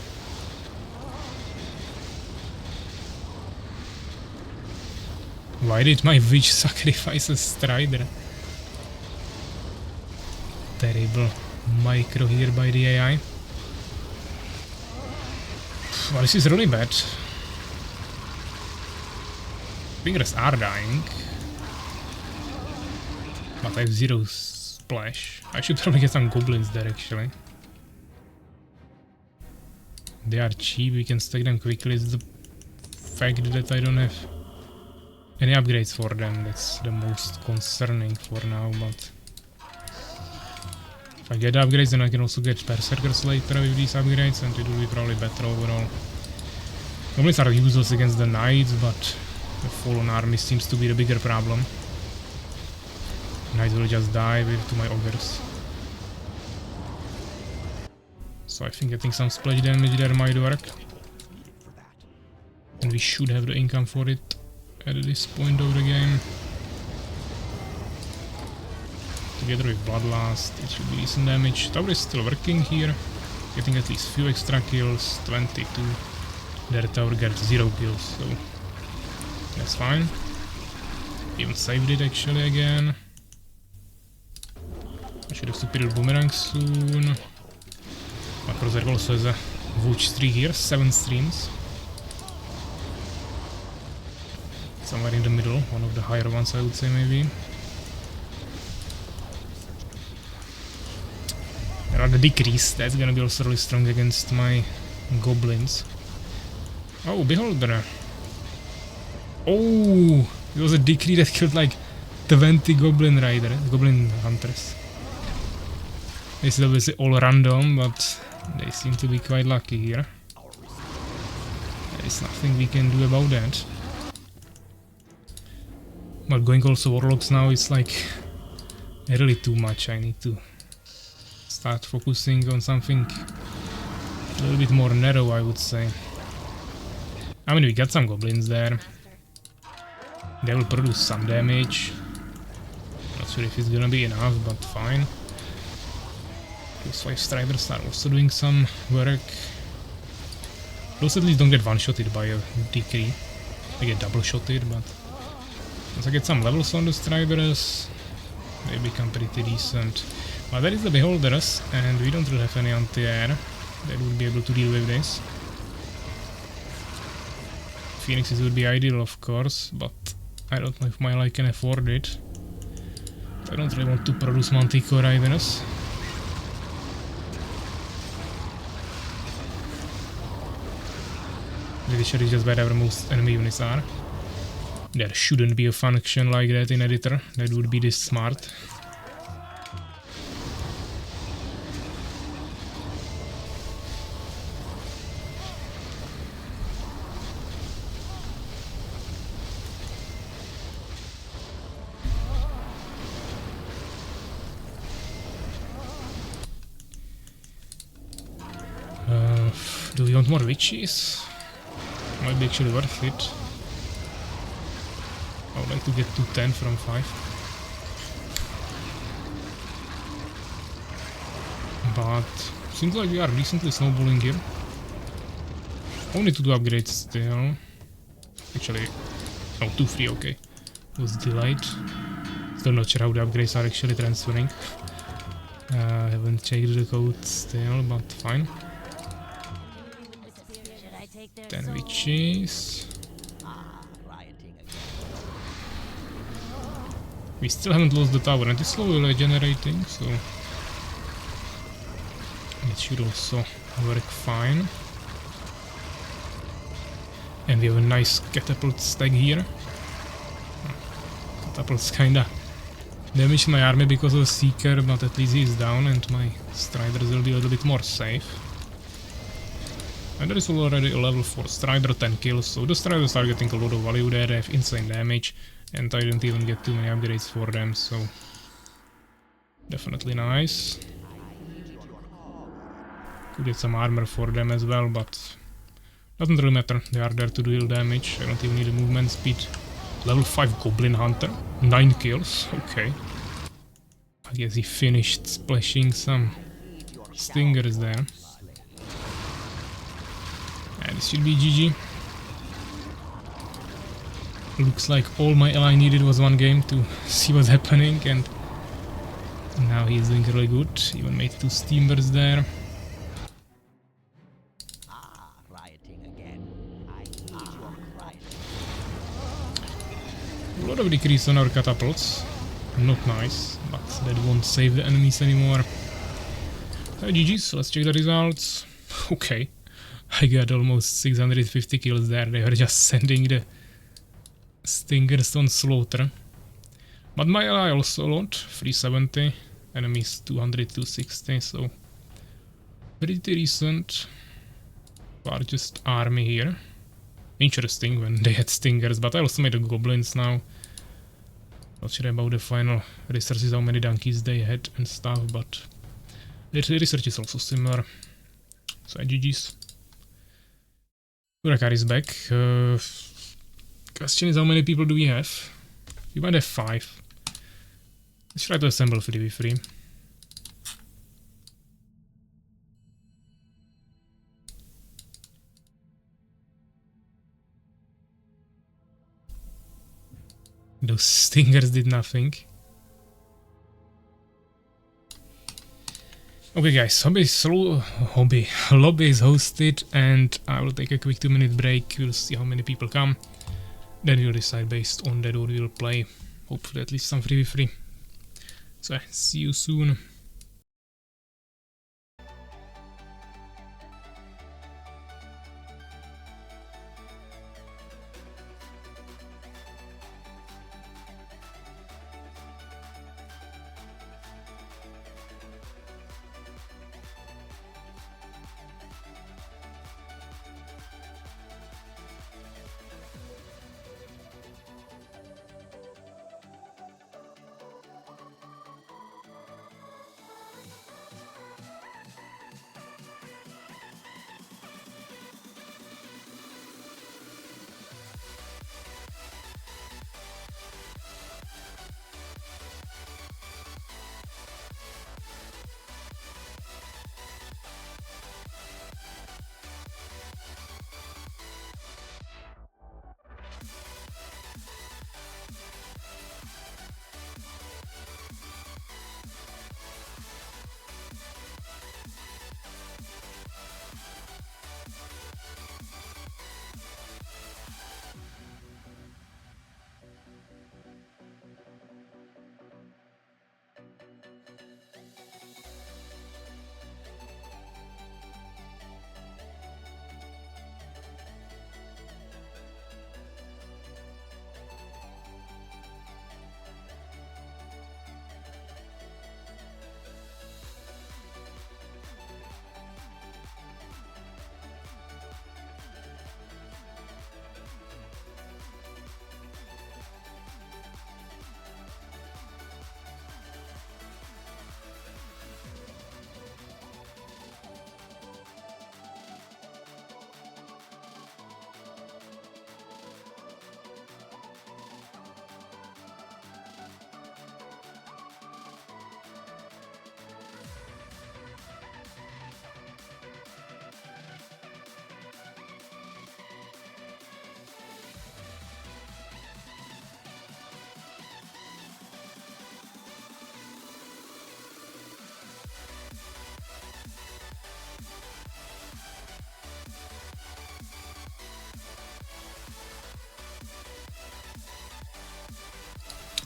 Why did my witch sacrifice a strider? Terrible micro here by the AI. Well, this is really bad. Fingers are dying. But I have 0 splash. I should probably get some goblins there actually. They are cheap, we can stack them quickly. It's the fact that I don't have any upgrades for them. That's the most concerning for now, but if I get upgrades then I can also get berserkers later with these upgrades and it will be probably better overall. Goblins are useless against the knights, but the fallen army seems to be the bigger problem. Knights will just die to my ogres. So I think getting some splash damage there might work. And we should have the income for it at this point of the game. Together with Bloodlust, it should be decent damage. Tower is still working here, getting at least few extra kills, 22. Their tower gets 0 kills, so that's fine. Even saved it actually again. I should have superior boomerang soon. Macrozer also has a watch streak here, 7 streams. Somewhere in the middle, one of the higher ones I would say maybe. There are the decrease, that's gonna be also really strong against my goblins. Oh, Beholder! Oh! It was a decree that killed like 20 goblin hunters. This is obviously all random, but they seem to be quite lucky here. There is nothing we can do about that. But going also warlocks now is like really too much. I need to start focusing on something a little bit more narrow, I would say. I mean, we got some goblins there. They will produce some damage. Not sure if it's gonna be enough, but fine. Those 5 striders are also doing some work. Those at least don't get one-shotted by a decree. They get double-shotted, but once I get some levels on the striders, they become pretty decent. But there is the beholders, and we don't really have any anti-air that would be able to deal with this. Phoenixes would be ideal, of course, but I don't know if my ally can afford it. I don't really want to produce Manticore Riders. Pretty sure it's just wherever most enemy units are. There shouldn't be a function like that in editor that would be this smart. Do we want more witches? Might be actually worth it. I would like to get to 10 from 5. But seems like we are recently snowballing here. Only 2 upgrades still. Actually, no, 2 free, okay. Was delayed. Still not sure how the upgrades are actually transferring. Haven't checked the code still, but fine. 10 witches. We still haven't lost the tower and it's slowly regenerating, so it should also work fine. And we have a nice catapult stack here. Catapults kinda damaged my army because of Seeker, but at least he's down and my Striders will be a little bit more safe. And there is already a level 4 Strider, 10 kills, so the Striders are getting a lot of value there, they have insane damage, and I didn't even get too many upgrades for them, so definitely nice. Could get some armor for them as well, but doesn't really matter, they are there to deal damage, I don't even need a movement speed. Level 5 Goblin Hunter, 9 kills, okay. I guess he finished splashing some stingers there. And this should be GG. Looks like all my ally needed was one game to see what's happening, and now he is doing really good. Even made 2 steamers there.
Rioting again. I need your riot.
A lot of decrease on our catapults. Not nice, but that won't save the enemies anymore. GG's, let's check the results. Okay. I got almost 650 kills there, they were just sending the stingers on slaughter. But my ally also a lot, 370, enemies 200, 260, so pretty decent. Largest army here. Interesting when they had stingers, but I also made the goblins now. Not sure about the final researches, how many donkeys they had and stuff, but the research is also similar. So GG's. Urakar is back. Question is, how many people do we have? We might have 5. Let's try to assemble 3v3. Those stingers did nothing. Okay guys, lobby is hosted and I will take a quick 2-minute break. We'll see how many people come. Then we'll decide based on that what we'll play. Hopefully at least some 3v3. So see you soon.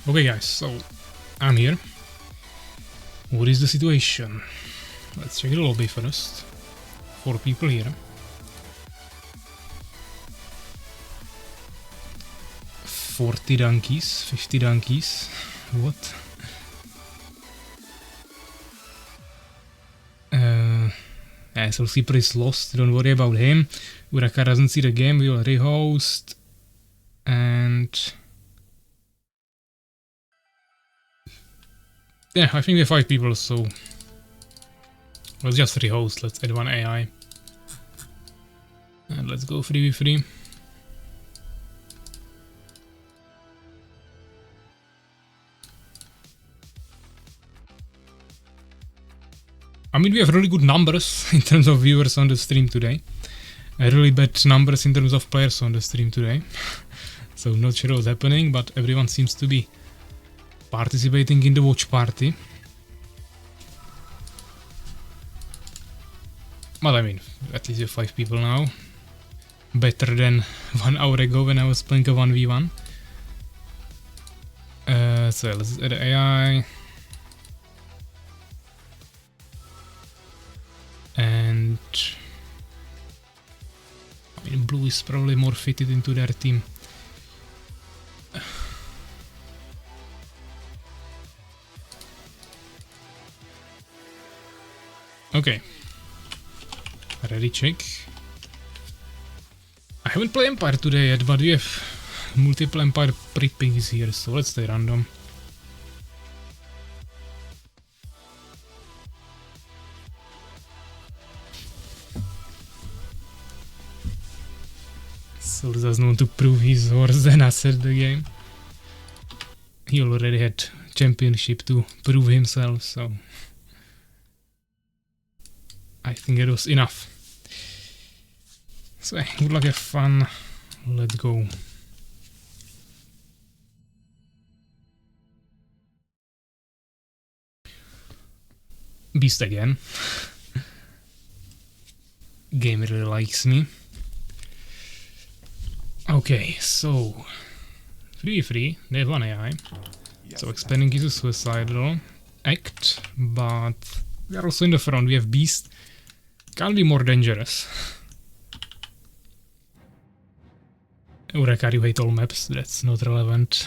Okay guys, so I'm here. What is the situation? Let's check the lobby first. 4 people here. 40 donkeys, 50 donkeys. What? Yeah, so Sleeper is lost, don't worry about him. Uraka doesn't see the game, we will rehost. And... yeah, I think we have 5 people, so... let's just rehost, let's add one AI. And let's go 3v3. I mean, we have really good numbers in terms of viewers on the stream today. Really bad numbers in terms of players on the stream today. So not sure what's happening, but everyone seems to be participating in the watch party. But I mean, at least we have 5 people now. Better than 1 hour ago when I was playing a 1v1. So let's add AI. And I mean, blue is probably more fitted into their team. Okay. Ready check. I haven't played Empire today yet, but we have multiple Empire preppings here, so let's stay random. So doesn't want to prove he's worse than us at the game. He already had championship to prove himself, so I think it was enough. So good luck, have fun. Let's go. Beast again. Game really likes me. Okay, so 3v3, they have 1 AI, so expanding is a suicidal act, but we are also in the front, we have Beast, can't be more dangerous. Uraka, you hate all maps, that's not relevant.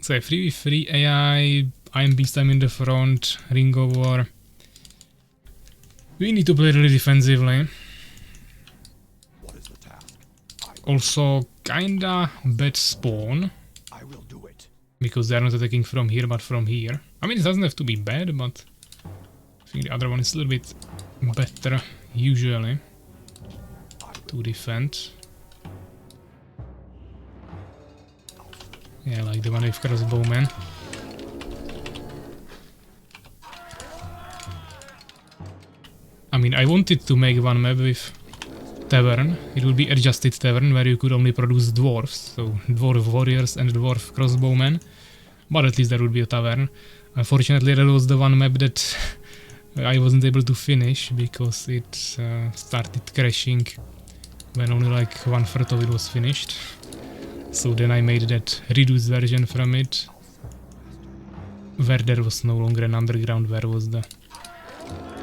So 3v3 AI, I'm Beast, I'm in the front, Ring of War. We need to play really defensively.
What is the task?
Also, kinda bad spawn.
I will do it.
Because they're not attacking from here, but from here. I mean, it doesn't have to be bad, but I think the other one is a little bit better, usually, to defend. Yeah, like the one with crossbowman. I mean, I wanted to make one map with tavern. It would be adjusted tavern where you could only produce dwarves, so dwarf warriors and dwarf crossbowmen. But at least there would be a tavern. Unfortunately, that was the one map that I wasn't able to finish because it started crashing when only like 1/3 of it was finished. So then I made that reduced version from it, where there was no longer an underground, where was the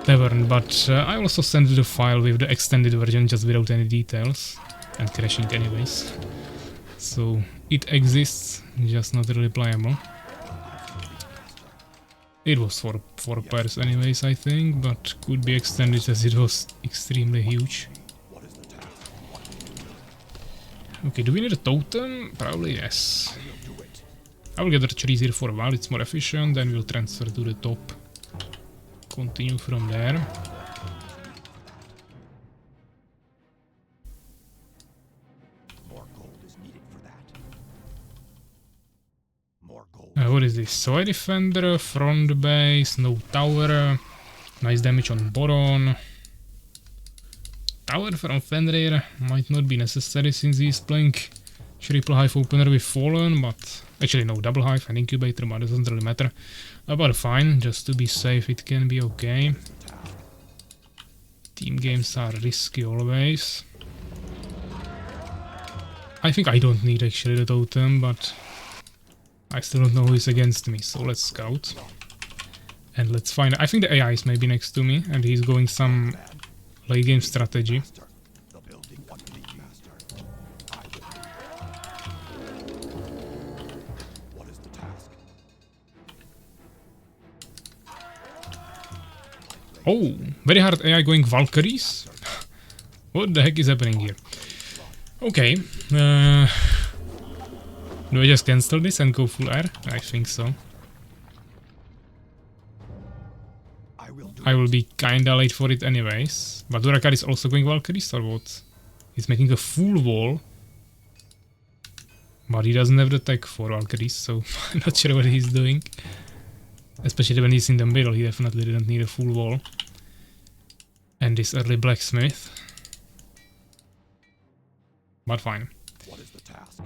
tavern, but I also sent the file with the extended version just without any details, and crashing anyways. So it exists, just not really playable. It was for 4 pairs anyways, I think, but could be extended as it was extremely huge. Okay, do we need a totem? Probably yes. I will get the trees here for a while, it's more efficient, then we'll transfer to the top. Continue from there.
More gold is needed for that. More gold.
What is this? Soy defender, front base, no tower. Nice damage on Boron. Tower from Fenrir might not be necessary since he's playing triple hive opener with Fallen, but actually no, double hive and incubator, but it doesn't really matter. But fine, just to be safe it can be okay. Team games are risky always. I think I don't need actually the totem, but I still don't know who is against me, so let's scout. And let's find... I think the AI is maybe next to me, and he's going some late game strategy. Oh, very hard AI going Valkyries? What the heck is happening here? Okay. Do I just cancel this and go full air? I think so. I will be kinda late for it anyways. But Durakar is also going Valkyries or what? He's making a full wall. But he doesn't have the tech for Valkyries, so I'm not sure what he's doing. Especially when he's in the middle, he definitely didn't need a full wall. And this early blacksmith. But fine.
What is the task?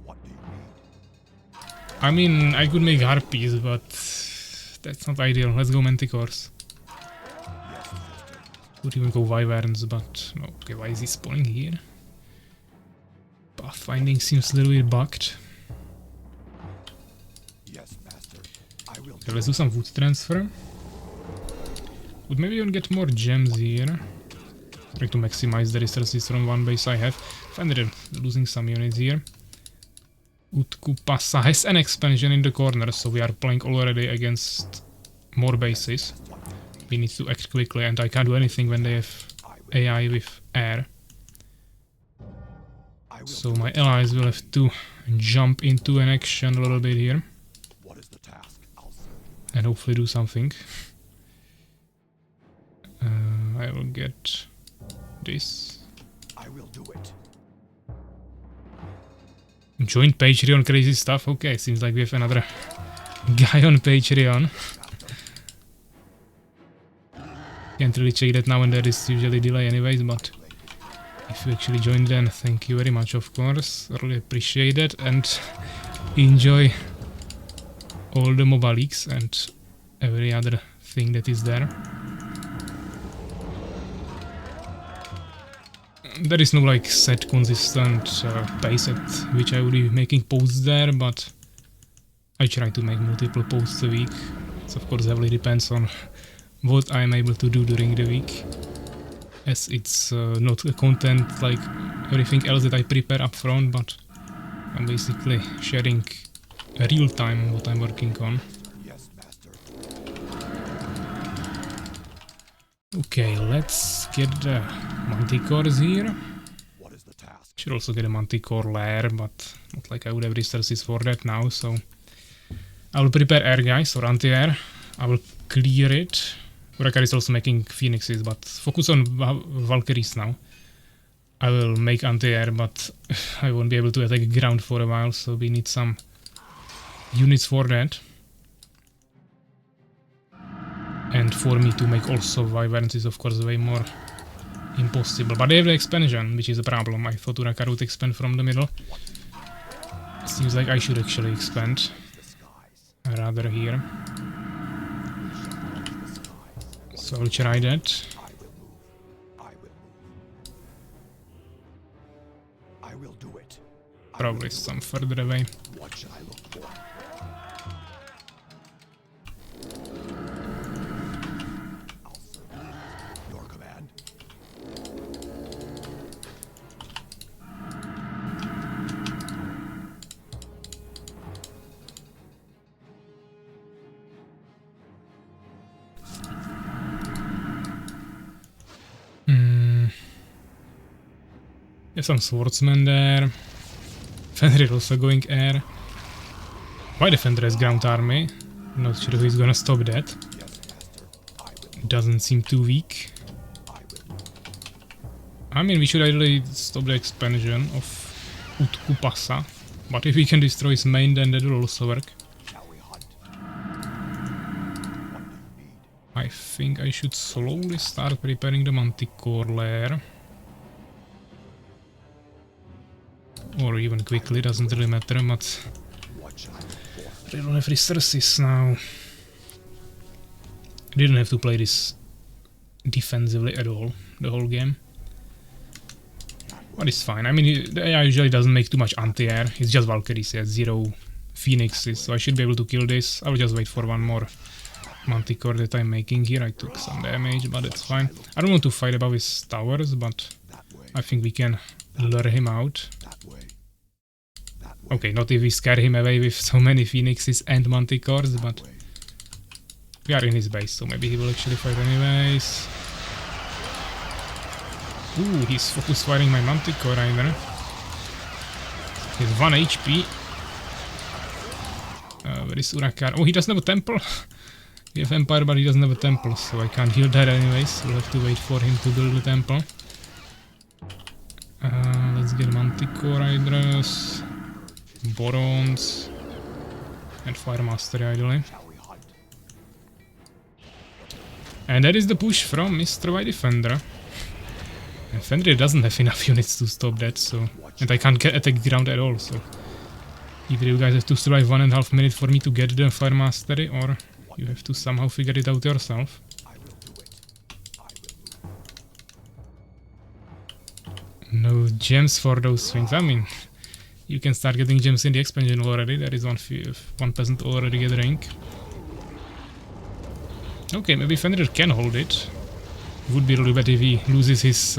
What do you need?
I mean, I could make harpies, but that's not ideal. Let's go manticores. Could even go wyverns, but no. Okay, why is he spawning here? Pathfinding seems a little bit bugged.
Yes, master. I will.
Okay, let's do some wood transfer. Would maybe even get more gems here. Trying to maximize the resources from one base I have. Finally losing some units here. Utkupassa has an expansion in the corner, so we are playing already against more bases. We need to act quickly, and I can't do anything when they have AI with air. So my allies will have to jump into an action a little bit here.
What is the task?
And hopefully do something. I will get this.
I will do it.
Joint Patreon crazy stuff. Okay, seems like we have another guy on Patreon. Can't really check that now, and there is usually delay anyways, but if you actually joined, then thank you very much, of course. Really appreciate it, and enjoy all the mobile leaks and every other thing that is there. There is no like set consistent pace at which I will be making posts there, but I try to make multiple posts a week. It of course heavily depends on what I am able to do during the week, as it's not a content like everything else that I prepare up front, but I'm basically sharing real time what I'm working on.
Yes, master.
Okay, let's get the manticores here.
What is the task?
Should also get a manticore lair, but not like I would have resources for that now, so I will prepare air guys or anti-air. I will clear it. Urakar is also making phoenixes, but focus on Valkyries now. I will make anti-air, but I won't be able to attack ground for a while, so we need some units for that. And for me to make also wyverns is of course way more impossible. But they have the expansion, which is a problem. I thought Urakar would expand from the middle. Seems like I should actually expand rather here. So I'll try that.
I will do it.
Probably some further away.
What should I look for? I'll serve. Your command.
There's some swordsmen there. Fenrir also going air. Why the Fenrir has ground army? Not sure who's gonna stop that. Doesn't seem too weak. I mean, we should ideally stop the expansion of Utkupassa. But if we can destroy his main, then that will also work.
Shall we hunt? What do you need?
I think I should slowly start preparing the manticore lair. Or even quickly, doesn't really matter, but
What should I look for?
I don't have resources now. I didn't have to play this defensively at all, the whole game. But it's fine. I mean, the AI usually doesn't make too much anti-air. It's just Valkyries, yeah, 0 phoenixes, so I should be able to kill this. I'll just wait for one more manticore that I'm making here. I took some damage, but it's fine. I don't want to fight above his towers, but I think we can lure him out.
That way. That way.
Okay, not if we scare him away with so many phoenixes and manticores, but We are in his base, so maybe he will actually fight anyways. Ooh, he's focus firing my Manticore either. He's 1 HP. Where is Urakar? Oh, he doesn't have a temple. We have Empire, but he doesn't have a temple, so I can't heal that anyways. We'll have to wait for him to build the temple. Let's get Manticore Hydras, Borons, and Fire Mastery ideally. And that is the push from Mr. White Defender. And Fenrir doesn't have enough units to stop that, so... And I can't get attack ground at all, so... Either you guys have to survive 1.5 minutes for me to get the Fire Mastery, or you have to somehow figure it out yourself. No gems for those things. I mean, you can start getting gems in the expansion already. There is one peasant already gathering. Okay, maybe Fenrir can hold it. Would be really bad if he loses his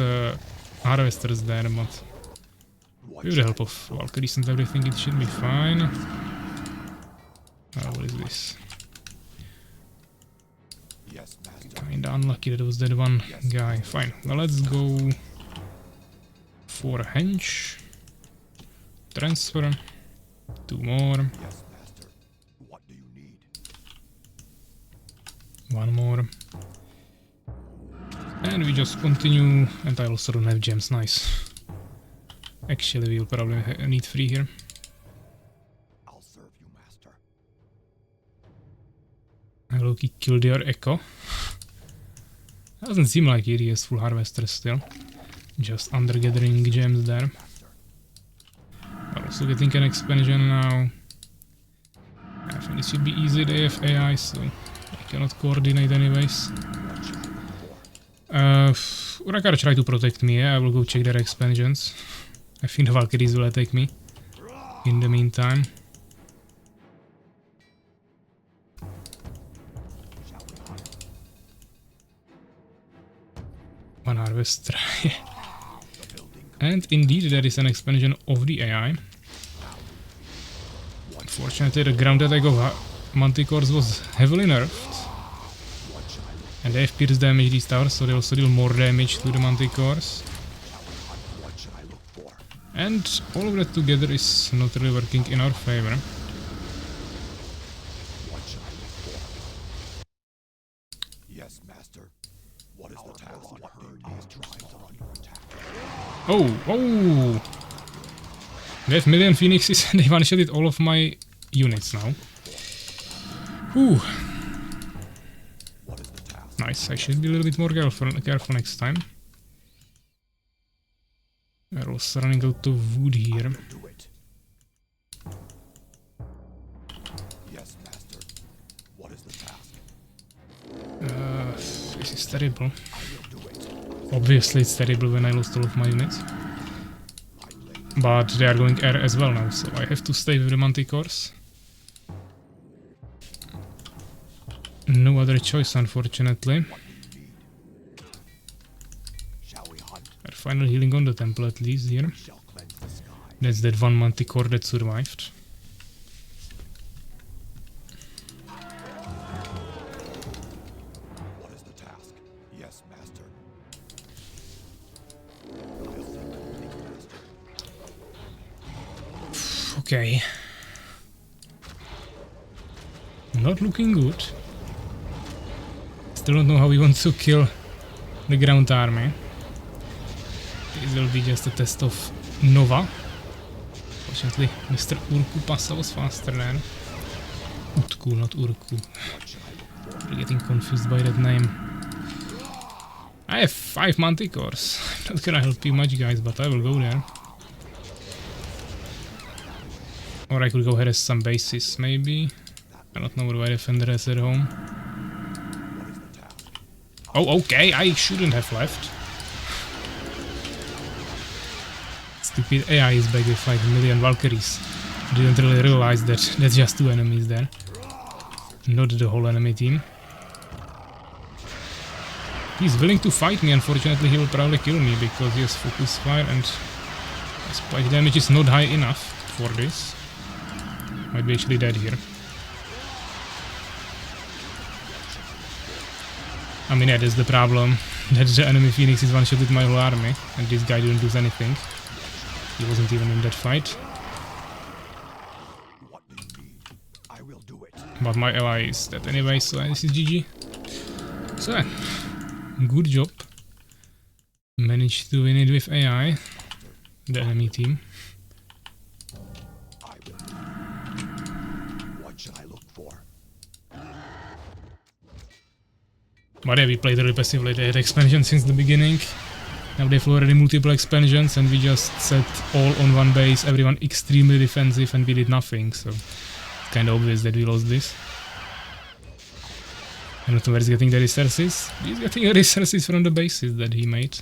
harvesters there, but with the help of Valkyries and everything, it should be fine. What is this? Kinda unlucky that was that one guy. Fine. Well, let's go for a hench. Transfer. 2 more. 1 more. And we just continue. And I also don't have gems. Nice. Actually, we'll probably need 3 here.
I'll serve you, master.
I will kill their Echo. Doesn't seem like he has full harvester still. Just under gathering gems there. We're also getting an expansion now. I think this should be easy. They have AI, so I cannot coordinate anyways. Urakar try to protect me, yeah? I will go check their expansions. I think the Valkyries will attack me in the meantime. One harvester. And indeed there is an expansion of the AI. Unfortunately the ground attack of Manticores was heavily nerfed. And they have pierce damage these towers, so they also deal more damage to the Manticores. And all of that together is not really working in our favor.
Yes, master. What is the task? What do you need to under attack?
Oh, oh! They have million phoenixes and they one-shotted all of my units now. Whew. Nice, I should be a little bit more careful next time. We're also running out of wood here.
Yes, master. What is the task?
This is terrible. Obviously it's terrible when I lost all of my units. But they are going air as well now, so I have to stay with the Manticores. No other choice, unfortunately. We're finally healing on the temple at least here. That's that one Manticore that survived.
What is the task? Yes, master.
Okay. Not looking good. Still don't know how we want to kill the ground army. This will be just a test of Nova. Fortunately, Mr. Urku Pasa was faster than Utku, not Urku. I'm getting confused by that name. I have 5 Manticores. Not gonna help you much, guys, but I will go there. Or I could go harass some bases, maybe. I don't know where my defender is at home. Oh, okay, I shouldn't have left. Stupid AI is back with 5 million Valkyries. Didn't really realize that that's just 2 enemies there. Not the whole enemy team. He's willing to fight me, unfortunately he will probably kill me because he has focus fire and spike damage is not high enough for this. Might be actually dead here. I mean, yeah, that's the problem. That the enemy Phoenix is one-shot with my whole army, and this guy didn't do anything. He wasn't even in that fight.
What do you need? I will do it.
But my ally is dead anyway, so this is GG. So yeah, good job. Managed to win it with AI, the enemy team.
I will. What should I look for?
But yeah, we played really passively. They had expansion since the beginning. Now they've already multiple expansions and we just set all on one base, everyone extremely defensive and we did nothing, so it's kinda obvious that we lost this. I don't know where he's getting the resources. He's getting the resources from the bases that he made.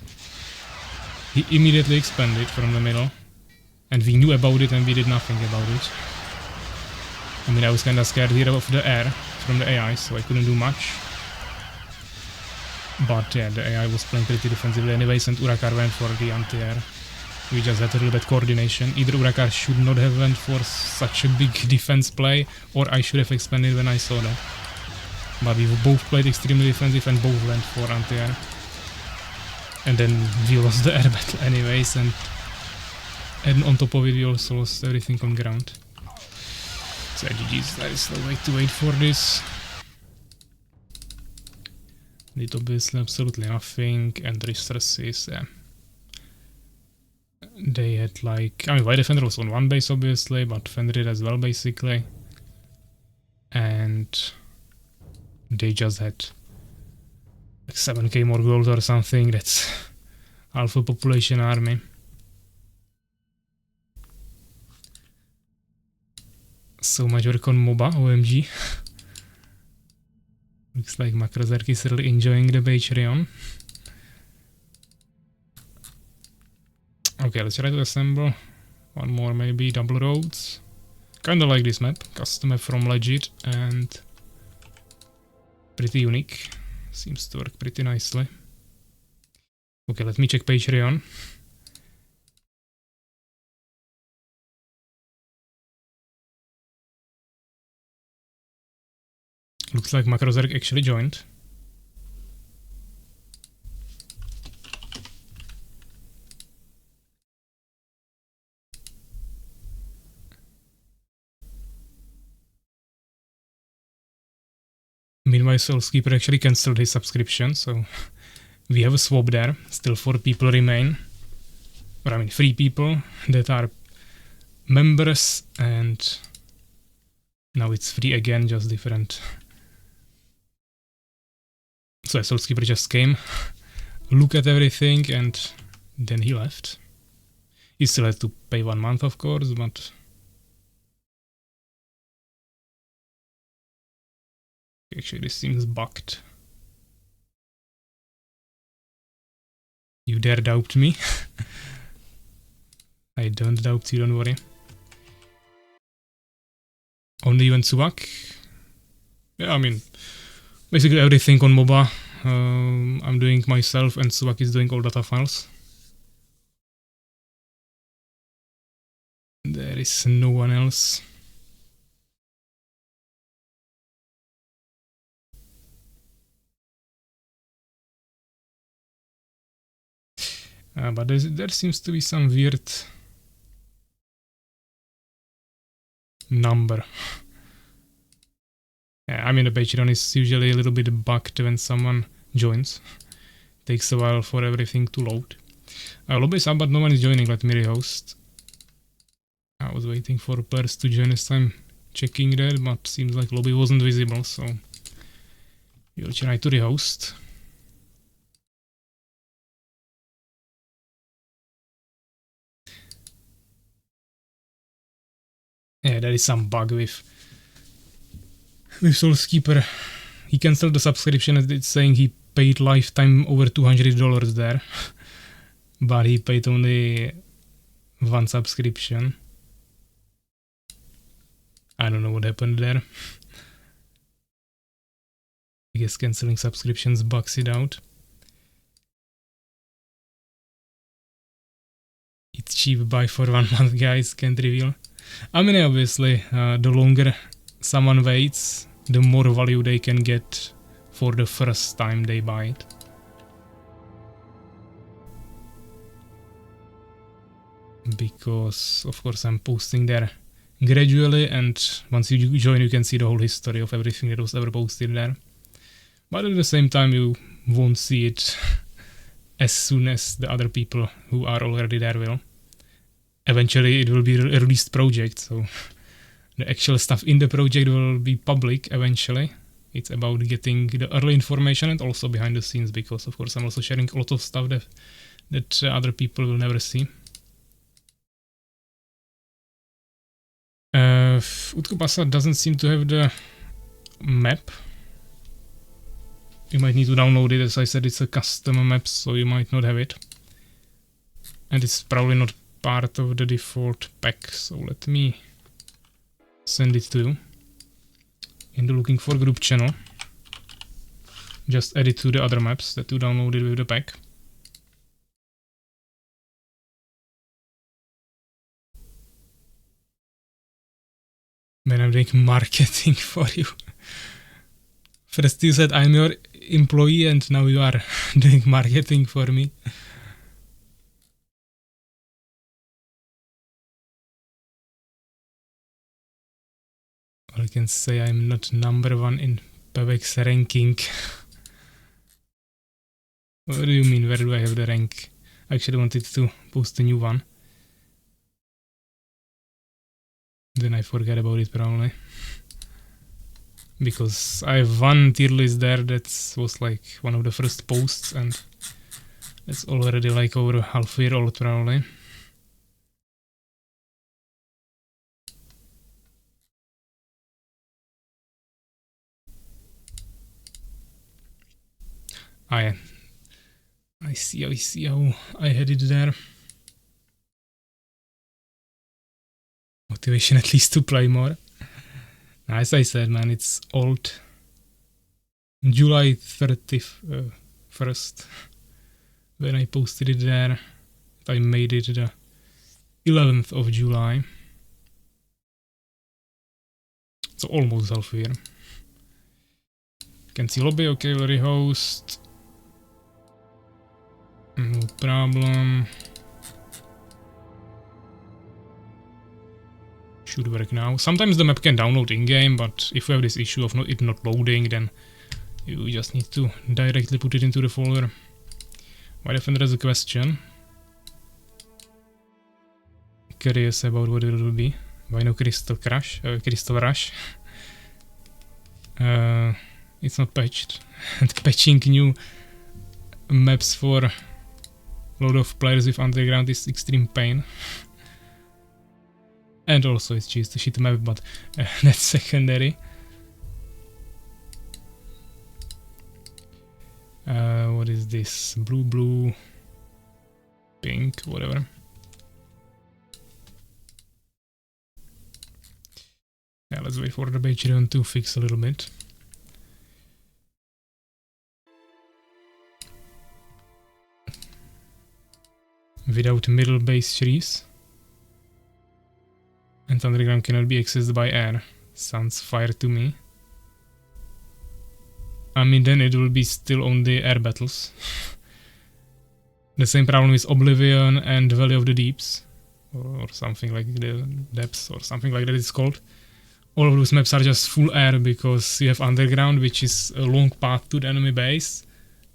He immediately expanded from the middle. And we knew about it and we did nothing about it. I mean, I was kinda scared here of the air from the AI, so I couldn't do much. But yeah, the AI was playing pretty defensively anyways and Urakar went for the anti-air. We just had a little bit coordination. Either Urakar should not have went for such a big defense play, or I should have expanded when I saw that. But we both played extremely defensive and both went for anti-air. And then we lost the air battle anyways, and on top of it we also lost everything on ground. So GG's, that is the way to wait for this. Did obviously absolutely nothing, and resources, yeah. They had like, I mean, White Defender was on one base obviously, but Fenrir as well basically. And they just had like 7k more gold or something. That's half a population army. So much work on MOBA, OMG. Looks like Macrozerk is really enjoying the Patreon. Okay, let's try to assemble one more, maybe double roads. Kinda like this map, custom map from Legit and pretty unique. Seems to work pretty nicely. Okay, let me check Patreon. Looks like Macrozerk actually joined. Meanwhile, Soulskeeper actually cancelled his subscription, so we have a swap there. Still 4 people remain. Or I mean 3 people that are members, and now it's free again, just different. So Soulskeeper just came, look at everything, and then he left. He still had to pay 1 month, of course, but actually this seems bugged. You dare doubt me? I don't doubt you, don't worry. Only you and Subak? Yeah, I mean, basically everything on MOBA I'm doing myself, and Subak is doing all data files. There is no one else. But there seems to be some weird number. I mean, the Patreon is usually a little bit bugged when someone joins. Takes a while for everything to load. Lobby is up, but no one is joining. Let me rehost. I was waiting for players to join this time, checking that, but seems like lobby wasn't visible, so we'll try to rehost. Yeah, there is some bug with Soulskeeper. He cancelled the subscription and it's saying he paid lifetime over $200 there. But he paid only 1 subscription. I don't know what happened there. I guess cancelling subscriptions bugs it out. It's cheap buy for 1 month, guys, can't reveal. I mean, obviously, the longer someone waits, the more value they can get for the first time they buy it. Because of course I'm posting there gradually, and once you join you can see the whole history of everything that was ever posted there. But at the same time you won't see it as soon as the other people who are already there will. Eventually it will be a released project, so the actual stuff in the project will be public eventually. It's about getting the early information and also behind the scenes, because of course I'm also sharing a lot of stuff that other people will never see. Utkopasa doesn't seem to have the map. You might need to download it, as I said it's a custom map, so you might not have it. And it's probably not part of the default pack, so let me send it to you. In the looking for group channel, just add it to the other maps that you downloaded with the pack. Man, I'm doing marketing for you. First you said I'm your employee and now you are doing marketing for me. Or I can say I'm not #1 in PEVEX ranking. What do you mean, where do I have the rank? I actually wanted to post a new one. Then I forget about it probably. Because I have one tier list there that was like one of the first posts, and it's already like over half a year old probably. Ah yeah. I see how I had it there. Motivation at least to play more. As I said, man, it's old. July 31st when I posted it there. I made it the 11th of July. So almost half a year. Can see lobby, okay, very host. No problem. Should work now. Sometimes the map can download in-game, but if you have this issue of it not loading, then you just need to directly put it into the folder. Why Defender has a question. Curious about what it will be. Why no Crystal Rush? It's not patched. And patching new maps for a lot of players with Underground is extreme pain. And also it's just a shit map, but that's secondary. What is this? Blue, pink, whatever. Yeah, let's wait for the Patreon to fix a little bit. Without middle base trees. And Underground cannot be accessed by air. Sounds fire to me. I mean, then it will be still only air battles. The same problem with Oblivion and Valley of the Deeps. Or something like the Depths, or something like that it's called. All of those maps are just full air, because you have Underground, which is a long path to the enemy base.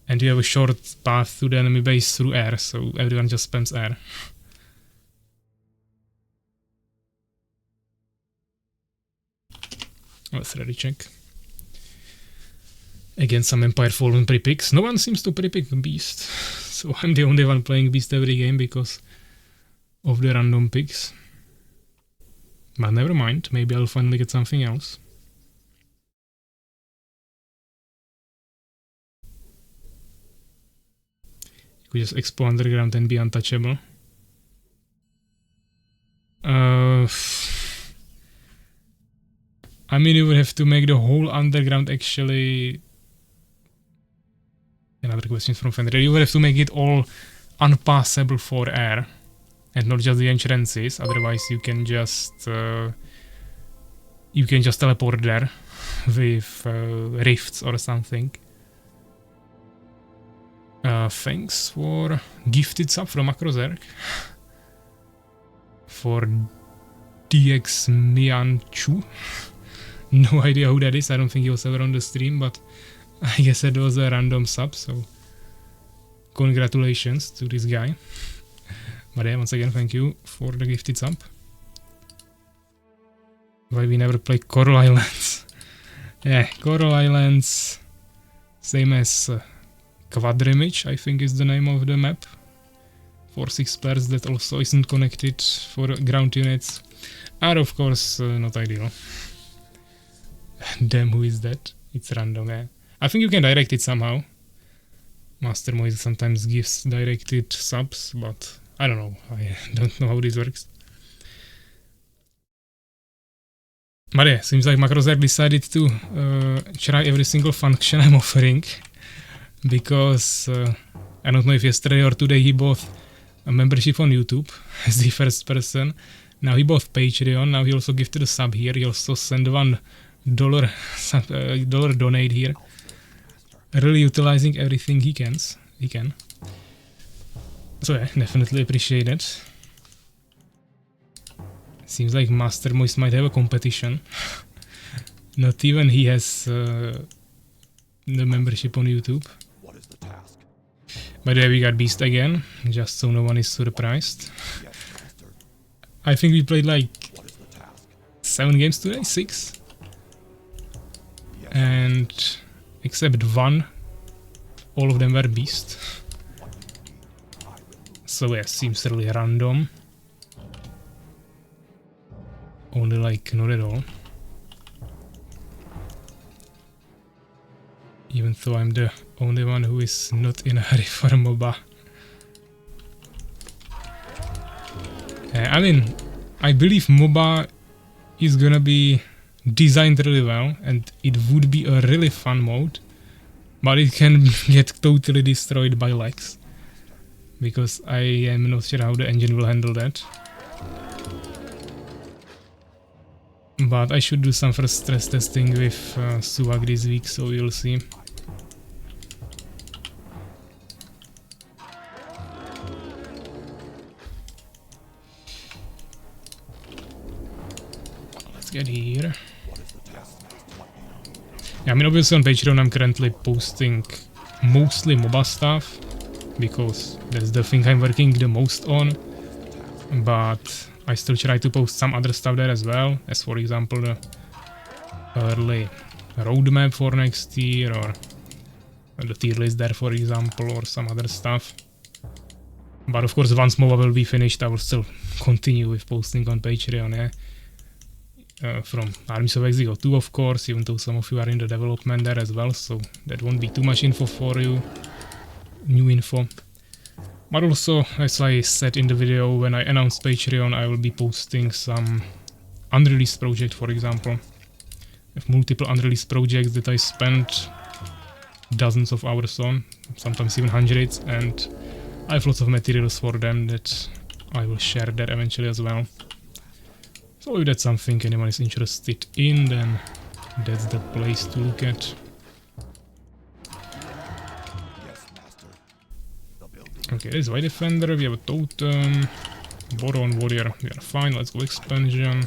And you have a short path to the enemy base through air, so everyone just spams air. Let's ready check. Again, some Empire Fallen pre-picks. No one seems to pre-pick Beast, so I'm the only one playing Beast every game because of the random picks. But never mind, maybe I'll finally get something else. You could just expo Underground and be untouchable. I mean, you would have to make the whole Underground actually... Another question from Fender. You would have to make it all unpassable for air. And not just the entrances, otherwise you can just teleport there with rifts or something. Thanks for gifted sub from Macrozerk. For DX Mianchu. No idea who that is, I don't think he was ever on the stream, but I guess it was a random sub, so congratulations to this guy. But yeah, once again, thank you for the gifted sub. Why we never play Coral Islands? Yeah, Coral Islands, same as Quadrimage, I think is the name of the map. For 6 players that also isn't connected for ground units. Are of course not ideal. Damn, who is that? It's random, yeah. I think you can direct it somehow. Master Moise sometimes gives directed subs, but I don't know. I don't know how this works. But yeah, seems like Macrozerk decided to try every single function I'm offering. Because I don't know if yesterday or today he bought a membership on YouTube as the first person. Now he bought Patreon. Now he also gifted a sub here. He also sent $1 dollar donate here. Really utilizing everything he can. So yeah, definitely appreciate it. Seems like Master Moist might have a competition. Not even he has the membership on YouTube.
What is the task?
By the way, we got Beast again, just so no one is surprised.
Yes, master.
I think we played like
What is the task?
7 games today, 6.
Yes.
And except one, all of them were Beast. So yeah, seems really random. Only like not at all. Even though I'm the only one who is not in a hurry for MOBA. I mean, I believe MOBA is gonna be designed really well and it would be a really fun mode, but it can get totally destroyed by lags. Because I am not sure how the engine will handle that. But I should do some first stress testing with Suvak this week, so we'll see. Let's get here. Yeah, I mean, obviously on Patreon I'm currently posting mostly MOBA stuff, because that's the thing I'm working the most on. But I still try to post some other stuff there as well, as for example the early roadmap for next year, or the tier list there for example, or some other stuff. But of course once MOBA will be finished I will still continue with posting on Patreon, yeah? From Armies of Exigo 2 of course, even though some of you are in the development there as well, so that won't be too much info for you, new info. But also, as I said in the video, when I announced Patreon, I will be posting some unreleased projects, for example. I have multiple unreleased projects that I spent dozens of hours on, sometimes even hundreds, and I have lots of materials for them that I will share there eventually as well. So if that's something anyone is interested in, then that's the place to look at. Okay, there's White Defender, we have a Totem, Boron Warrior, we are fine, let's go Expansion.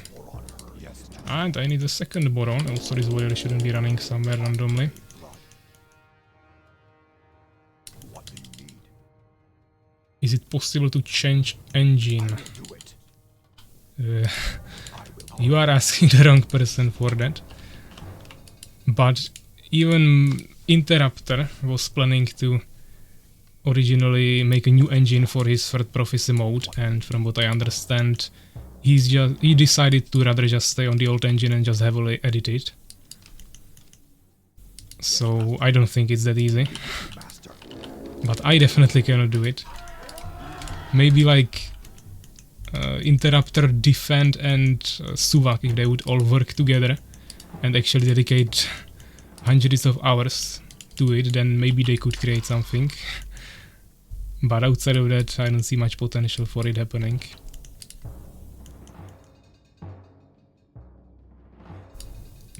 And I need a second Boron, also this Warrior shouldn't be running somewhere randomly. Is it possible to change engine? You are asking the wrong person for that. But even Interrupter was planning to originally make a new engine for his third prophecy mode, and from what I understand, he decided to rather just stay on the old engine and just heavily edit it. So I don't think it's that easy. But I definitely cannot do it. Maybe like Interrupter, Defend and Suvak, if they would all work together and actually dedicate hundreds of hours to it, then maybe they could create something. But outside of that, I don't see much potential for it happening.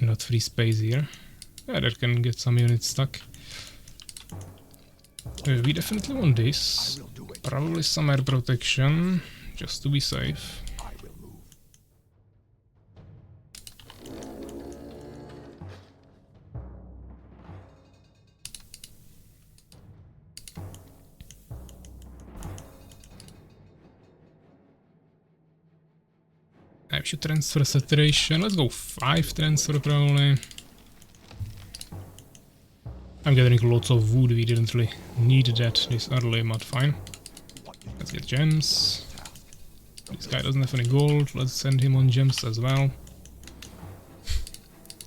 Not free space here. Yeah, that can get some units stuck. We definitely want this. Probably some air protection, just to be safe.
I will move.
I should transfer saturation. Let's go 5 transfer probably. I'm gathering lots of wood. We didn't really need that this early, but fine. Let's get gems. This guy doesn't have any gold. Let's send him on gems as well.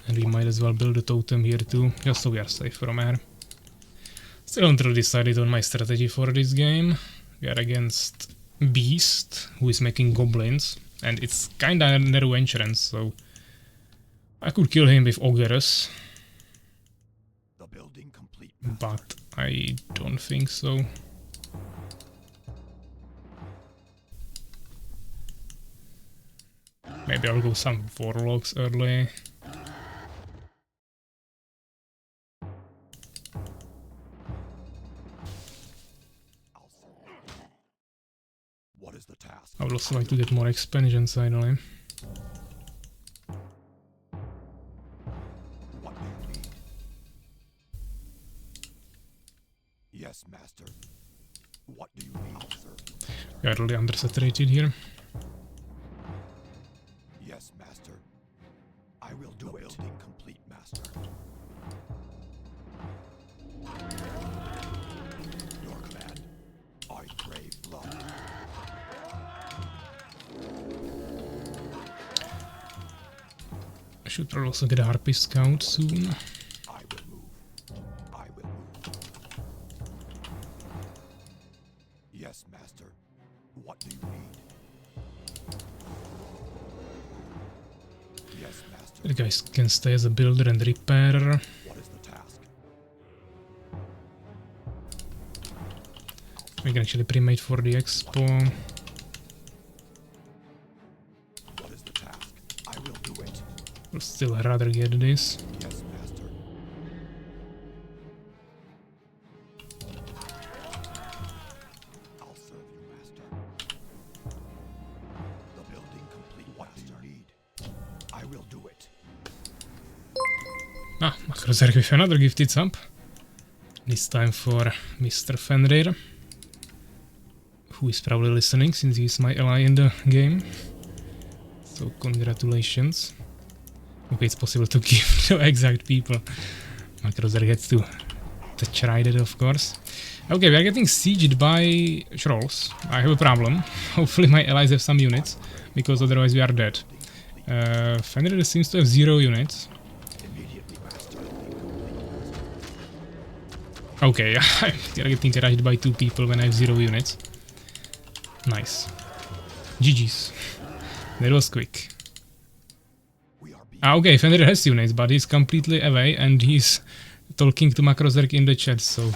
And we might as well build a totem here too, just so we are safe from air. Still haven't really decided on my strategy for this game. We are against Beast, who is making goblins. And it's kinda narrow entrance, so I could kill him with ogres.
The building complete.
But I don't think so. Maybe I'll go some warlocks early.
What is the task?
I would also like to get more expansions finally.
What do you need? Yes, master. What do you need? I'll serve you.
We are really undersaturated here.
Yes, master. I will do it. Building complete, master. Your command. I crave blood.
I should probably also get a Harpy Scout soon.
I will move. I will move. Yes, master. What do you need? Yes, master.
The guys can stay as a builder and repairer.
What is the task?
We can actually pre-mate for the expo.
What is the task? I will do it.
We'll still rather get this.
Yes, master. I'll serve you, master. The building complete. What do you need? I will do it.
Ah, Macrozer with another gifted sub. This time for Mr. Fenrir, who is probably listening since he's my ally in the game. So congratulations. Okay, it's possible to give the exact people. Macrozer gets to try that, of course. Okay, we are getting sieged by trolls. I have a problem. Hopefully my allies have some units, because otherwise we are dead. Fenrir seems to have 0 units.
Immediately, master.
Okay, I'm getting rushed by 2 people when I have 0 units. Nice. GG's. That was quick.
We are being
Ah, okay, Fenrir has units, but he's completely away and he's talking to Macrozerk in the chat, so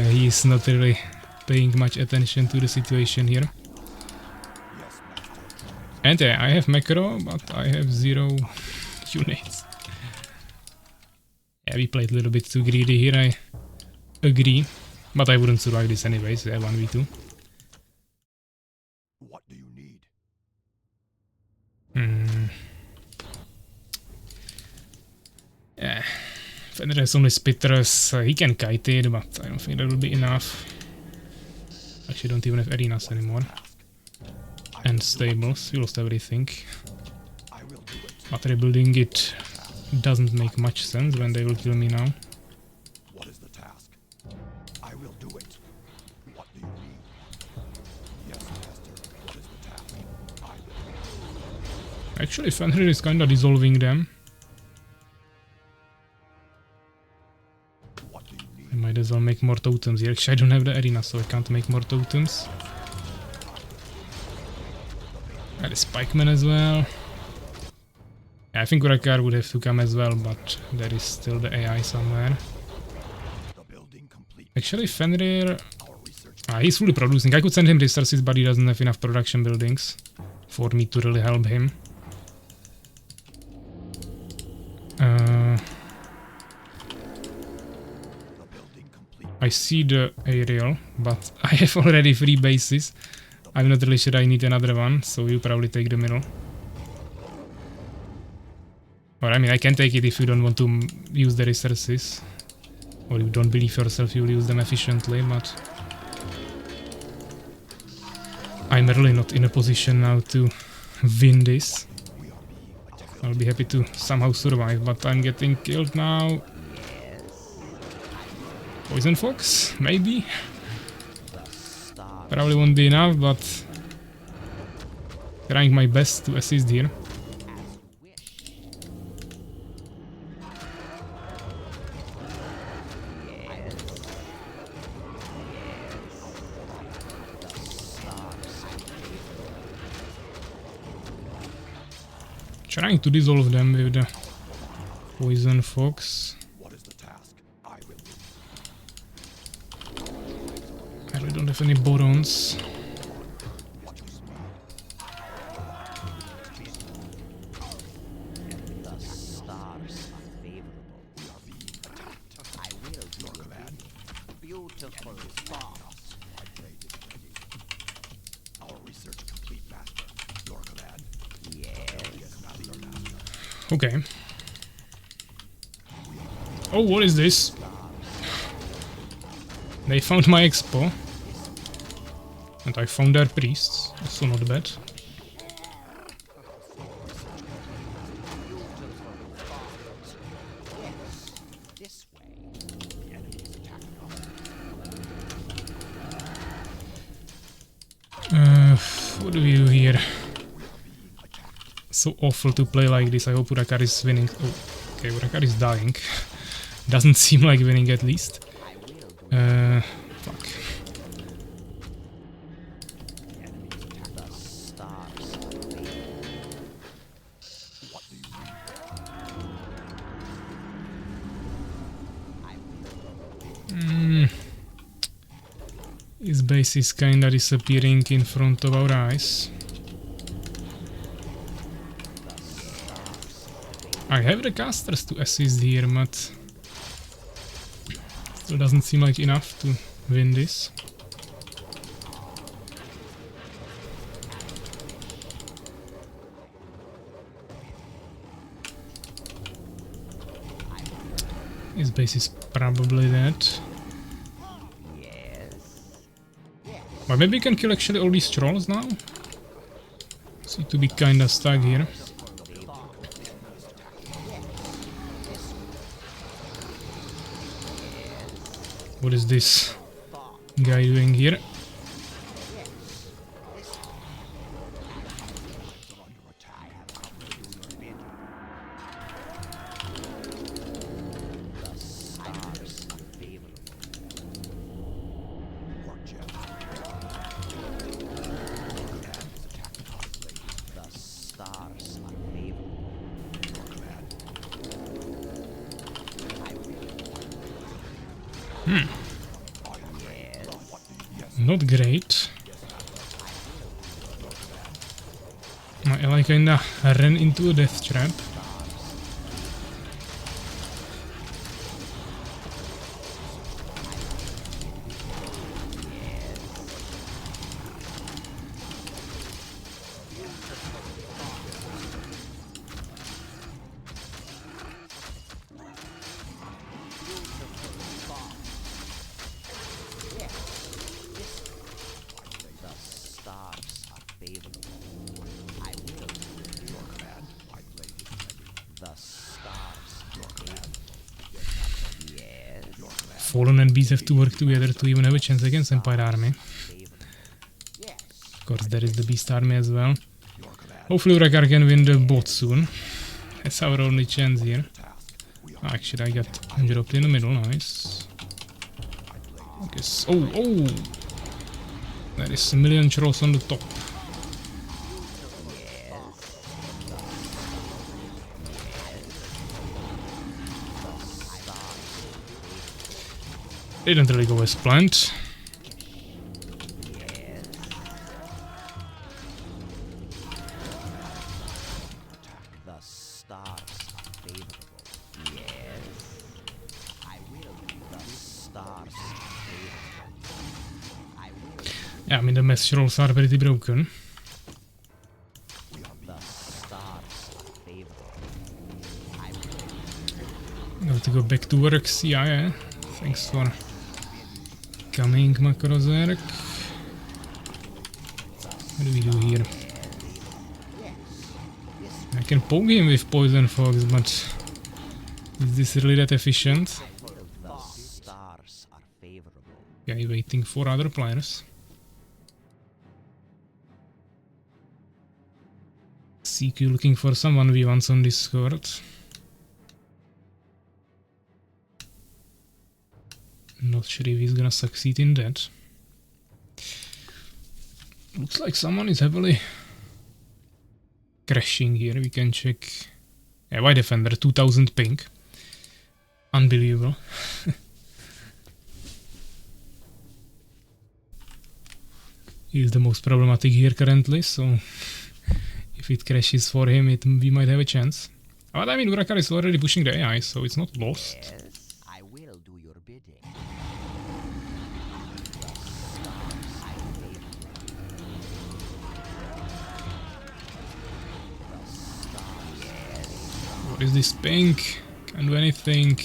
he's not really paying much attention to the situation here.
yes, master.
And I have Macro, but I have 0 units. Yeah, we played a little bit too greedy here, I agree. But I wouldn't survive this anyways, 1v2.
What do you need?
Yeah, Fenrir has only spitters, he can kite it, but I don't think that will be enough. Actually, don't even have arenas anymore. And stables, we lost everything.
I will do it.
But rebuilding it doesn't make much sense when they will kill me now.
What is the task? I will do it. What do you need? Yes, master. What is the task? I will.
Actually, Fenrir is kinda dissolving them.
What do you need?
I might as well make more totems here. Actually, I don't have the arena, so I can't make more totems. Got a Spikeman as well. Yeah, I think Urakar would have to come as well, but there is still the AI somewhere.
The building complete.
Actually, Fenrir...
Our research.
he's fully producing. I could send him resources, but he doesn't have enough production buildings for me to really help him.
The building complete.
I see the aerial, but I have already 3 bases. I'm not really sure I need another one, so you probably take the middle. Or I mean, I can take it if you don't want to use the resources. Or you don't believe yourself you'll use them efficiently, but... I'm really not in a position now to win this. I'll be happy to somehow survive, but I'm getting killed now. Poison Fox? Maybe? Probably won't be enough, but... trying my best to assist here. Trying to dissolve them with the Poison Fox.
What is the task? I will
I really don't have any Borons.
what you speak.
The stars are favorable.
We are being attacked.
I will do your bidding. Beautiful stars.
My blade is ready. Our research complete, Master. Your command.
Yes.
Master, Master.
Okay. Oh, what is this? They found my expo. And I found their priests, also not bad.
This way.
The enemy is attacking us.
What do we do here?
We are being attacked.
So awful to play like this. I hope Urakar is winning. Oh, okay, Urakar is dying. Doesn't seem like winning at least. Fuck.
The stars are favorable.
What do you need?
His base is kinda disappearing in front of our eyes. I have the casters to assist here, but still doesn't seem like enough to win this. His base is probably dead. But maybe we can kill actually all these trolls now? Seem to be kinda stuck here. What is this guy doing here? Not great. My ally kinda ran into a death trap. Fallen and Beast have to work together to even have a chance against Empire Army. Of course, there is the Beast Army as well. Hopefully Urakar can win the bot soon. That's our only chance here. Actually, I got dropped in the middle, nice. I guess... Oh! There is a million trolls on the top. Didn't really go as planned.
The stars are favorable. Yes. I will. The stars are
Yeah, I mean the message rolls are pretty broken.
The stars are favorable.
Got to go back to work, CIA. Thanks for coming, Makrozerk. What do we do here? I can poke him with poison fogs, but is this really that efficient?
The stars are favorable.
Okay, waiting for other players. CQ looking for some 1v1s on Discord. Not sure if he's gonna succeed in that. Looks like someone is heavily crashing here. We can check. Yeah, White Defender, 2000 ping. Unbelievable. He's the most problematic here currently, so if it crashes for him, we might have a chance. But I mean, Urakar is already pushing the AI, so it's not lost.
Yes, I will do your bidding.
What is this pink? Can't do anything.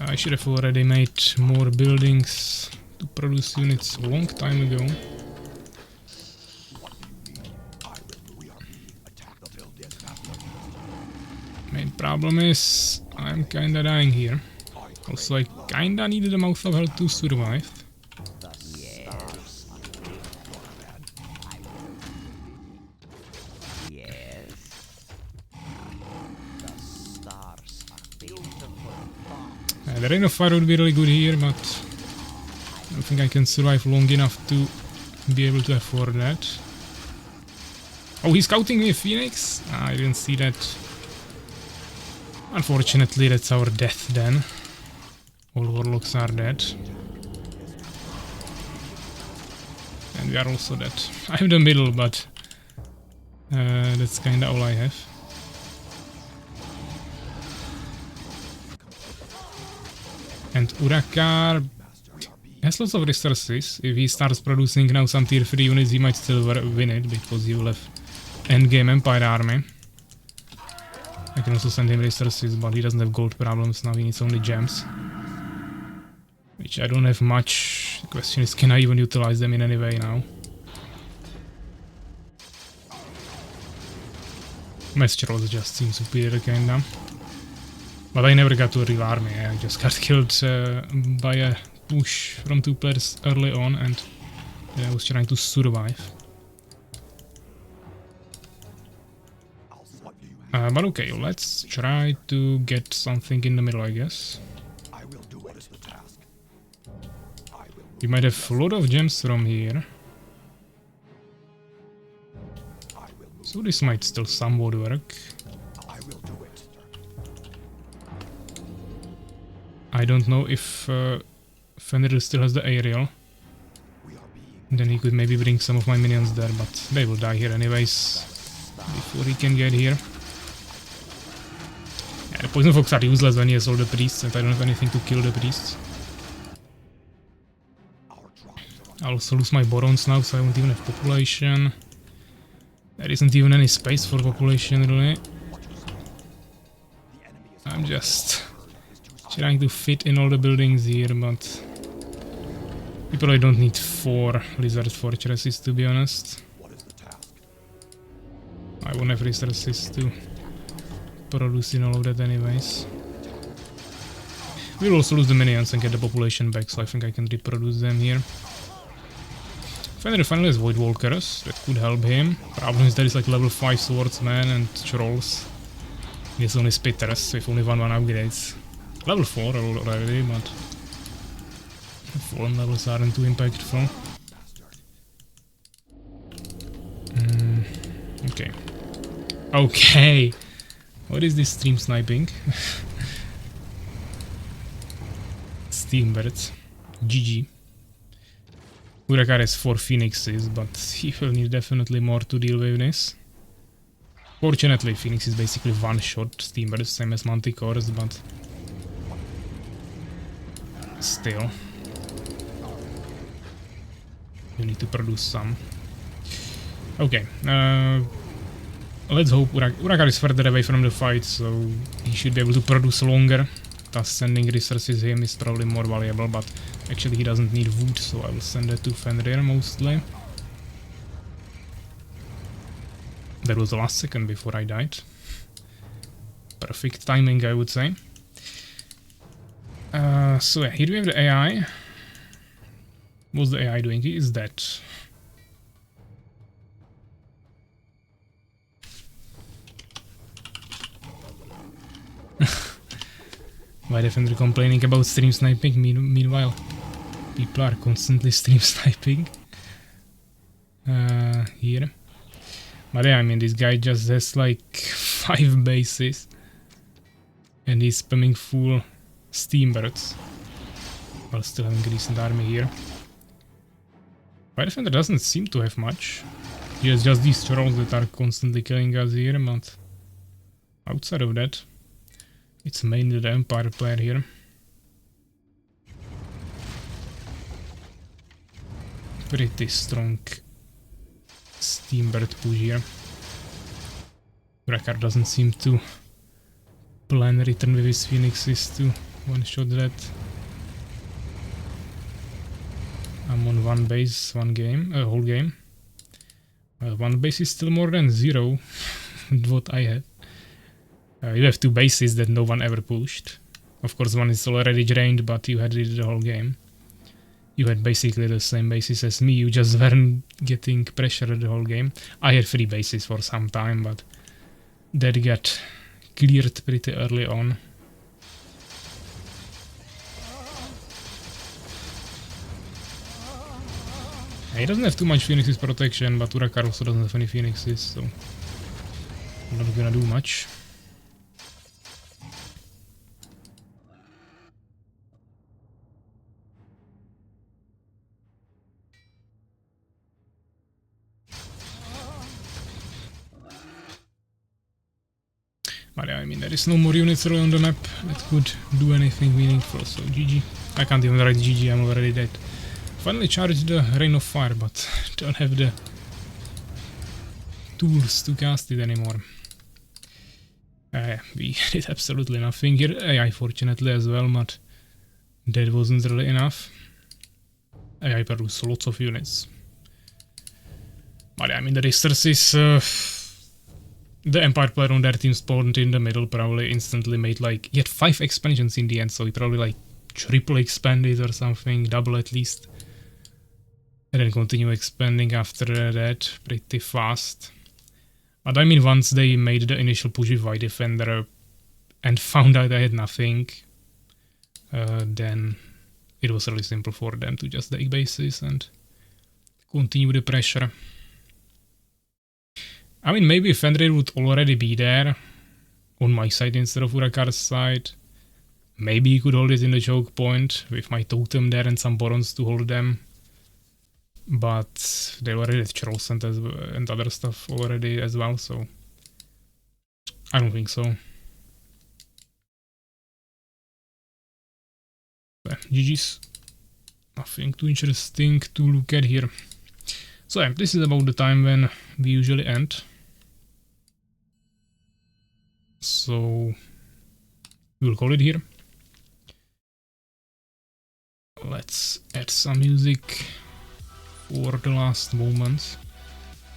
I should have already made more buildings to produce units a long time ago. Main problem is I'm kinda dying here. Also, I kinda needed a mouth of health to survive. The Rain of Fire would be really good here, but I don't think I can survive long enough to be able to afford that. Oh, he's scouting me a Phoenix? I didn't see that. Unfortunately, that's our death then. All Warlocks are dead. And we are also dead. I'm the middle, but that's kinda all I have. And Urakar has lots of resources. If he starts producing now some tier 3 units, he might still win it, because he will have endgame Empire army. I can also send him resources, but he doesn't have gold problems now, he needs only gems. Which I don't have much. The question is, can I even utilize them in any way now? Message rolls just seem superior kinda. But I never got to a real army, I just got killed by a push from 2 players early on, and I was trying to survive. But okay, let's try to get something in the middle, I guess. We might have a lot of gems from here. So this might still somewhat work. I don't know if Fenrir still has the aerial. Then he could maybe bring some of my minions there, but they will die here anyways before he can get here. Yeah, the poison fogs are useless when he has all the priests, and I don't have anything to kill the priests. I'll also lose my Borons now, so I won't even have population. There isn't even any space for population, really. I'm just trying to fit in all the buildings here, but we probably don't need 4 lizard fortresses, to be honest. I won't have resources to produce in all of that anyways. We'll also lose the minions and get the population back, so I think I can reproduce them here. Fenrir finally has Void Walkers, that could help him. Problem is that it's like level 5 swordsmen and trolls. He's only spitters with only 1/1 upgrades. Level 4 already, but the fallen levels aren't too impactful. Okay. Okay! What is this stream sniping? Steam birds. GG. Urakar has 4 phoenixes, but he will need definitely more to deal with this. Fortunately, Phoenix is basically one-shot Steam birds, same as Manticores, but still. You need to produce some. Okay, let's hope Urakar is further away from the fight, so he should be able to produce longer. Thus sending resources him is probably more valuable, but actually he doesn't need wood, so I will send that to Fenrir mostly. That was the last second before I died. Perfect timing, I would say. So yeah, here we have the AI. What's the AI doing? He is dead. Why Defender complaining about stream sniping? Meanwhile, people are constantly stream sniping. Here. But yeah, I mean, this guy just has like 5 bases. And he's spamming full steambirds. While still having a decent army here. Why Defender doesn't seem to have much. He has just these trolls that are constantly killing us here, but outside of that, it's mainly the Empire player here. Pretty strong steambird push here. Urakar doesn't seem to plan return with his phoenixes to one-shot that. I'm on 1 base, 1 game, whole game. Well, 1 base is still more than 0, what I have. You have 2 bases that no one ever pushed. Of course, 1 is already drained, but you had it the whole game. You had basically the same bases as me, you just weren't getting pressure the whole game. I had 3 bases for some time, but that got cleared pretty early on. He doesn't have too much Phoenix's protection, but Urakar also doesn't have any Phoenixes, so I'm not gonna do much. But yeah, I mean, there is no more units really on the map that could do anything meaningful, so GG. I can't even write GG, I'm already dead. Finally charged the Rain of Fire, but don't have the tools to cast it anymore. We did absolutely nothing here. AI fortunately as well, but that wasn't really enough. AI produced lots of units. But yeah, I mean, the resources, the Empire player on their team spawned in the middle, probably instantly made like, he had 5 expansions in the end, so he probably like triple expanded or something, double at least. And then continue expanding after that pretty fast. But I mean, once they made the initial push with White Defender and found out I had nothing, then it was really simple for them to just take bases and continue the pressure. I mean, maybe Fenrir would already be there on my side instead of Urakar's side. Maybe he could hold it in the choke point with my totem there and some Borons to hold them. But they already had trolls and other stuff already as well, so I don't think so. But GG's. Nothing too interesting to look at here. So yeah, this is about the time when we usually end. So we'll call it here. Let's add some music for the last moments.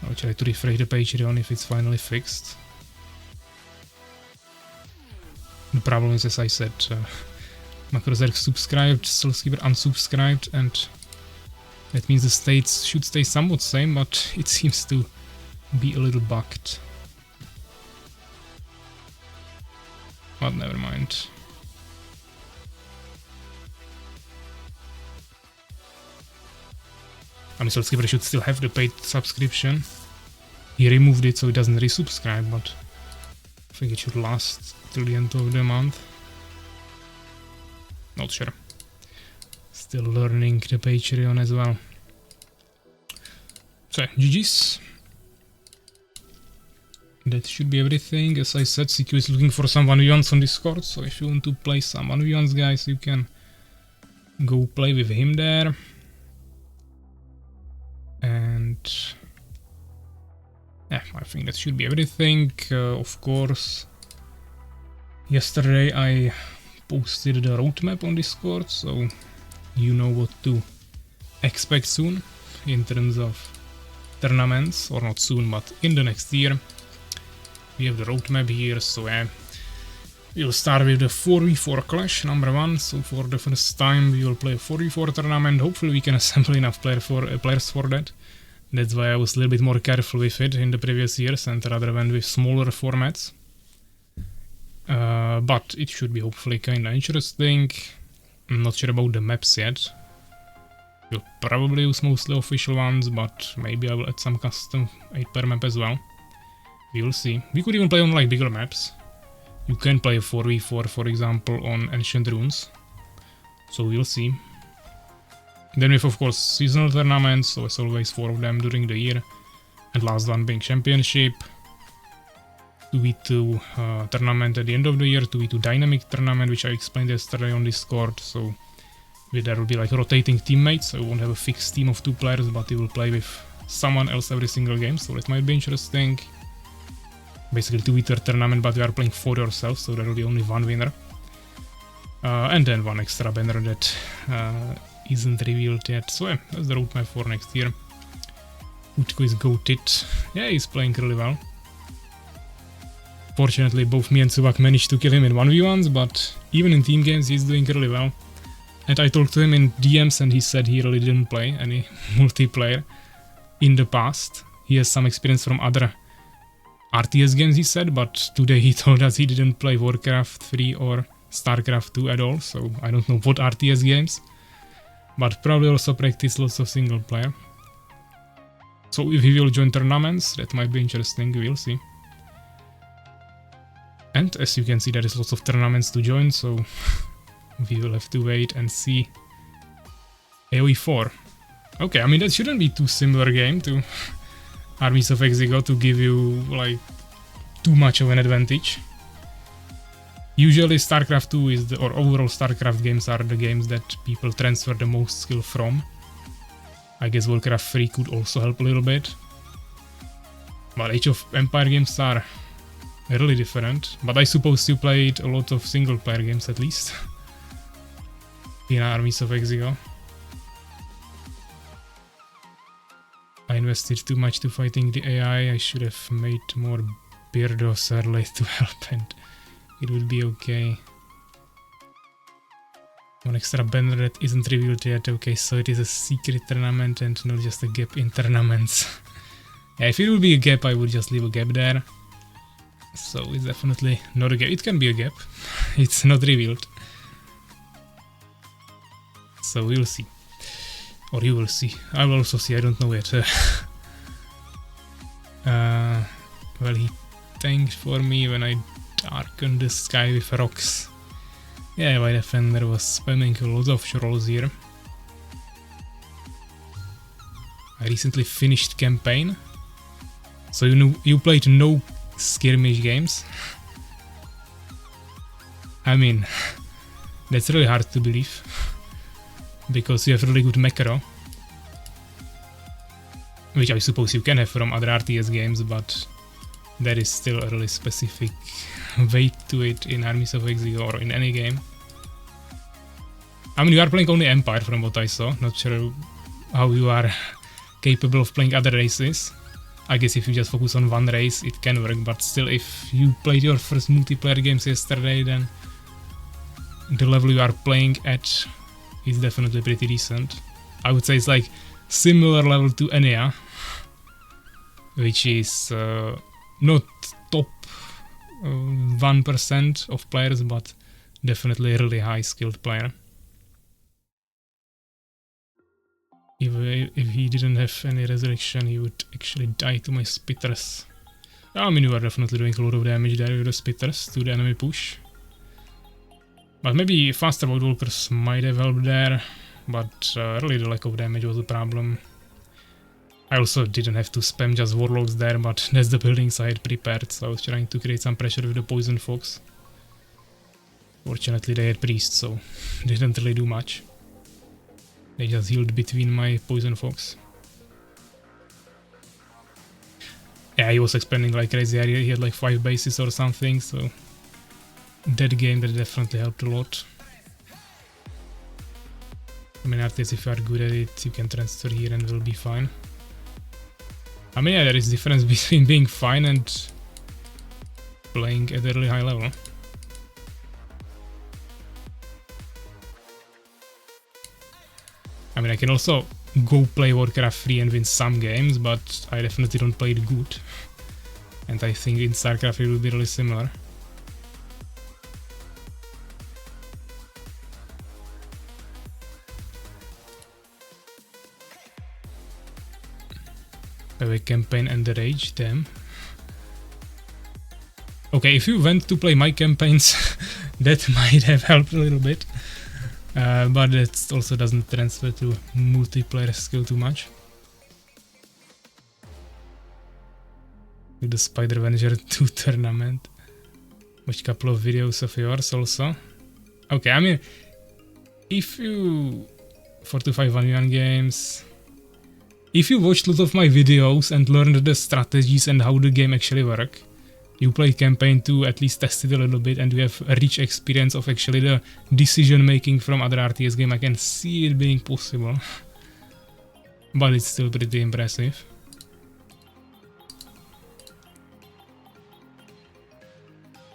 I'll try to refresh the Patreon if it's finally fixed. The problem is, as I said, Macrozerg subscribed, Soulskeeper unsubscribed, and that means the states should stay somewhat same, but it seems to be a little bugged. But never mind. I mean, Soulskeeper should still have the paid subscription. He removed it so it doesn't resubscribe, but I think it should last till the end of the month. Not sure. Still learning the Patreon as well. So, GG's. That should be everything. As I said, CQ is looking for some 1v1s on Discord, so if you want to play some 1v1s, guys, you can go play with him there. And yeah, I think that should be everything. Of course, yesterday I posted the roadmap on Discord, so you know what to expect soon in terms of tournaments, or not soon, but in the next year. We have the roadmap here, so yeah, we'll start with the 4v4 clash, number 1. So for the first time we will play a 4v4 tournament. Hopefully we can assemble enough players for that. That's why I was a little bit more careful with it in the previous years and rather went with smaller formats. But it should be hopefully kinda interesting. I'm not sure about the maps yet. We'll probably use mostly official ones, but maybe I will add some custom 8 per map as well. We will see. We could even play on like bigger maps. You can play 4v4 for example on Ancient Runes. So we'll see. Then we have of course seasonal tournaments, so as always 4 of them during the year. And last one being Championship. 2v2 tournament at the end of the year, 2v2 dynamic tournament, which I explained yesterday on Discord. So there will be like rotating teammates, so we won't have a fixed team of 2 players, but we will play with someone else every single game, so that might be interesting. Basically 2v2 tournament, but we are playing for yourself, so there will be only 1 winner. And then 1 extra banner that isn't revealed yet. So yeah, that's the roadmap for next year. Utko is goated. Yeah, he's playing really well. Fortunately, both me and Subak managed to kill him in 1v1s, but even in team games he's doing really well. And I talked to him in DMs and he said he really didn't play any multiplayer in the past. He has some experience from other RTS games, he said, but today he told us he didn't play Warcraft 3 or Starcraft 2 at all, so I don't know what RTS games. But probably also practice lots of single player. So if he will join tournaments, that might be interesting, we'll see. And as you can see, there is lots of tournaments to join, so we will have to wait and see. AoE 4. Okay, I mean that shouldn't be too similar game to Armies of Exigo to give you like too much of an advantage. Usually StarCraft 2 is or overall StarCraft games are the games that people transfer the most skill from. I guess Warcraft 3 could also help a little bit. But Age of Empire games are really different. But I suppose you played a lot of single player games at least in Armies of Exigo. I invested too much to fighting the AI. I should have made more Beardos early to help and it will be okay. 1 extra banner that isn't revealed yet. Okay, so it is a secret tournament and not just a gap in tournaments. Yeah, if it would be a gap, I would just leave a gap there. So it's definitely not a gap. It can be a gap. It's not revealed. So we'll see. Or you will see. I will also see, I don't know yet. Well, he tanked for me when I darkened the sky with rocks. Yeah, my defender was spamming a lot of trolls here. I recently finished campaign. So you played no skirmish games? I mean, that's really hard to believe. Because you have really good macro. Which I suppose you can have from other RTS games, but there is still a really specific weight to it in Armies of Exigo or in any game. I mean, you are playing only Empire from what I saw. Not sure how you are capable of playing other races. I guess if you just focus on one race, it can work, but still, if you played your first multiplayer games yesterday, then the level you are playing at is definitely pretty decent. I would say it's like similar level to Enea, which is not top 1% of players, but definitely a really high skilled player. If he didn't have any resurrection, he would actually die to my spitters. I mean, you are definitely doing a lot of damage there with the spitters to the enemy push. But maybe faster Void Walkers might have helped there, but really the lack of damage was the problem. I also didn't have to spam just Warlocks there, but that's the buildings I had prepared, so I was trying to create some pressure with the Poison Fox. Fortunately they had Priest, so didn't really do much. They just healed between my Poison Fox. Yeah, he was expanding like crazy. He had like 5 bases or something, so that game that definitely helped a lot. I mean, artists, if you are good at it, you can transfer here and will be fine. I mean, yeah, there is difference between being fine and playing at a really high level. I mean, I can also go play Warcraft 3 and win some games, but I definitely don't play it good. And I think in StarCraft it will be really similar. A campaign and the rage, damn. Okay, if you went to play my campaigns, that might have helped a little bit. But it also doesn't transfer to multiplayer skill too much. With the Spider Venger 2 tournament. Watch a couple of videos of yours also. Okay, I mean, if you... 4 to 5 1v1 games... If you watched a lot of my videos and learned the strategies and how the game actually work, you play campaign 2, at least test it a little bit, and you have a rich experience of actually the decision making from other RTS game, I can see it being possible. But it's still pretty impressive.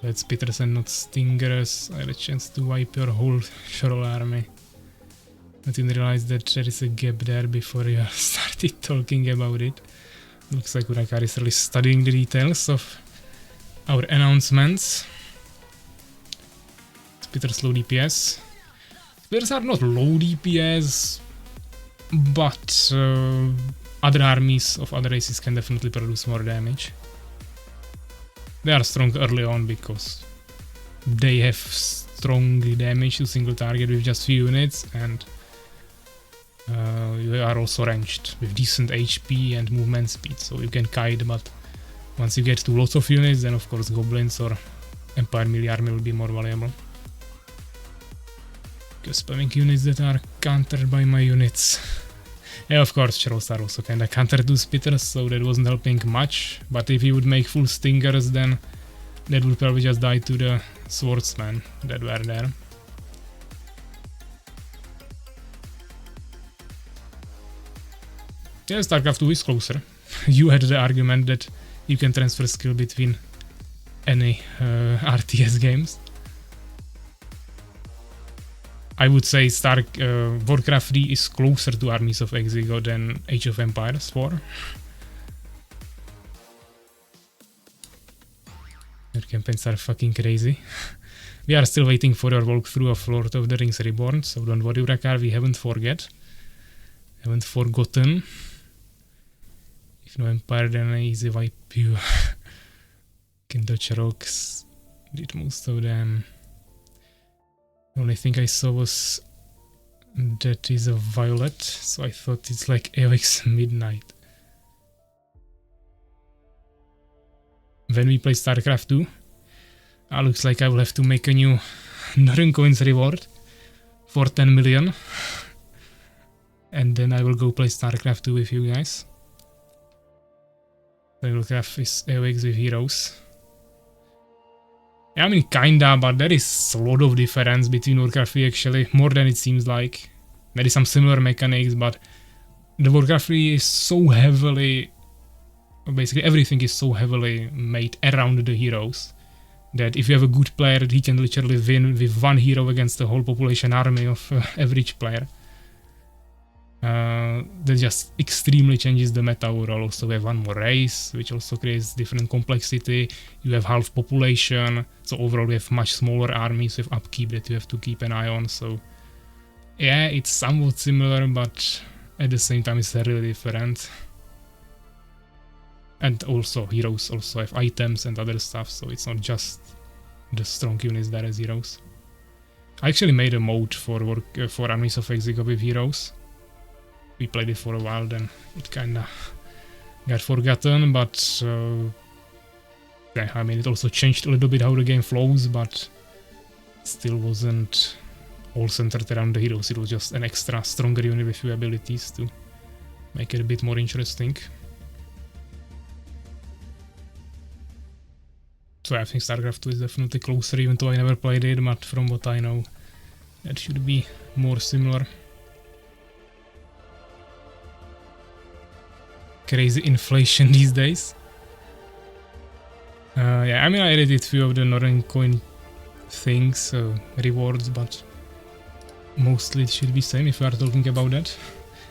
That's Spitters and not Stingers. I had a chance to wipe your whole Shroll army. I didn't realize that there is a gap there before you started talking about it. Looks like Urakar is really studying the details of our announcements. Spitters low DPS. Spitters are not low DPS, but other armies of other races can definitely produce more damage. They are strong early on because they have strong damage to single target with just few units, and you are also ranged with decent HP and movement speed, so you can kite, but once you get to lots of units, then of course goblins or Empire melee army will be more valuable. Because spamming units that are countered by my units. Yeah, of course, Shrolls are also kinda countered to Spitters, so that wasn't helping much, but if you would make full Stingers, then that would probably just die to the Swordsmen that were there. Yeah, StarCraft 2 is closer. You had the argument that you can transfer skill between any RTS games. I would say Warcraft 3 is closer to Armies of Exigo than Age of Empires 4. Your campaigns are fucking crazy. We are still waiting for your walkthrough of Lord of the Rings Reborn, so don't worry, Urakar, we haven't forgotten. If no Empire, then I easy wipe you. Can dodge rocks. Did most of them. The only thing I saw was that is a violet, so I thought it's like AOX Midnight. When we play StarCraft 2, looks like I will have to make a new Noran Coins reward for 10 million. And then I will go play StarCraft 2 with you guys. StarCraft is AOX with heroes. Yeah, I mean, kinda, but there is a lot of difference between Warcraft 3 actually, more than it seems like. There is some similar mechanics, but the Warcraft 3 is so heavily... Basically everything is so heavily made around the heroes that if you have a good player, he can literally win with one hero against the whole population army of average player. That just extremely changes the meta overall. Also we have one more race, which also creates different complexity. You have half population, so overall we have much smaller armies with upkeep that you have to keep an eye on. So yeah, it's somewhat similar, but at the same time it's really different. And also heroes also have items and other stuff, so it's not just the strong units that as heroes. I actually made a mode for Armies of Exigo with heroes. We played it for a while, then it kinda got forgotten, but yeah, I mean, it also changed a little bit how the game flows, but still wasn't all centered around the heroes. It was just an extra stronger unit with few abilities to make it a bit more interesting. So I think StarCraft 2 is definitely closer, even though I never played it, but from what I know, that should be more similar. Crazy inflation these days. Yeah, I mean, I edited few of the Noran coin things, rewards, but mostly it should be same if we are talking about that.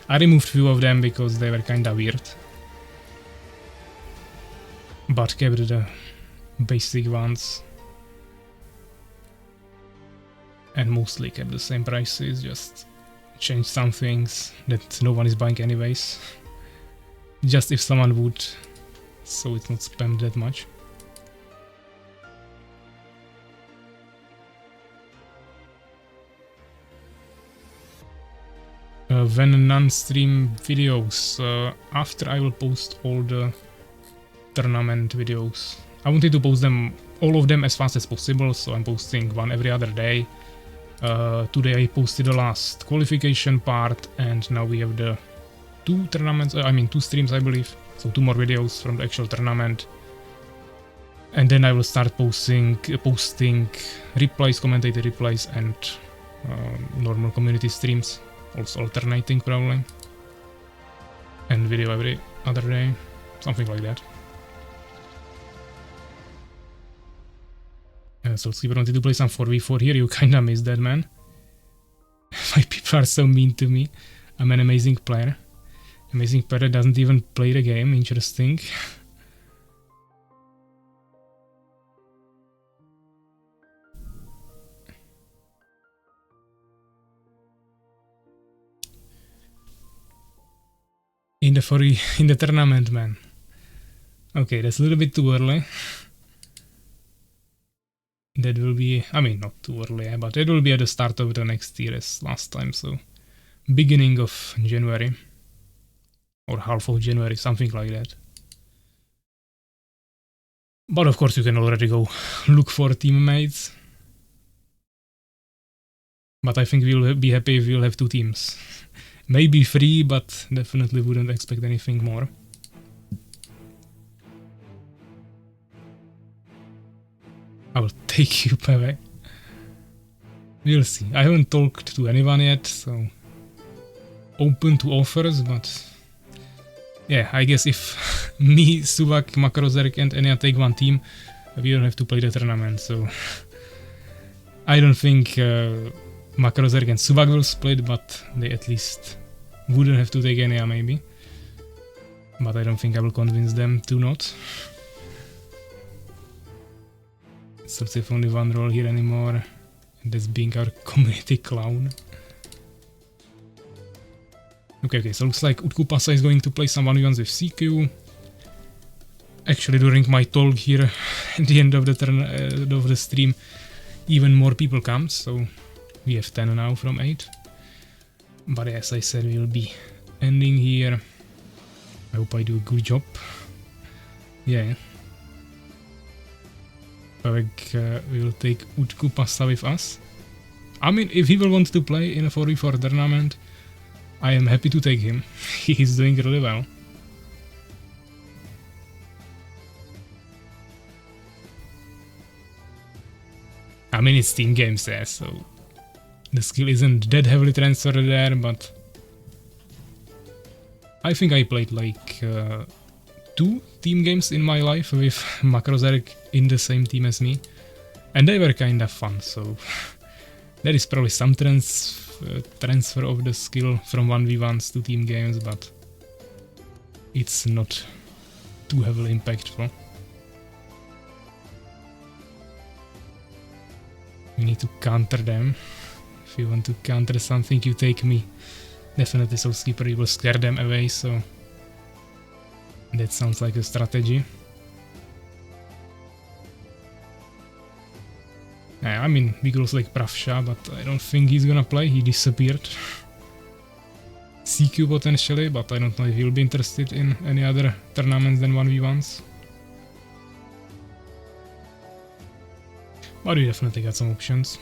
I removed few of them because they were kinda weird, but kept the basic ones and mostly kept the same prices, just changed some things that no one is buying anyways, just if someone would, so it's not spammed that much. When non-stream videos, after I will post all the tournament videos. I wanted to post them, all of them, as fast as possible, so I'm posting one every other day. Today I posted the last qualification part, and now we have the two tournaments, two streams I believe, so 2 more videos from the actual tournament. And then I will start posting replays, commentator replays, and normal community streams, also alternating probably. And video every other day, something like that. So Skipper wanted to play some 4v4 here, you kinda missed that, man. My people are so mean to me. I'm an amazing player. Amazing player doesn't even play the game, interesting. In the tournament, man. Okay, that's a little bit too early. That will be, not too early, but it will be at the start of the next year as last time, so beginning of January. Or half of January, something like that. But of course you can already go look for teammates. But I think we'll be happy if we'll have 2 teams. Maybe 3, but definitely wouldn't expect anything more. I will take you, Peve. We'll see. I haven't talked to anyone yet, so open to offers, but yeah, I guess if me, Suvak, Makrozerk and Enya take one team, we don't have to play the tournament, so I don't think Makrozerk and Suvak will split, but they at least wouldn't have to take Enya maybe. But I don't think I will convince them to not. So it's if only one role here anymore, and that's being our community clown. Okay, so looks like Utkupasa is going to play some 1v1s with CQ. Actually, during my talk here at the end of the stream, even more people come, so we have 10 now from 8. But as I said, we'll be ending here. I hope I do a good job. Yeah. We will take Utkupasa with us. I mean, if he will want to play in a 4v4 tournament, I am happy to take him. He's doing really well. I mean, it's team games there, so the skill isn't that heavily transferred there, but I think I played like 2 team games in my life with Makrozerk in the same team as me, and they were kind of fun, so there is probably some transfer of the skill from 1v1s to team games, but it's not too heavily impactful. You need to counter them. If you want to counter something, you take me. Definitely, so Skipper, you will scare them away, so that sounds like a strategy. I mean, we could also like Pravsha, but I don't think he's gonna play, he disappeared. CQ potentially, but I don't know if he'll be interested in any other tournaments than 1v1s. But we definitely got some options.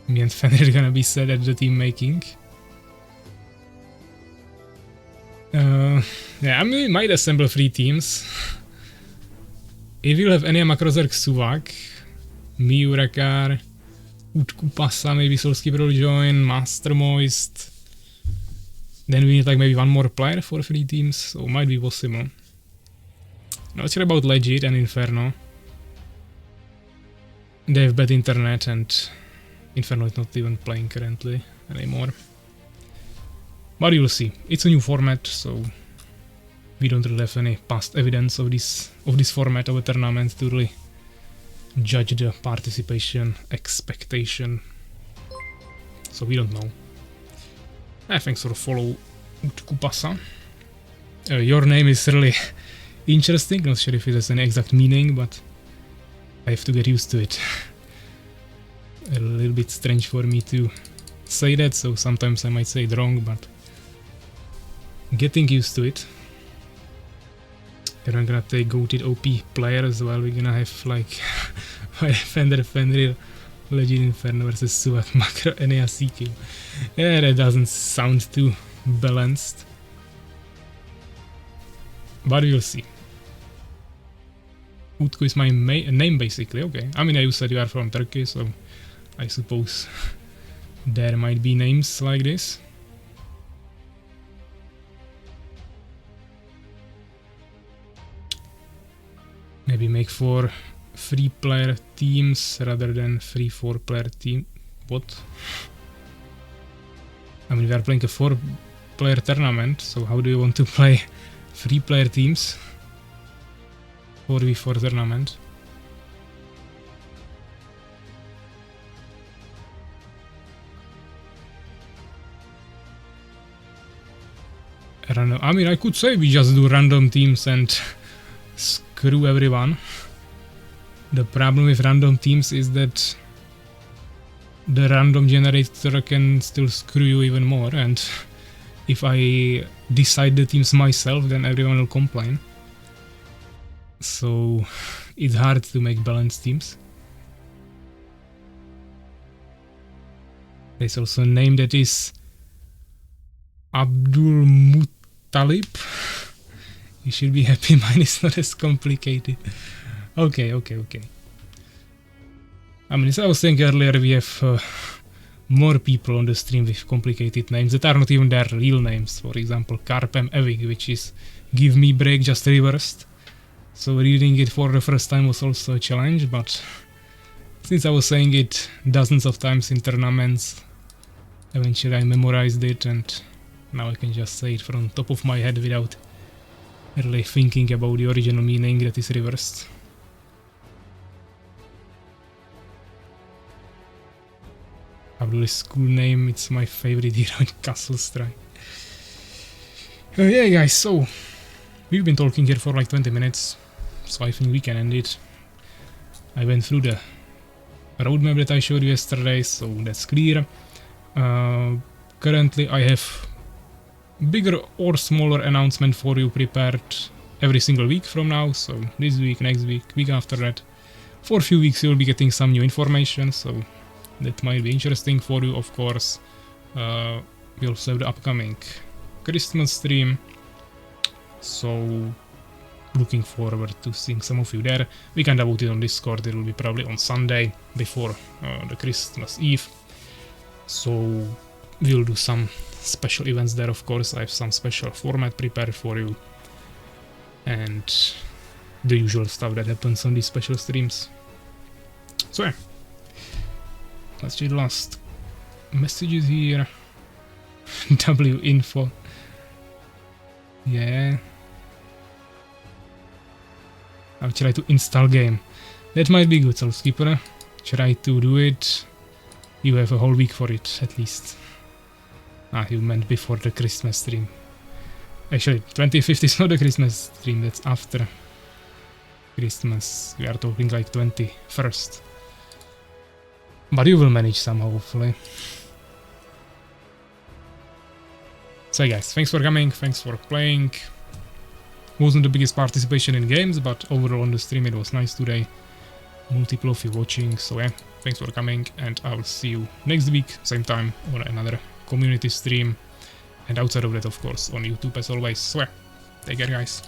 Me and Fenrir gonna be sad at the team making. Yeah, I mean, we might assemble 3 teams. If we'll have any Makrozerk Suvak, me, Urakar, Utku Pasa, maybe Soulskipper will join, Master Moist. Then we need like maybe 1 more player for 3 teams, so might be possible. Not sure about Legit and Inferno. They have bad internet and Inferno is not even playing currently anymore. But you'll see. It's a new format, so we don't really have any past evidence of this format of a tournament to really judge the participation expectation. So we don't know. Thanks for follow Utkupasa. Your name is really interesting. Not sure if it has any exact meaning, but I have to get used to it. A little bit strange for me to say that, so sometimes I might say it wrong, but getting used to it. And I'm gonna take goated OP player as well. We're gonna have like Fenrir, Legit Inferno versus Suvak Macro Enea CQ. Yeah, that doesn't sound too balanced. But we'll see. Utku is my name basically, okay. I mean, you said you are from Turkey, so I suppose there might be names like this. Maybe make 4 3-player teams rather than 3 4-player team. What? I mean, we are playing a 4-player tournament, so how do you want to play 3-player teams? 4v4 tournament. I don't know. I mean, I could say we just do random teams and screw everyone. The problem with random teams is that the random generator can still screw you even more, and if I decide the teams myself, then everyone will complain. So it's hard to make balanced teams. There's also a name that is Abdul Muttalib. You should be happy, mine is not as complicated. Okay. I mean, as I was saying earlier, we have more people on the stream with complicated names that are not even their real names. For example, Carpem Evig, which is Give Me Break just reversed. So reading it for the first time was also a challenge, but since I was saying it dozens of times in tournaments, eventually I memorized it and now I can just say it from top of my head without really thinking about the original meaning that is reversed. Abdul's cool name, it's my favorite hero in Castle Strike. Yeah guys, so we've been talking here for like 20 minutes, so I think we can end it. I went through the roadmap that I showed you yesterday, so that's clear. Currently I have bigger or smaller announcement for you prepared every single week from now, so this week, next week, week after that. For a few weeks you'll be getting some new information, so that might be interesting for you, of course. We also have the upcoming Christmas stream, so looking forward to seeing some of you there. We can about it on Discord, it will be probably on Sunday before the Christmas Eve. So we'll do some special events there, of course. I have some special format prepared for you and the usual stuff that happens on these special streams. So yeah, let's read the last messages here. W info. Yeah. I'll try to install game. That might be good, Soulskipper. Try to do it. You have a whole week for it, at least. Ah, you meant before the Christmas stream. Actually, 25th is not the Christmas stream, that's after Christmas. We are talking like 21st. But you will manage somehow, hopefully. So guys, thanks for coming, thanks for playing. Wasn't the biggest participation in games, but overall on the stream it was nice today. multiple of you watching. So yeah, thanks for coming, and I will see you next week, same time, on another community stream. And outside of that, of course, on YouTube as always. So yeah, take care guys.